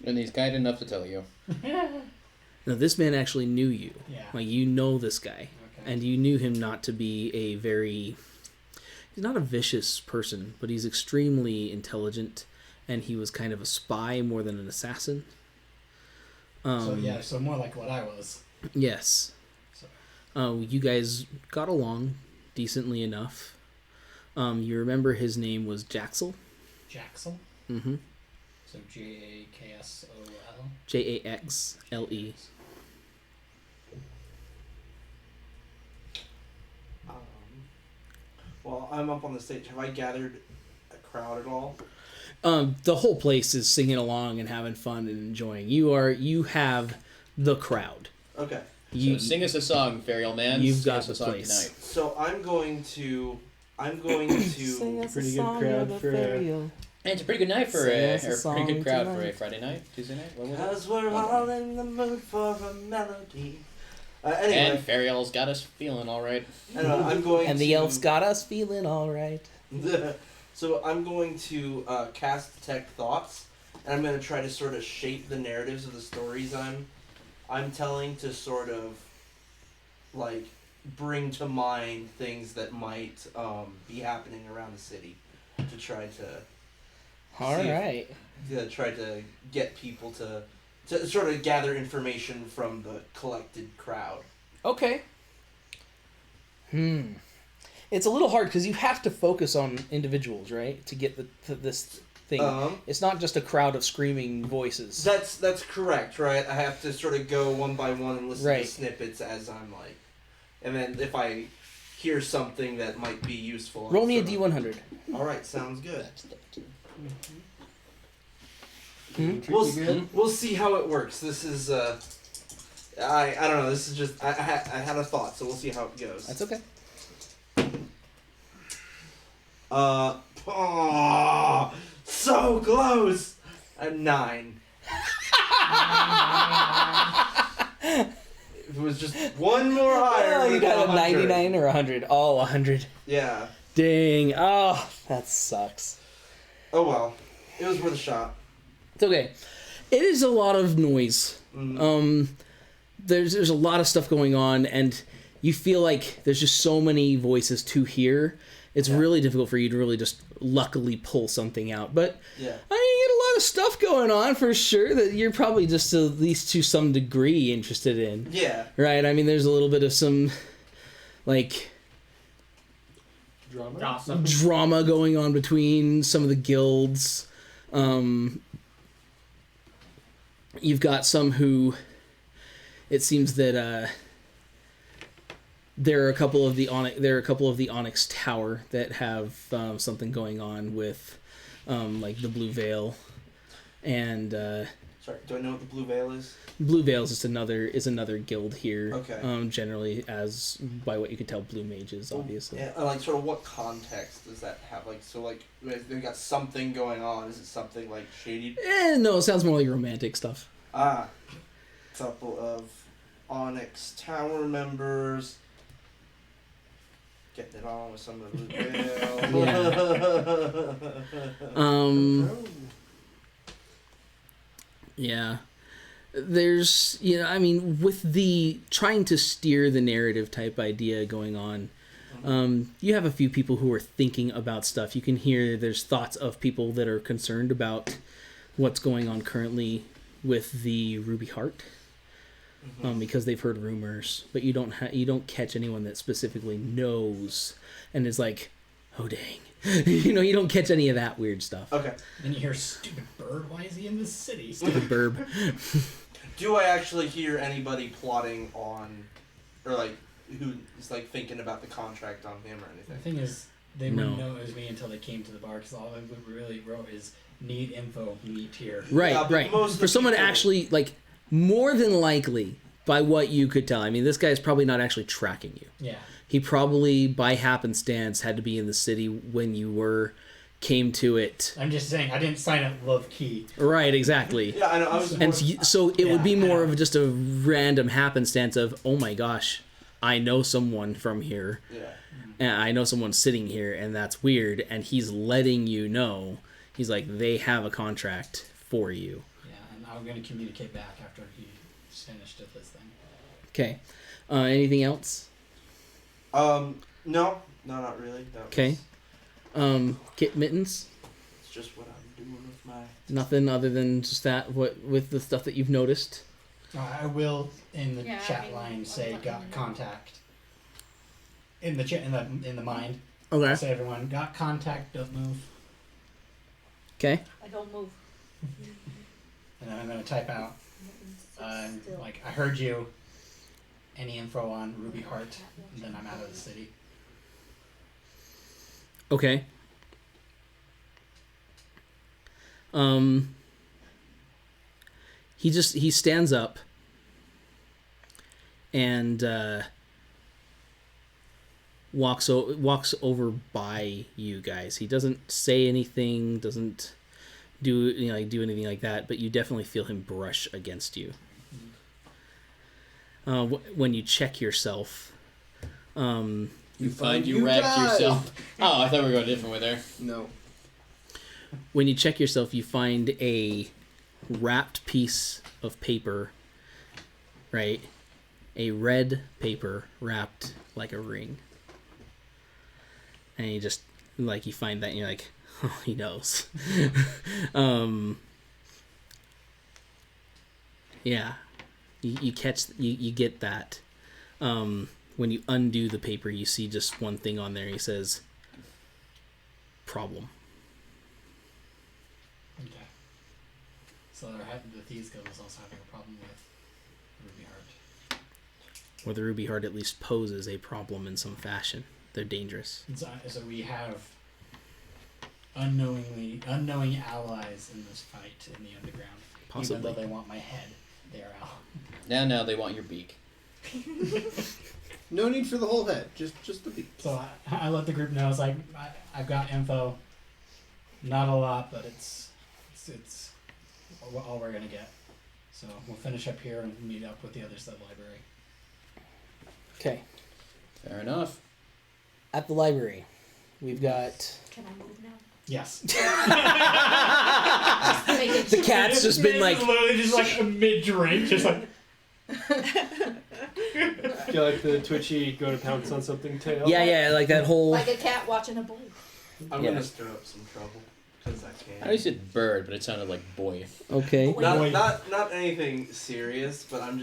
And he's kind enough to tell you. Now this man actually knew you. Yeah. You know this guy. Okay. And you knew him not to be he's not a vicious person, but he's extremely intelligent, and he was kind of a spy more than an assassin. So more like what I was. Yes. You guys got along decently enough. You remember his name was Jaxel? Jaxel? Mm-hmm. So Jaksol? Jaxle. Well, I'm up on the stage. Have I gathered a crowd at all? The whole place is singing along and having fun and enjoying. You have the crowd. Okay. So sing us a song, Ferial Man. You've Sing got us the a song place. tonight. So I'm going to Pretty good crowd for. And it's a pretty good night for Sing us a a pretty good song crowd tonight. for a Friday night, Tuesday night. What was it? Cause we're all in the mood for a melody. Anyway, And Ferial's got us feeling all right. anyway, I'm going And to... the elves got us feeling all right. So I'm going to cast Detect Thoughts, and I'm going to try to sort of shape the narratives of the stories I'm telling to sort of bring to mind things that might be happening around the city, to try to try to get people to sort of gather information from the collected crowd. Okay. It's a little hard because you have to focus on individuals, right? To get this thing. It's not just a crowd of screaming voices. That's correct, right? I have to sort of go one by one and listen Right. to snippets as I'm and then if I hear something that might be useful. Roll me a sort D100. of- All right, sounds good. Hmm? We'll see how it works. This is I don't know. This is just I had a thought, so we'll see how it goes. That's okay. So close. A 9. If it was just one more higher. Oh, you it would've got a been 100. 99 or 100. Oh, 100. Yeah. Dang. Oh, that sucks. Oh well. It was worth a shot. It's okay. It is a lot of noise. Mm. There's a lot of stuff going on, and you feel like there's just so many voices to hear. It's really difficult for you to really just luckily pull something out. But Yeah. I mean, you get a lot of stuff going on for sure that you're probably just at least to some degree interested in. Yeah. Right? I mean, there's a little bit of some Drama? Gossip. drama going on between some of the guilds. You've got some who, it seems that there are a couple of the Onyx Tower that have something going on with like the Blue Veil, and Sorry, do I know what the Blue Veil is? Blue Veils is another guild here. Okay. Generally, as by what you could tell, Blue Mages, obviously. Yeah, like sort of what context does that have? Like, so like they got something going on. Is it something like shady? No, it sounds more like romantic stuff. Couple of Onyx Tower members getting it on with some of the Blue Veil. Yeah. There's, I mean, with the trying to steer the narrative type idea going on, you have a few people who are thinking about stuff. You can hear there's thoughts of people that are concerned about what's going on currently with the Ruby Heart, because they've heard rumors, but you don't catch anyone that specifically knows and is like, oh dang. You don't catch any of that weird stuff. Okay. Then you hear, stupid bird, why is he in this city? Stupid burb. Do I actually hear anybody plotting on, or like, who is like thinking about the contract on him or anything? The thing is, they wouldn't know it was me until they came to the bar, because all I really wrote is, need info, meet here. Right, Yeah, right. most For someone to people- actually, like, more than likely, by what you could tell, I mean, this guy's probably not actually tracking you. Yeah. He probably, by happenstance, had to be in the city when you came to it. I'm just saying, I didn't sign up love key. Right, exactly. Yeah, I know. I was And so it would be Yeah, I more know. of just a random happenstance of, oh my gosh, I know someone from here, Yeah. and I know someone sitting here, and that's weird, and he's letting you know. He's like, they have a contract for you. Yeah, and I'm going to communicate back after he's finished with this thing. Okay. Anything else? No, not really. That Okay. was- Kit Mittens? It's just what I'm doing with my. Nothing other than just that, what with the stuff that you've noticed? I will, in the Yeah, chat I mean, line, I'll say let got them know. contact. In the chat, in the mind, Okay. say everyone, got contact, don't move. Okay. I don't move. And then I'm going to type out, like, I heard you. Any info on Ruby Heart, and then I'm out of the city. Okay. He stands up and walks over by you guys. He doesn't say anything, doesn't do anything like that, but you definitely feel him brush against you. When you check yourself, You find you wrecked died. yourself. Oh, I thought we were going a different way there. No. when you check yourself, you find a wrapped piece of paper, right? A red paper wrapped like a ring. And you just, like, you find that and you're like, oh, he knows. Yeah. You get that. When you undo the paper, you see just one thing on there. He says, problem. Okay. So the Thieves Guild is also having a problem with Ruby Heart. Or the Ruby Heart at least poses a problem in some fashion. They're dangerous. And so we have unknowing allies in this fight in the underground. Possibly. Even though they want my head, they are out. Now they want your beak. No need for the whole head, just the beak. So I let the group know. It's like I've got info, not a lot, but it's all we're gonna get. So we'll finish up here and meet up with the others at the library. Okay. Fair enough. At the library, we've got... Can I move now? Yes. The cat's just been like... literally just like a mid drink, just like. Do you like the twitchy go to pounce on something tail? Yeah, like that whole... Like a cat watching a bull. I'm Yeah. gonna stir up some trouble because I I can. know you said bird, but it sounded like boy. Okay. Boy. Not anything serious, but I'm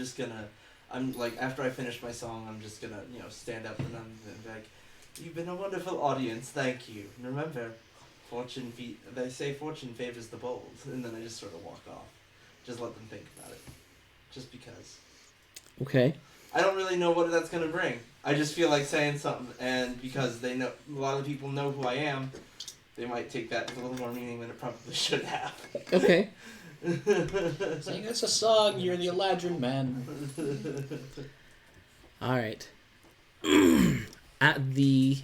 like, after I finish my song, I'm just gonna stand up and I'm gonna be like, you've been a wonderful audience, thank you. And remember, they say fortune favors the bold, and then I just sort of walk off, just let them think about it, just because. Okay. I don't really know what that's gonna bring. I just feel like saying something, and because they know a lot of people know who I am, they might take that with a little more meaning than it probably should have. Okay. Sing us a song, you're the Eladrin man. All right. At the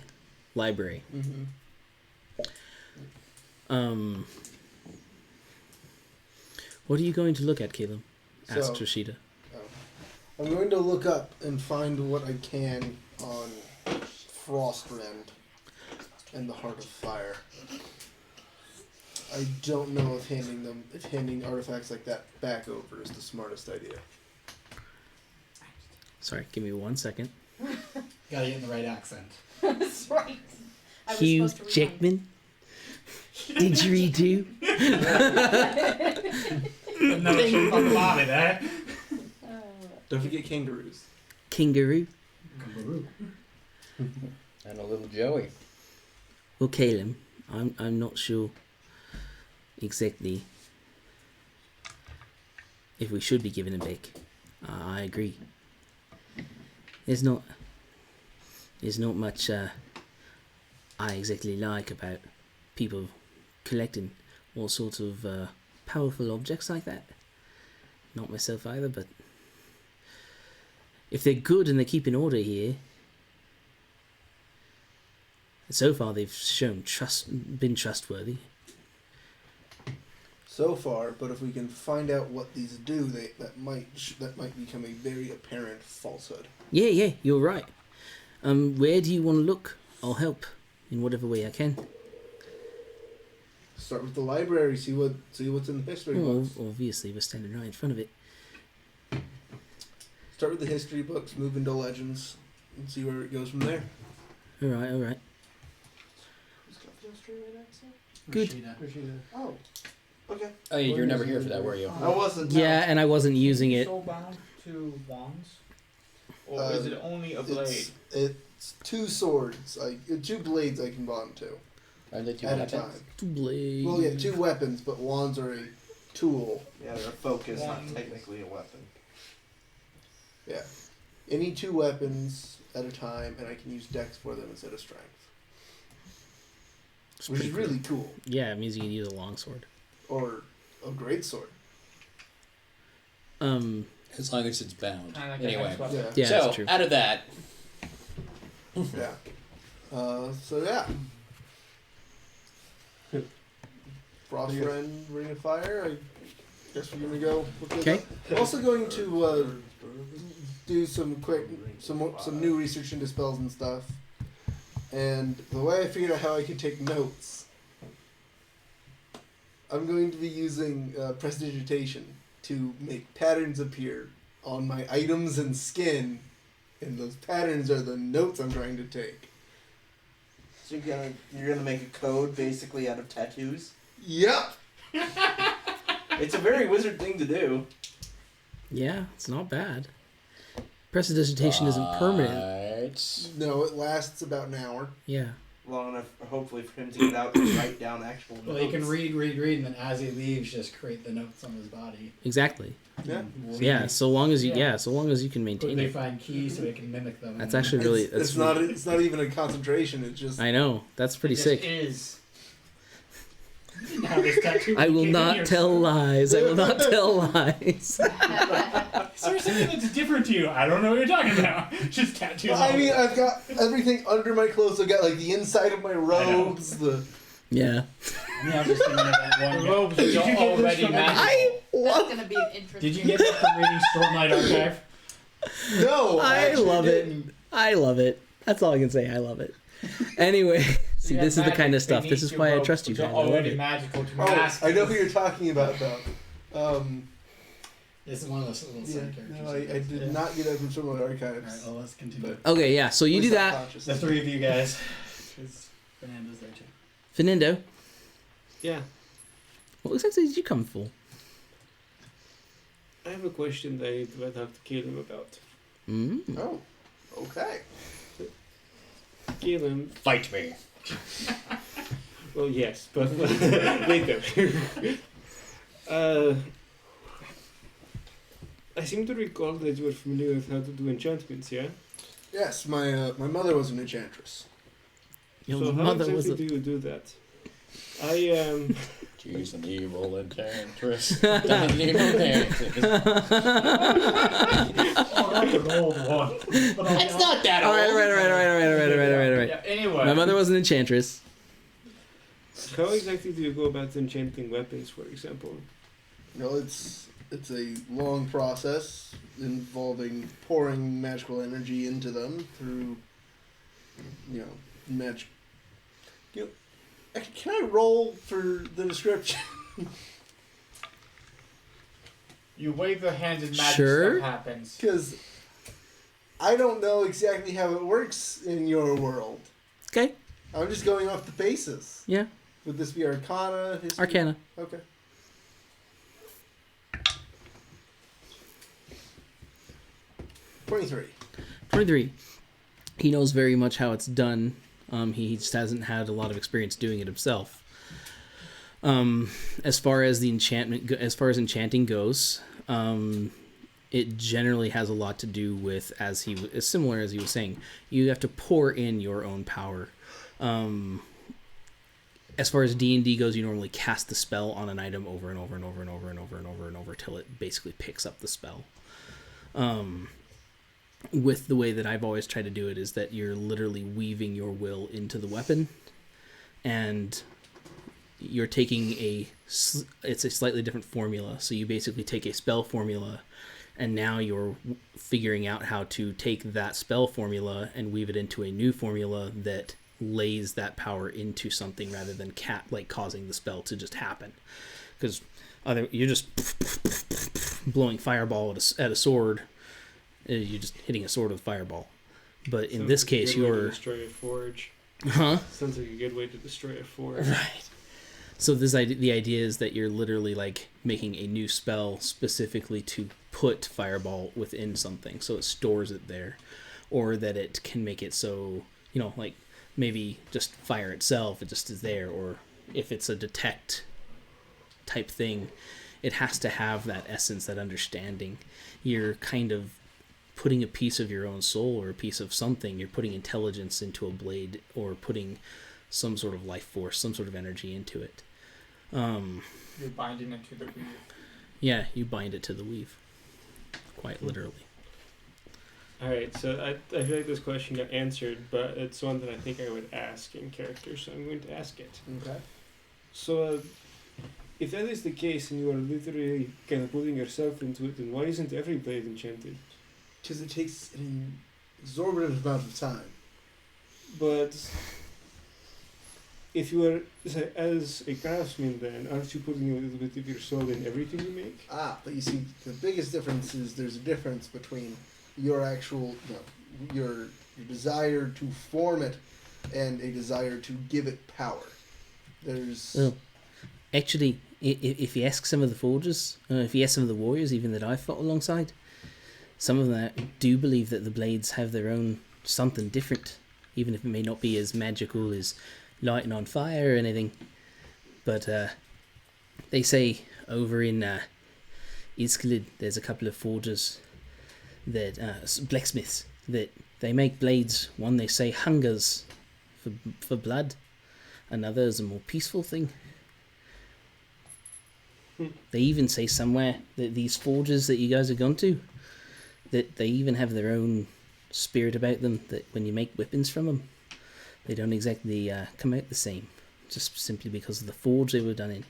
library. Mm-hmm. What are you going to look at, Caleb? Asked So- Rashida. I'm going to look up and find what I can on Frostrend and the Heart of Fire. I don't know if handing artifacts like that back over is the smartest idea. Sorry, give me 1 second. Gotta get in the right accent. That's right. I was Hugh supposed to read Jackman. Didgeridoo. No, she's on the body there. mine. Don't forget kangaroos. Kangaroo. And a little Joey. Well, Caleb, I'm not sure exactly if we should be giving it back. I agree. There's not much I exactly like about people collecting all sorts of powerful objects like that. Not myself either, but if they're good and they keep in order here, so far they've shown been trustworthy. So far, but if we can find out what these do, that might become a very apparent falsehood. Yeah, you're right. Where do you want to look? I'll help in whatever way I can. Start with the library, see what's in the history Well, books. obviously, we're standing right in front of it. Start with the history books, move into legends, and see where it goes from there. All right. Who's got the Australian accent? Good. Rashida. Oh, okay. Oh, you're never here for that, were you? I wasn't. No. Yeah, and I wasn't using it. So bound to wands, or is it only a blade? It's two swords, two blades I can bond to Are they two at a weapons? time. To blade. Well, yeah, two weapons, but wands are a tool. Yeah, they're a focus, not One. technically a weapon. Yeah, any two weapons at a time, and I can use dex for them instead of strength, It's which is pretty really cool. Yeah, it means you can use a longsword. Or a great sword. As long as it's bound. Kinda like Anyway. a nice weapon. Yeah. Yeah, So, that's true. out of that, Yeah. So yeah. Frostbrand, Ring of Fire. I guess we're gonna go with this. Okay. I'm also going to do some new research into spells and stuff. And the way I figured out how I could take notes, I'm going to be using prestidigitation to make patterns appear on my items and skin, and those patterns are the notes I'm trying to take. So you're gonna make a code basically out of tattoos. Yep. It's a very wizard thing to do. Yeah, it's not bad. Prestidigitation isn't permanent. Right. No, it lasts about an hour. Yeah. Long enough, hopefully, for him to get out and write down actual notes. Well, he can read, and then as he leaves, just create the notes on his body. Exactly. Yeah. Yeah, so long as you Yeah. so long as you can maintain Quickly it. find keys so he can mimic them. That's actually really It's not even a concentration. It's just I know. That's pretty sick. Is. Now this tattoo I will became not yours. tell lies. I will not tell lies. Is there something that's different to you? I don't know what you're talking about. Just tattoos. I mean, I've got everything under my clothes. I've got like the inside of my robes. The Yeah. Yeah, I'm just thinking of that one. Robes Did you are get this already from- magical. That's gonna be an interesting. Did you get that from reading Stormlight Archive? no, I actually love it. didn't. I love it. That's all I can say. I love it. Anyway, see, Yeah, this is the kind of magic stuff. This beneath is your why I robes, trust you which guys. are I love already it. magical to Oh, mask. I know who you're talking about though. This is one of those little Yeah, side characters. no, I did not get that from some of the archives. Alright, well, let's continue. But- Okay, yeah. So you At do least that, subconsciously. The three of you guys. Because Fernando's there too. Fernando. Yeah, What exactly did you come for? I have a question that I would have to kill him about. Mm. Oh, okay. Kill him. Fight me. Well, yes, but later. I seem to recall that you are familiar with how to do enchantments, yeah? Yes, my mother was an enchantress. Your So how mother was exactly a... do you do that? I She's an evil enchantress. An evil enchantress. Oh, that's an old one. But It's not that All old. right. Yeah, anyway. My mother was an enchantress. how exactly do you go about enchanting weapons, for example? No, it's a long process involving pouring magical energy into them through, magic. Can I roll for the description? You wave your hands and magic Sure. stuff happens. Because I don't know exactly how it works in your world. Okay. I'm just going off the basis. Yeah. Would this be Arcana? History? Arcana. Okay. 23. He knows very much how it's done. He just hasn't had a lot of experience doing it himself. As far as enchanting goes, it generally has a lot to do with, as similar as he was saying, you have to pour in your own power. As far as D&D goes, you normally cast the spell on an item over and over and over and over and over and over and over till it basically picks up the spell. With the way that I've always tried to do it is that you're literally weaving your will into the weapon, and you're taking it's a slightly different formula. So you basically take a spell formula, and now you're figuring out how to take that spell formula and weave it into a new formula that lays that power into something rather than causing the spell to just happen. Because you're just blowing fireball at a sword. You're just hitting a sword with fireball. But in this case, you're... destroy a forge. Huh? Sounds like a good way to destroy a forge. Right. So the idea is that you're literally like making a new spell specifically to put fireball within something, so it stores it there, or that it can make it so, like maybe just fire itself, it just is there, or if it's a detect type thing, it has to have that essence, that understanding. You're kind of putting a piece of your own soul or a piece of something. You're putting intelligence into a blade, or putting some sort of life force, some sort of energy into it. You're binding it to the weave. Yeah, you bind it to the weave. Quite literally. Alright, so I feel like this question got answered, but it's one that I think I would ask in character, so I'm going to ask it. Okay. So, if that is the case and you are literally kind of putting yourself into it, then why isn't every blade enchanted? Because it takes an exorbitant amount of time. But if you are, as a craftsman then, aren't you putting a little bit of your soul in everything you make? But you see, the biggest difference is there's a difference between your actual, your desire to form it and a desire to give it power. There's... Well, actually, if you ask some of the forgers, if you ask some of the warriors even that I've fought alongside, some of them do believe that the blades have their own something different, even if it may not be as magical as lighting on fire or anything. But they say over in Iskilid, there's a couple of forgers, that blacksmiths, that they make blades. One they say hungers for blood, another is a more peaceful thing. They even say somewhere that these forges that you guys have gone to, that they even have their own spirit about them, that when you make weapons from them, they don't exactly come out the same, just simply because of the forge they were done in.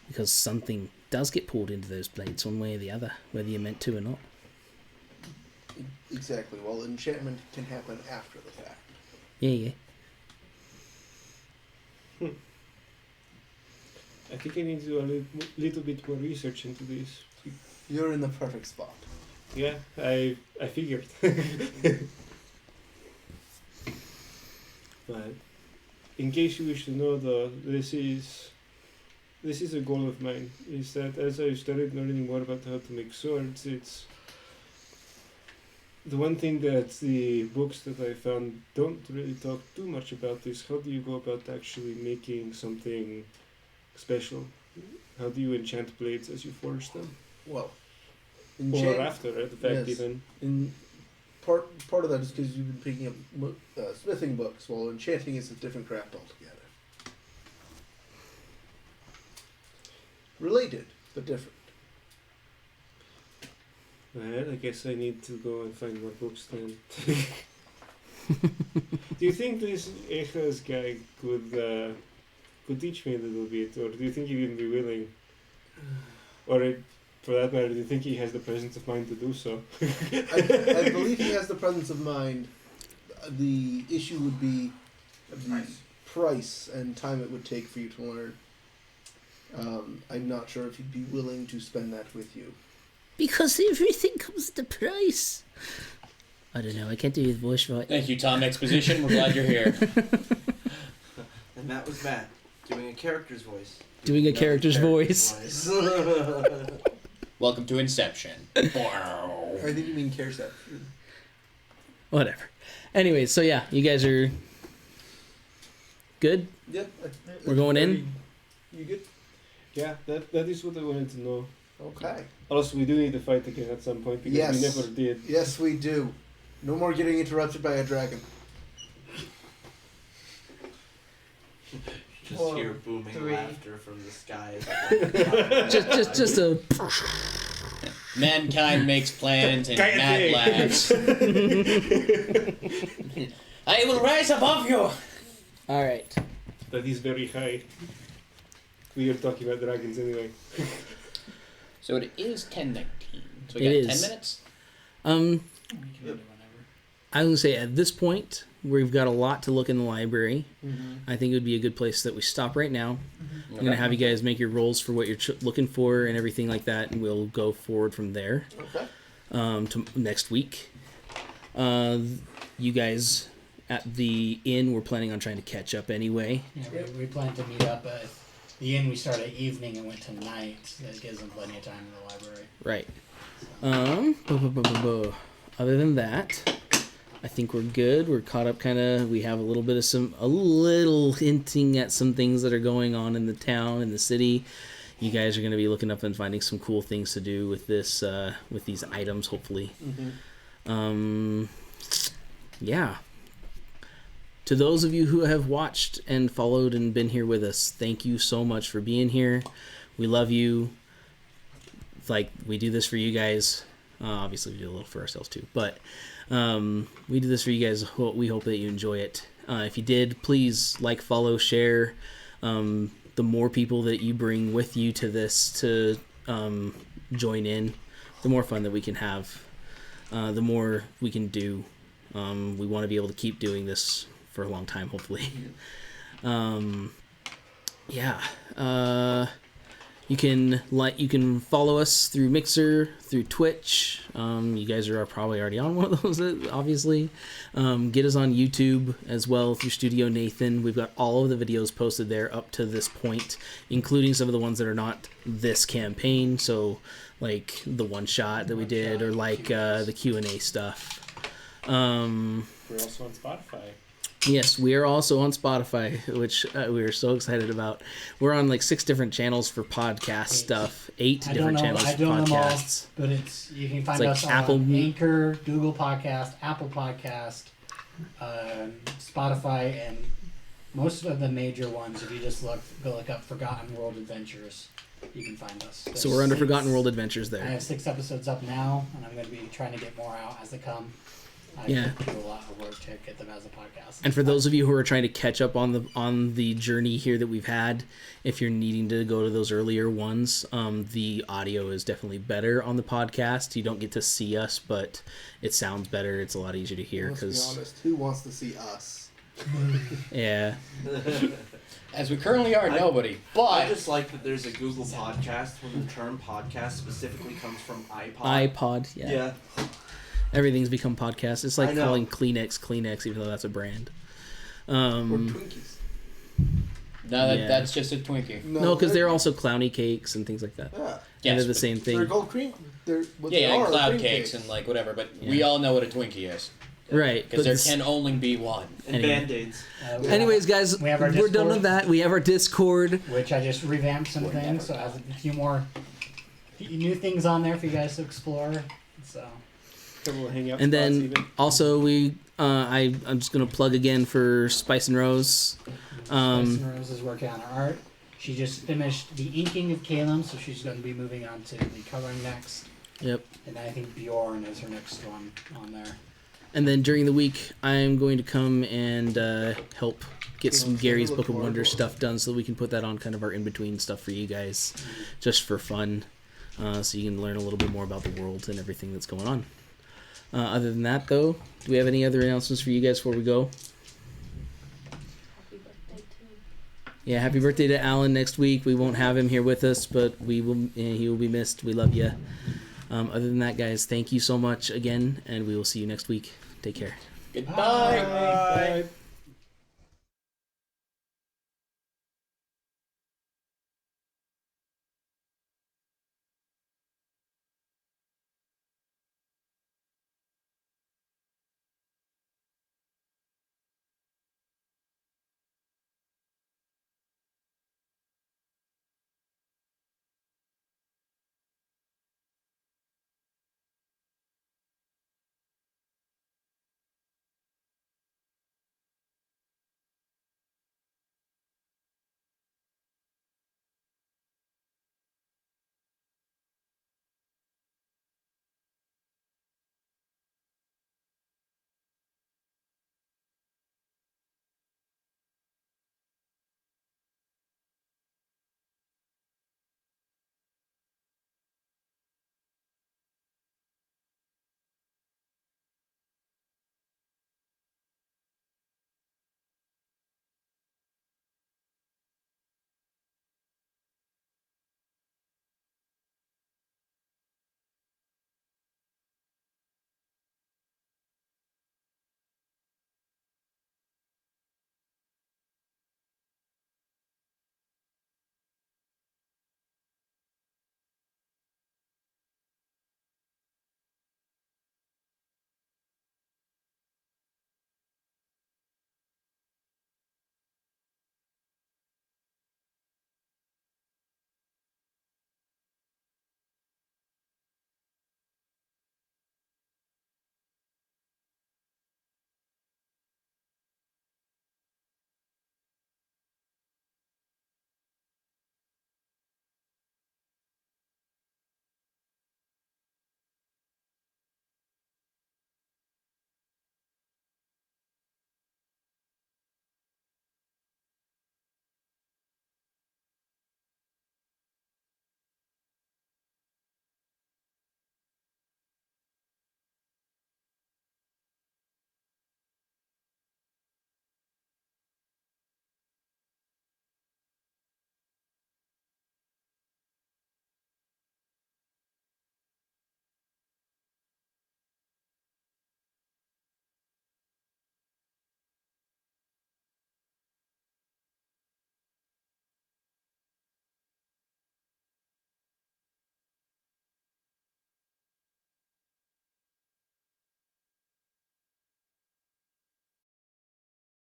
Because something does get poured into those blades one way or the other, whether you're meant to or not. Exactly. Well, enchantment can happen after the fact. Yeah. I think I need to do a little bit more research into this. You're in the perfect spot. Yeah, I figured. But in case you wish to know, though, this is a goal of mine. Is that as I started learning more about how to make swords, it's the one thing that the books that I found don't really talk too much about is how do you go about actually making something special? How do you enchant blades as you forge them? Well, Or after, right? The fact yes. even. part of that is because you've been picking up smithing books, while enchanting is a different craft altogether. Related, but different. Well, I guess I need to go and find more books then. Do you think this Echas guy could teach me a little bit, or do you think he'd even be willing? Or, for that matter, do you think he has the presence of mind to do so? I believe he has the presence of mind. The issue would be the price and time it would take for you to learn. I'm not sure if he'd be willing to spend that with you. Because everything comes at a price. I don't know. I can't do his voice right. Thank you, Tom Exposition. We're glad you're here. And that was Matt doing a character's voice. Doing a character's voice. Welcome to Inception. I think you mean Careset. Whatever. Anyways, so yeah, you guys are good? Yep. We're going in? You good? Yeah, that is what I wanted to know. Okay. Also, we do need to fight again at some point because Yes. we never did. Yes, we do. No more getting interrupted by a dragon. Just Four, hear booming 3. laughter from the skies. Just a... Mankind makes plans and Kind of Matt thing. laughs. I will rise above you. Alright. That is very high. We are talking about dragons anyway. So it is 10:19. So we It got is. 10 minutes? We can do whenever. I was going to say, at this point, we've got a lot to look in the library. I think it would be a good place that we stop right now. I'm going to have you guys make your rolls for what you're looking for and everything like that, and we'll go forward from there Okay. to next week. You guys at the inn, we're planning on trying to catch up anyway. Yeah, we plan to meet up at the inn. We start at evening and went to night. So that gives them plenty of time in the library. Right. Other than that, I think we're good. We're caught up kind of. We have a little bit of a little hinting at some things that are going on in the town, in the city. You guys are going to be looking up and finding some cool things to do with this, with these items, hopefully. Yeah. To those of you who have watched and followed and been here with us, thank you so much for being here. We love you. Like, we do this for you guys. Obviously, we do a little for ourselves too, but we do this for you guys. We hope that you enjoy it. If you did, please like, follow, share. The more people that you bring with you to this to join in, the more fun that we can have, the more we can do. We want to be able to keep doing this for a long time, hopefully. You can follow us through Mixer, through Twitch. You guys are probably already on one of those, obviously. Get us on YouTube as well through Studio Nathan. We've got all of the videos posted there up to this point, including some of the ones that are not this campaign. So, like the one shot that we did, or like the Q&A stuff. We're also on Spotify. Yes, we are also on Spotify, which we are so excited about. We're on like 6 different channels for podcast stuff, 8 different channels for I don't know them all, podcasts. but you can find like us Apple on Mu- Anchor, Google Podcast, Apple Podcast, Spotify, and most of the major ones. If you just go look up Forgotten World Adventures, you can find us. So we're under There's Forgotten 6 World Adventures I there. have 6 episodes up now, and I'm going to be trying to get more out as they come. I Yeah. do a lot of work to get them as a podcast. And for those of you who are trying to catch up on the journey here that we've had, if you're needing to go to those earlier ones, the audio is definitely better on the podcast. You don't get to see us, but it sounds better. It's a lot easier to hear Let's be because honest. Who wants to see us? yeah. As we currently are, nobody. I But just like that there's a Google podcast when the term podcast specifically comes from iPod. iPod, yeah. Yeah. Everything's become podcast. It's I like know. calling Kleenex, even though that's a brand. Or Twinkies. no, Yeah. that's just a Twinkie. No, because they're also clowny cakes and things like that. Yeah. And Yes, they're the but- same They're thing. gold cream. They're what they Yeah, are, and cloud cream cakes and like whatever, but Yeah. we all know what a Twinkie is. Right. Because there this- can only be one. And Anyway. Band-Aids. we Anyways, guys, we have our we're done Discord. with that. We have our Discord. which I just revamped some things, so I have a few new things on there for you guys to explore. So couple of hangout And spots then even. also I'm just gonna plug again for Spice and Rose. Spice and Rose is working on her art. She just finished the inking of Calum, so she's going to be moving on to the coloring next. Yep. And I think Bjorn is her next one on there. And then during the week, I'm going to come and help get some Gary's Book of Wonders stuff done so that we can put that on kind of our in-between stuff for you guys, just for fun, so you can learn a little bit more about the world and everything that's going on. Other than that, though, do we have any other announcements for you guys before we go? Happy birthday too. Yeah, happy birthday to Alan next week. We won't have him here with us, but he will be missed. We love you. Other than that, guys, thank you so much again, and we will see you next week. Take care. Goodbye. Bye.